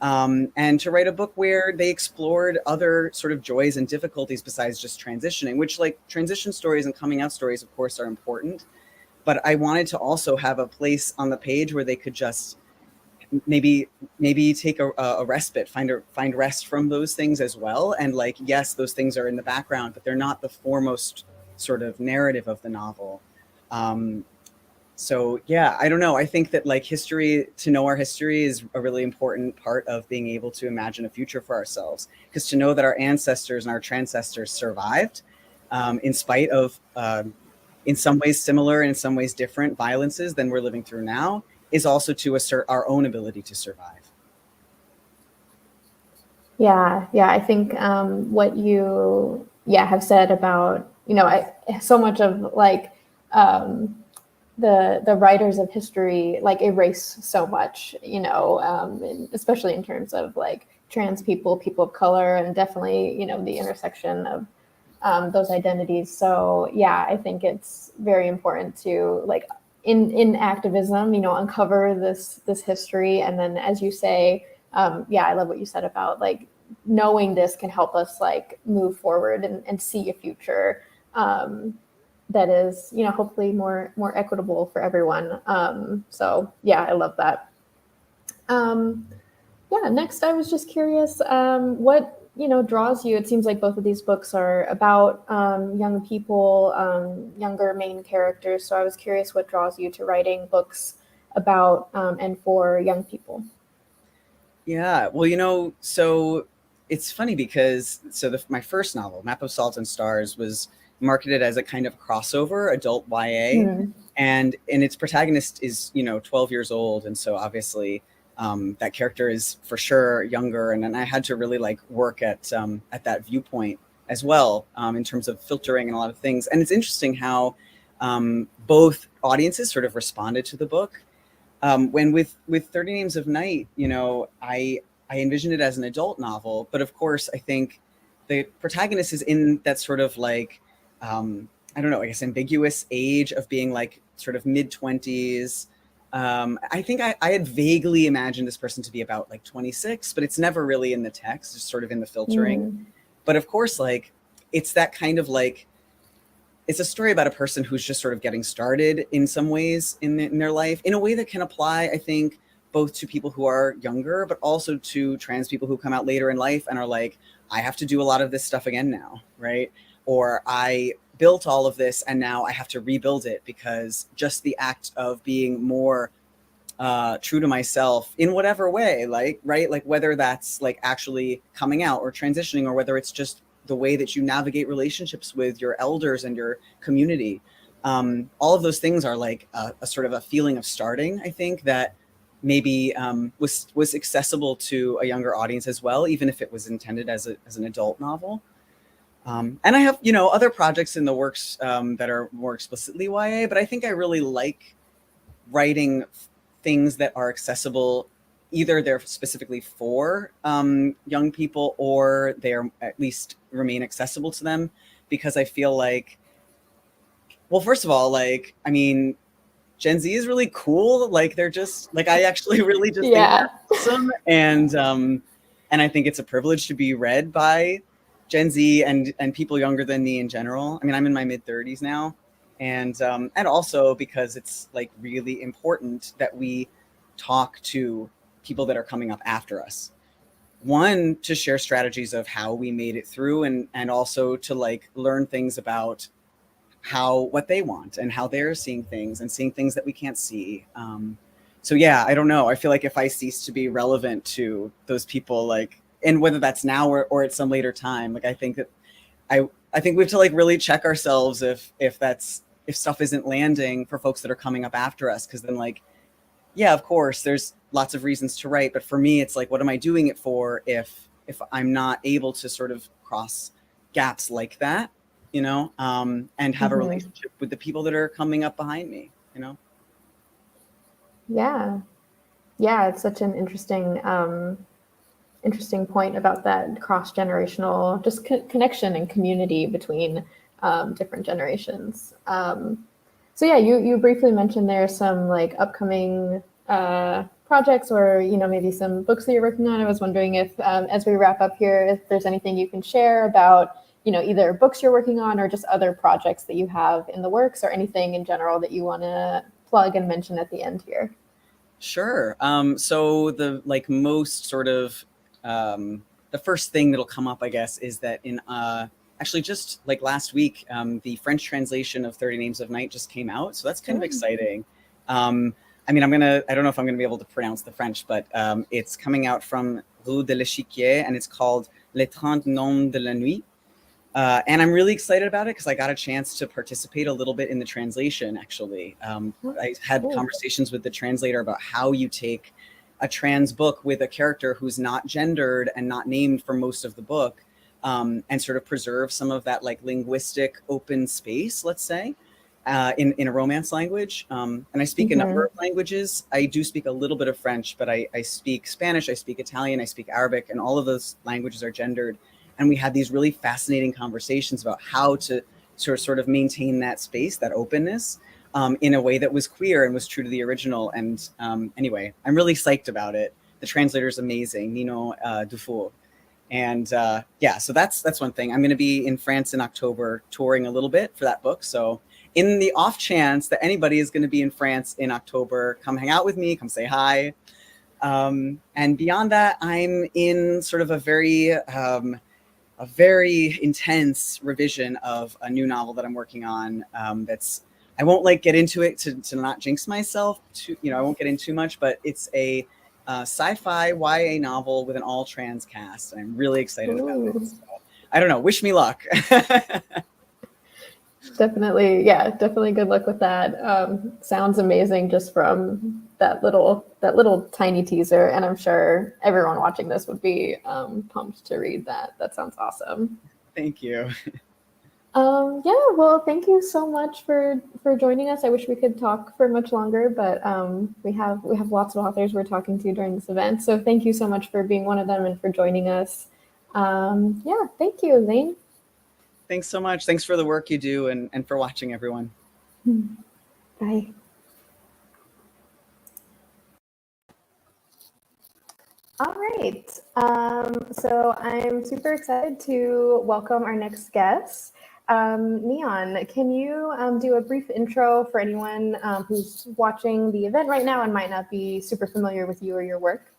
And to write a book where they explored other sort of joys and difficulties besides just transitioning, which like transition stories and coming out stories, of course, are important. But I wanted to also have a place on the page where they could just maybe take a respite, find rest from those things as well. And like, yes, those things are in the background, but they're not the foremost sort of narrative of the novel. So yeah, I don't know. I think that like to know our history is a really important part of being able to imagine a future for ourselves. Because to know that our ancestors and our transcestors survived in spite of, in some ways similar and in some ways different violences than we're living through now, is also to assert our own ability to survive.
Yeah, I think what you have said about, so much of like the writers of history like erase so much, especially in terms of like trans people of color, and definitely, the intersection of those identities. So yeah, I think it's very important to like in activism, uncover this history. And then, as you say, I love what you said about like knowing this can help us like move forward and see a future that is, hopefully more equitable for everyone. So yeah, I love that. Next, I was just curious, what draws you? It seems like both of these books are about young people, younger main characters. So I was curious what draws you to writing books about and for young people.
Yeah, well, so it's funny because my first novel, Map of Salt and Stars, was marketed as a kind of crossover adult YA, and its protagonist is 12 years old, and so obviously that character is for sure younger, and then I had to really like work at that viewpoint as well, in terms of filtering and a lot of things. And it's interesting how both audiences sort of responded to the book. When with 30 Names of Night, you know, I envisioned it as an adult novel, but of course, I think the protagonist is in that sort of like, I don't know, I guess ambiguous age of being like sort of mid-20s. I think I had vaguely imagined this person to be about like 26, but it's never really in the text, just sort of in the filtering. But of course, like, it's that kind of like, it's a story about a person who's just sort of getting started in some ways in their life, in a way that can apply, I think, both to people who are younger, but also to trans people who come out later in life and are like, I have to do a lot of this stuff again now, right? Or I built all of this and now I have to rebuild it, because just the act of being more true to myself in whatever way, like, right? Like whether that's like actually coming out or transitioning, or whether it's just the way that you navigate relationships with your elders and your community. All of those things are like a sort of a feeling of starting, I think, that maybe was accessible to a younger audience as well, even if it was intended as an adult novel. And I have, you know, other projects in the works that are more explicitly YA, but I think I really like writing things that are accessible. Either they're specifically for young people, or they're at least remain accessible to them, because I feel like, well, first of all, like, I mean, Gen Z is really cool. Like, they're just like, I actually really just think they're awesome. And I think it's a privilege to be read by Gen Z and people younger than me in general. I mean, I'm in my mid-30s now. And also because it's like really important that we talk to people that are coming up after us. One, to share strategies of how we made it through, and also to like learn things about what they want and how they're seeing things, and seeing things that we can't see. So yeah, I don't know. I feel like if I cease to be relevant to those people, like, and whether that's now or at some later time, like I think that I think we have to like really check ourselves if stuff isn't landing for folks that are coming up after us. Because then, like, yeah, of course, there's lots of reasons to write, but for me, it's like, what am I doing it for if I'm not able to sort of cross gaps like that, you know, and have a relationship with the people that are coming up behind me, you know?
Yeah, it's such an interesting point about that cross-generational just connection and community between different generations. So yeah, you briefly mentioned there some like upcoming projects, or, you know, maybe some books that you're working on. I was wondering if, as we wrap up here, if there's anything you can share about, you know, either books you're working on or just other projects that you have in the works, or anything in general that you want to plug and mention at the end here. Sure.
So the like most sort of the first thing that'll come up, I guess, is that in actually just like last week, the French translation of 30 Names of Night just came out. So that's kind of exciting. I mean, I don't know if I'm going to be able to pronounce the French, but it's coming out from Rue de l'Échiquier, and it's called Les 30 Noms de la Nuit. And I'm really excited about it because I got a chance to participate a little bit in the translation, actually. I had conversations with the translator about how you take a trans book with a character who's not gendered and not named for most of the book, and sort of preserve some of that like linguistic open space, let's say, in a Romance language. And I speak a number of languages. I do speak a little bit of French, but I speak Spanish, I speak Italian, I speak Arabic, and all of those languages are gendered. And we had these really fascinating conversations about how to sort of maintain that space, that openness, in a way that was queer and was true to the original. And anyway, I'm really psyched about it. The translator's amazing, Nino Dufour. And yeah, so that's one thing. I'm going to be in France in October touring a little bit for that book. So in the off chance that anybody is going to be in France in October, come hang out with me, come say hi. And beyond that, I'm in sort of a very intense revision of a new novel that I'm working on. I won't like get into it to not jinx myself. I won't get into too much, but it's a sci-fi YA novel with an all trans cast. And I'm really excited about it. So, I don't know. Wish me luck.
Definitely good luck with that. Sounds amazing just from that little tiny teaser, and I'm sure everyone watching this would be pumped to read that. That sounds awesome.
Thank you.
Yeah, well, thank you so much for joining us. I wish we could talk for much longer, but we have lots of authors we're talking to during this event. So thank you so much for being one of them and for joining us. Yeah, thank you, Elaine.
Thanks so much. Thanks for the work you do and for watching, everyone.
Bye. All right. So I'm super excited to welcome our next guest. Neon, can you do a brief intro for anyone who's watching the event right now and might not be super familiar with you or your work?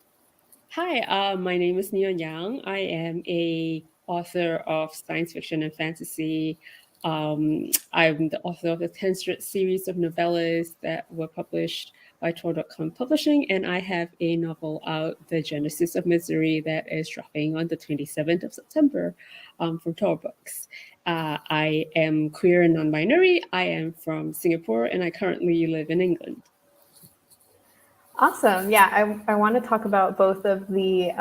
Hi, my name is Neon Yang. I am a author of science fiction and fantasy. I'm the author of the 10 series of novellas that were published by Tor.com Publishing, and I have a novel out, The Genesis of Misery, that is dropping on the 27th of September from Tor Books. I am queer and non-binary. I am from Singapore, and I currently live in England.
Awesome. Yeah, I want to talk about both of the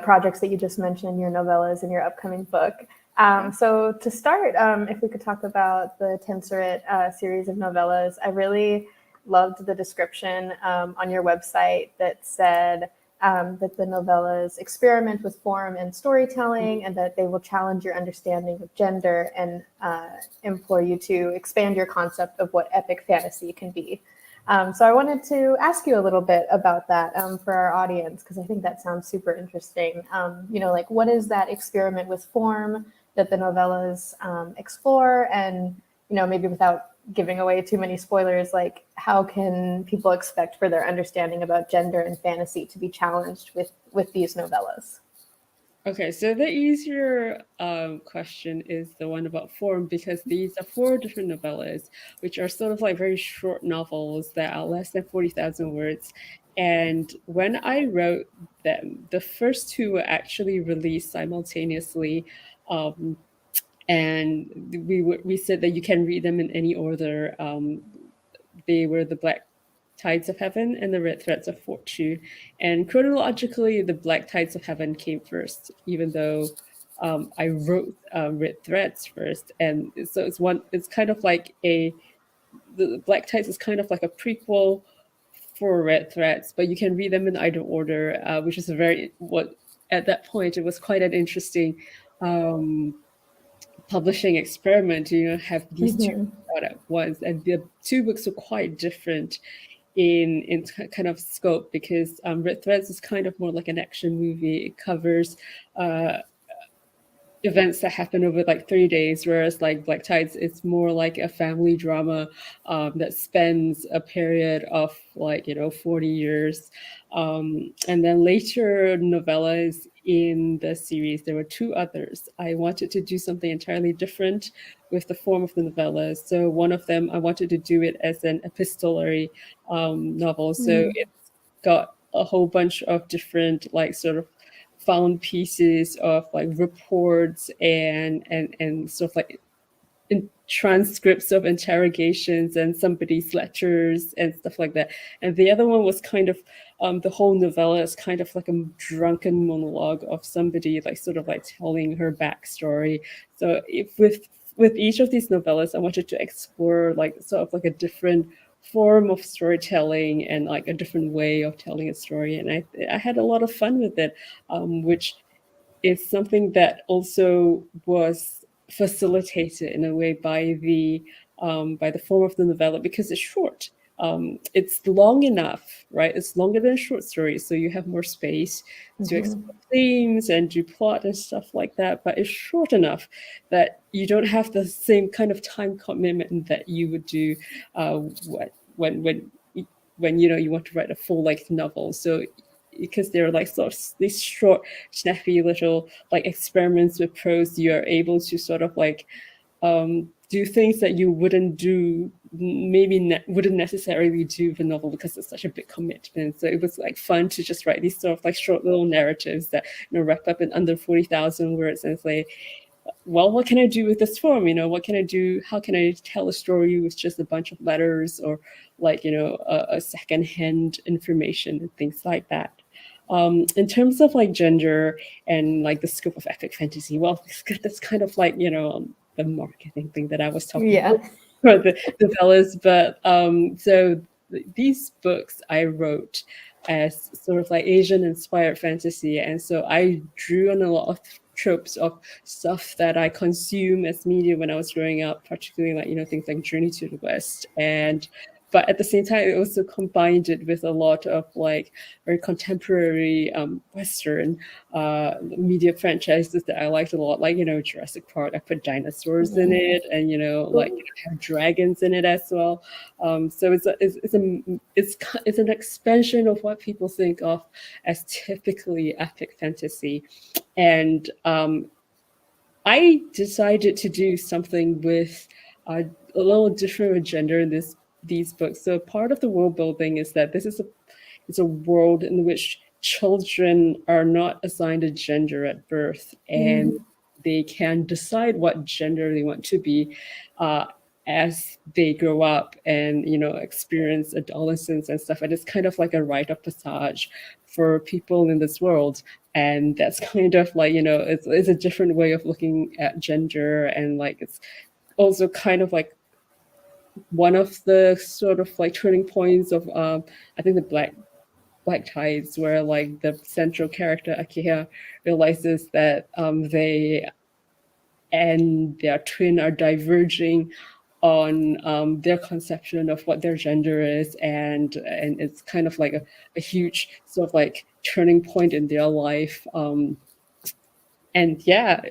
projects that you just mentioned, your novellas and your upcoming book. So to start, if we could talk about the Tensorit series of novellas, I really loved the description on your website that said that the novellas experiment with form and storytelling, and that they will challenge your understanding of gender and implore you to expand your concept of what epic fantasy can be. So I wanted to ask you a little bit about that for our audience, because I think that sounds super interesting. Like, what is that experiment with form that the novellas explore? And, maybe without giving away too many spoilers, like, how can people expect for their understanding about gender and fantasy to be challenged with these novellas?
Okay, so the easier question is the one about form, because these are 4 different novellas, which are sort of like very short novels that are less than 40,000 words. And when I wrote them, the first 2 were actually released simultaneously. And we said that you can read them in any order. They were The Black Tides of Heaven and The Red Threads of Fortune. And chronologically, The Black Tides of Heaven came first, even though I wrote Red Threads first. And so it's kind of like the Black Tides is kind of like a prequel for Red Threads, but you can read them in either order, which is at that point, it was quite an interesting publishing experiment, have these 2 out at once. And the 2 books are quite different in kind of scope, because Red Threads is kind of more like an action movie. It covers events that happen over like 3 days, whereas like Black Tides, it's more like a family drama that spans a period of 40 years. And then later novellas in the series, there were 2 others. I wanted to do something entirely different with the form of the novellas. So one of them, I wanted to do it as an epistolary novel. So it's got a whole bunch of different sort of found pieces of reports and sort of in transcripts of interrogations and somebody's lectures and stuff like that. And the other one was kind of the whole novella is kind of like a drunken monologue of somebody sort of telling her backstory. So with each of these novellas, I wanted to explore sort of a different form of storytelling and a different way of telling a story. And I had a lot of fun with it, which is something that also was facilitated in a way by the form of the novella, because it's short. It's long enough, right? It's longer than a short story, so you have more space to explore themes and do plot and stuff like that. But it's short enough that you don't have the same kind of time commitment that you would do when you want to write a full-length novel. So because they're sort of these short, snappy little experiments with prose, you're able to sort of do things that you wouldn't do, wouldn't necessarily do with a novel, because it's such a big commitment. So it was fun to just write these sort of short little narratives that wrap up in under 40,000 words, and say, well, what can I do with this form? What can I do? How can I tell a story with just a bunch of letters, or a secondhand information and things like that. In terms of gender and the scope of epic fantasy, well, that's kind of the the marketing thing that I was talking
Yeah.
about for the fellas. But so these books I wrote as sort of like Asian inspired fantasy, and so I drew on a lot of tropes of stuff that I consume as media when I was growing up, particularly like things like Journey to the West, but at the same time, it also combined it with a lot of like very contemporary Western media franchises that I liked a lot, like Jurassic Park. I put dinosaurs in it, and have dragons in it as well. So it's an expansion of what people think of as typically epic fantasy, and I decided to do something with a little different gender in these books. So part of the world building is that it's a world in which children are not assigned a gender at birth, and they can decide what gender they want to be as they grow up and experience adolescence and stuff. And it's kind of like a rite of passage for people in this world. And that's kind of like it's a different way of looking at gender, and like it's also kind of like one of the sort of like turning points of I think the Black Tides, where like the central character Akiha realizes that they and their twin are diverging on their conception of what their gender is, and it's kind of like a huge sort of like turning point in their life. And yeah,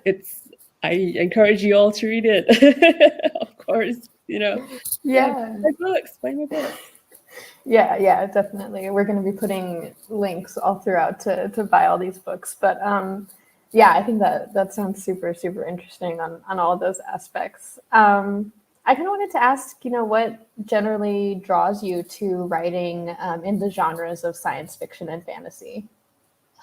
I encourage you all to read it. Of course,
Yeah.
Buy my books.
Yeah, definitely. We're going to be putting links all throughout to buy all these books. But yeah, I think that sounds super, super interesting on all of those aspects. I kind of wanted to ask, what generally draws you to writing in the genres of science fiction and fantasy?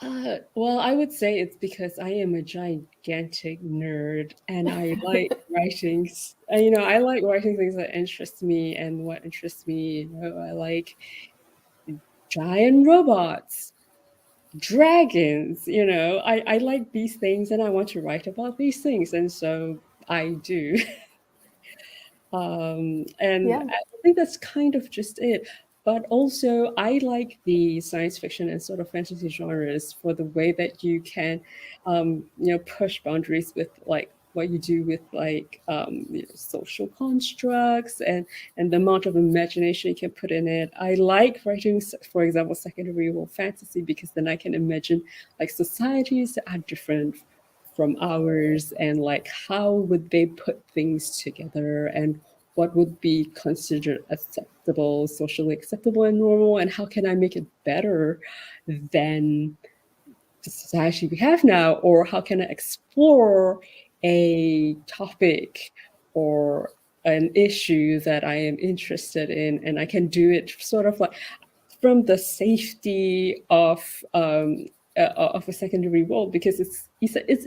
Well, I would say it's because I am a gigantic nerd, and I like writing. I like writing things that interest me, and what interests me, I like giant robots, dragons. I like these things, and I want to write about these things, and so I do. And
Yeah.
I think that's kind of just it. But also, I like the science fiction and sort of fantasy genres for the way that you can, push boundaries with like what you do with like social constructs and the amount of imagination you can put in it. I like writing, for example, secondary world fantasy, because then I can imagine like societies that are different from ours, and like how would they put things together, and what would be considered acceptable, socially acceptable and normal, and how can I make it better than the society we have now, or how can I explore a topic or an issue that I am interested in, and I can do it sort of like from the safety of a secondary world, because it's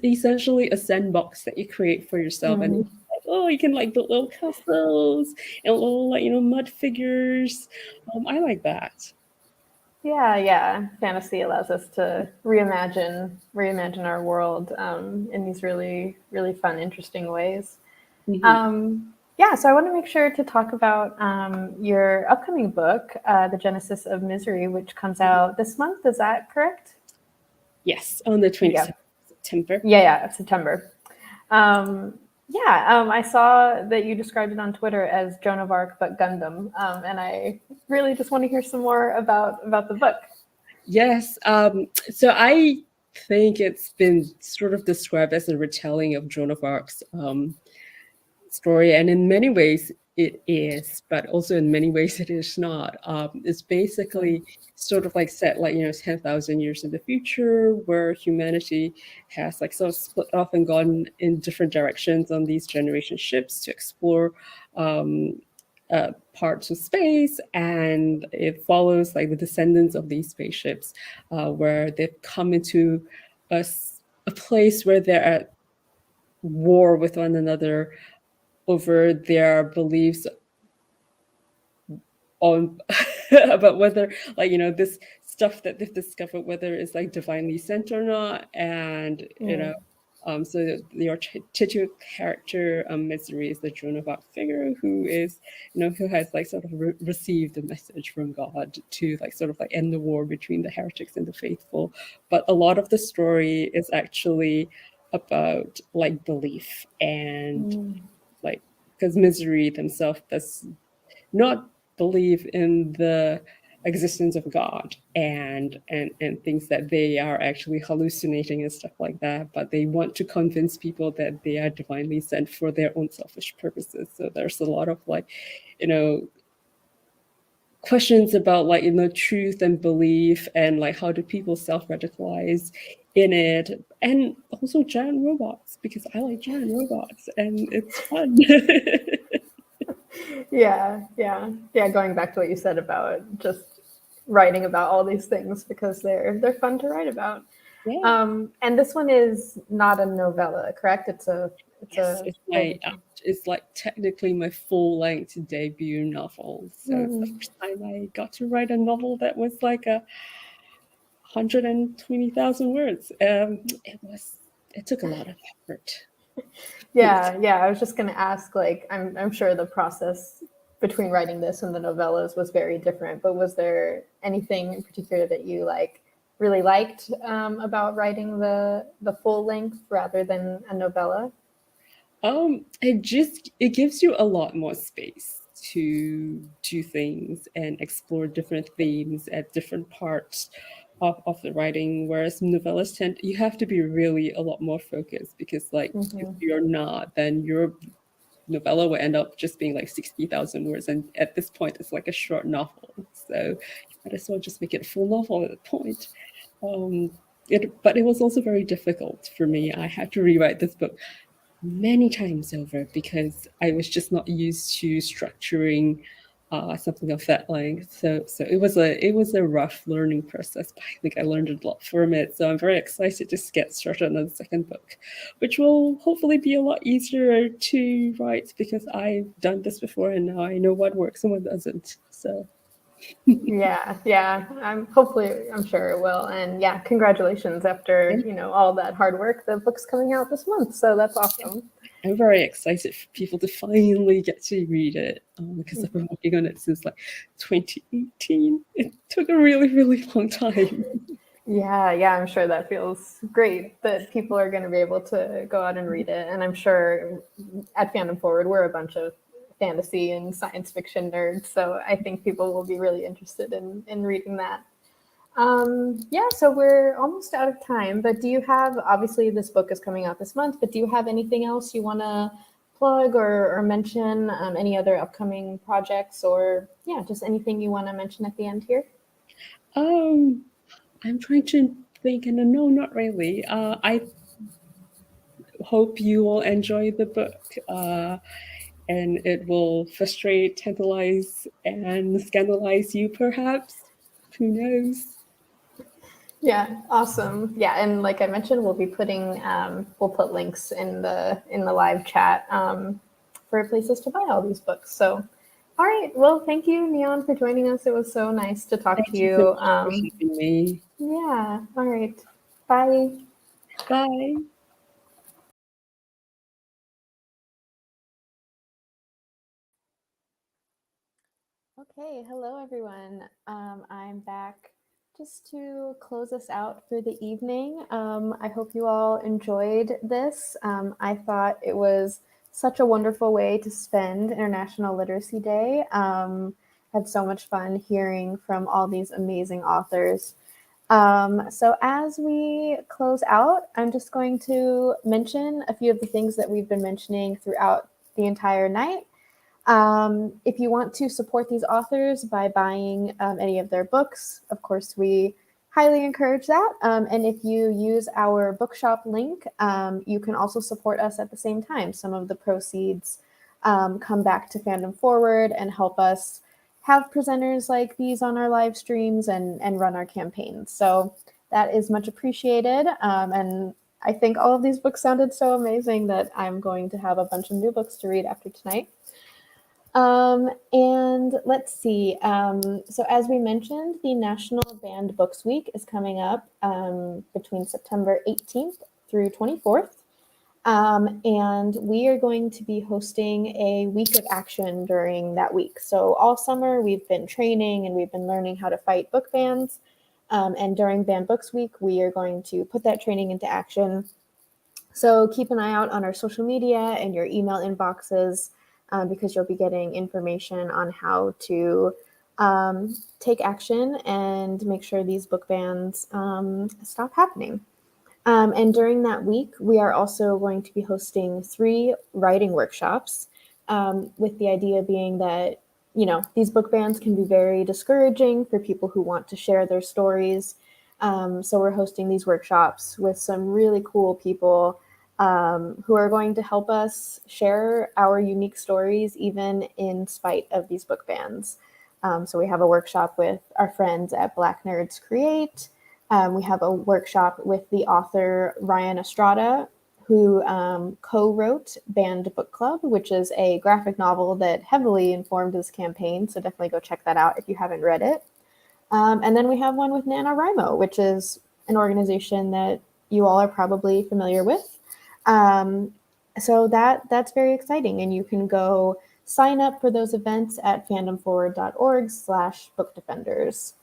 essentially a sandbox that you create for yourself, and it's like, you can like build little castles and little mud figures. I like that.
Yeah. Fantasy allows us to reimagine our world in these really, really fun, interesting ways. Yeah, so I want to make sure to talk about your upcoming book, The Genesis of Misery, which comes out this month. Is that correct?
Yes, on the 27th of September.
Yeah, September. I saw that you described it on Twitter as Joan of Arc, but Gundam. And I really just want to hear some more about the book.
Yes. So I think it's been sort of described as a retelling of Joan of Arc's story, and in many ways it is, but also in many ways it is not. It's basically sort of like set like 10,000 years in the future, where humanity has like sort of split off and gone in different directions on these generation ships to explore parts of space, and it follows like the descendants of these spaceships, where they've come into a place where they're at war with one another over their beliefs on about whether this stuff that they've discovered, whether it's like divinely sent or not, and So your titular character, Misery, is the Joan of Arc figure who is, who has like sort of received a message from God to like sort of like end the war between the heretics and the faithful. But a lot of the story is actually about like belief and like, because Misery themselves does not believe in the existence of God and thinks that they are actually hallucinating and stuff like that, but they want to convince people that they are divinely sent for their own selfish purposes. So there's a lot of like, questions about like, truth and belief and like how do people self-radicalize in it, and also giant robots, because I like giant robots and it's fun.
Yeah. Going back to what you said about just writing about all these things because they're fun to write about.
Yeah.
And this one is not a novella, correct?
It's like technically my full-length debut novel. So it's the first time I got to write a novel that was like 120,000 words. It took a lot of effort.
Yeah. I was just gonna ask, like, I'm sure the process between writing this and the novellas was very different, but was there anything in particular that you really liked about writing the full length rather than a novella?
It gives you a lot more space to do things and explore different themes at different parts of the writing, whereas novellas you have to be really a lot more focused, because like if you're not, then your novella will end up just being like 60,000 words, and at this point it's like a short novel, so you might as well just make it a full novel at that point. But it was also very difficult for me. I had to rewrite this book many times over because I was just not used to structuring something of that length. So it was a rough learning process, but I think I learned a lot from it. So I'm very excited to get started on the second book, which will hopefully be a lot easier to write because I've done this before and now I know what works and what doesn't. So
yeah. I'm sure it will. And yeah, congratulations after all that hard work. The book's coming out this month, so that's awesome.
I'm very excited for people to finally get to read it because I've been working on it since like 2018. It took a really, really long time.
Yeah, I'm sure that feels great that people are going to be able to go out and read it. And I'm sure at Fandom Forward, we're a bunch of fantasy and science fiction nerds, so I think people will be really interested in reading that. So we're almost out of time, but do you have, obviously this book is coming out this month, but do you have anything else you want to plug or mention, any other upcoming projects, or just anything you want to mention at the end here?
I'm trying to think, and no, not really. I hope you will enjoy the book, and it will frustrate, tantalize, and scandalize you, perhaps. Who knows?
Yeah, awesome. Yeah, and like I mentioned, we'll be putting we'll put links in the live chat for places to buy all these books. So, all right. Well, thank you, Neon, for joining us. It was so nice to talk to you.
Thank you so much for having me.
Yeah. All right. Bye.
Bye.
Okay. Hello, everyone. I'm back just to close us out for the evening. I hope you all enjoyed this. I thought it was such a wonderful way to spend International Literacy Day. Had so much fun hearing from all these amazing authors. So as we close out, I'm just going to mention a few of the things that we've been mentioning throughout the entire night. If you want to support these authors by buying any of their books, of course, we highly encourage that. And if you use our bookshop link, you can also support us at the same time. Some of the proceeds come back to Fandom Forward and help us have presenters like these on our live streams and run our campaigns. So that is much appreciated. And I think all of these books sounded so amazing that I'm going to have a bunch of new books to read after tonight. And let's see. So as we mentioned, the National Banned Books Week is coming up between September 18th through 24th. And we are going to be hosting a week of action during that week. So all summer we've been training and we've been learning how to fight book bans. And during Banned Books Week, we are going to put that training into action. So keep an eye out on our social media and your email inboxes because you'll be getting information on how to take action and make sure these book bans stop happening. And during that week, we are also going to be hosting 3 writing workshops with the idea being that, you know, these book bans can be very discouraging for people who want to share their stories. So we're hosting these workshops with some really cool people who are going to help us share our unique stories, even in spite of these book bans. So we have a workshop with our friends at Black Nerds Create. We have a workshop with the author Ryan Estrada, who co-wrote Banned Book Club, which is a graphic novel that heavily informed this campaign. So definitely go check that out if you haven't read it. And then we have one with NaNoWriMo, which is an organization that you all are probably familiar with. So that's very exciting. And you can go sign up for those events at fandomforward.org/bookdefenders.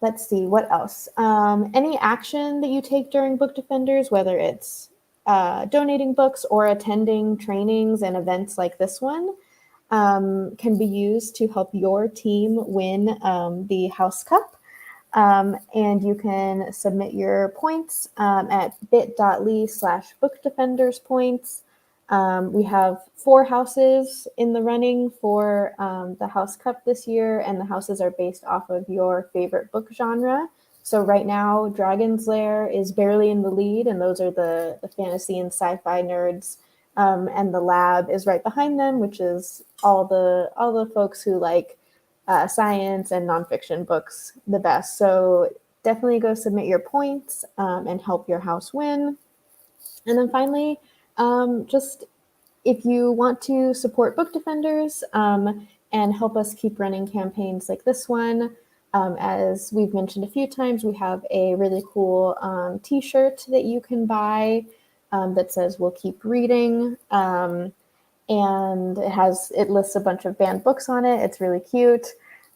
Let's see, what else? Any action that you take during Book Defenders, whether it's donating books or attending trainings and events like this one, can be used to help your team win the House Cup. And you can submit your points at bit.ly/bookdefenderspoints. We have 4 houses in the running for the House Cup this year, and the houses are based off of your favorite book genre. So right now, Dragon's Lair is barely in the lead, and those are the fantasy and sci-fi nerds. And the Lab is right behind them, which is all the folks who like science and nonfiction books the best. So definitely go submit your points and help your house win. And then finally, just if you want to support Book Defenders and help us keep running campaigns like this one, as we've mentioned a few times, we have a really cool t-shirt that you can buy that says "We'll keep reading." And it lists a bunch of banned books on it. It's really cute.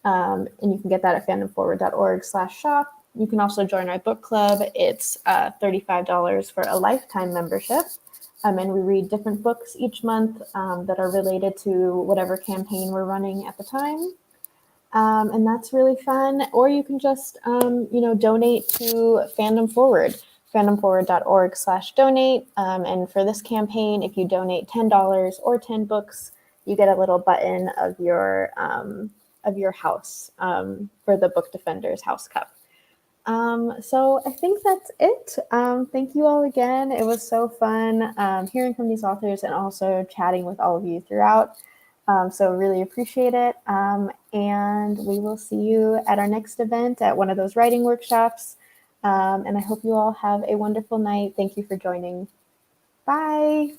And you can get that at fandomforward.org/shop. You can also join our book club. It's $35 for a lifetime membership. And we read different books each month that are related to whatever campaign we're running at the time. And that's really fun. Or you can just, donate to Fandom Forward, fandomforward.org/donate. And for this campaign, if you donate $10 or 10 books, you get a little button of your house for the Book Defenders House Cup. So I think that's it. Thank you all again. It was so fun hearing from these authors and also chatting with all of you throughout. So really appreciate it. And we will see you at our next event at one of those writing workshops. And I hope you all have a wonderful night. Thank you for joining. Bye.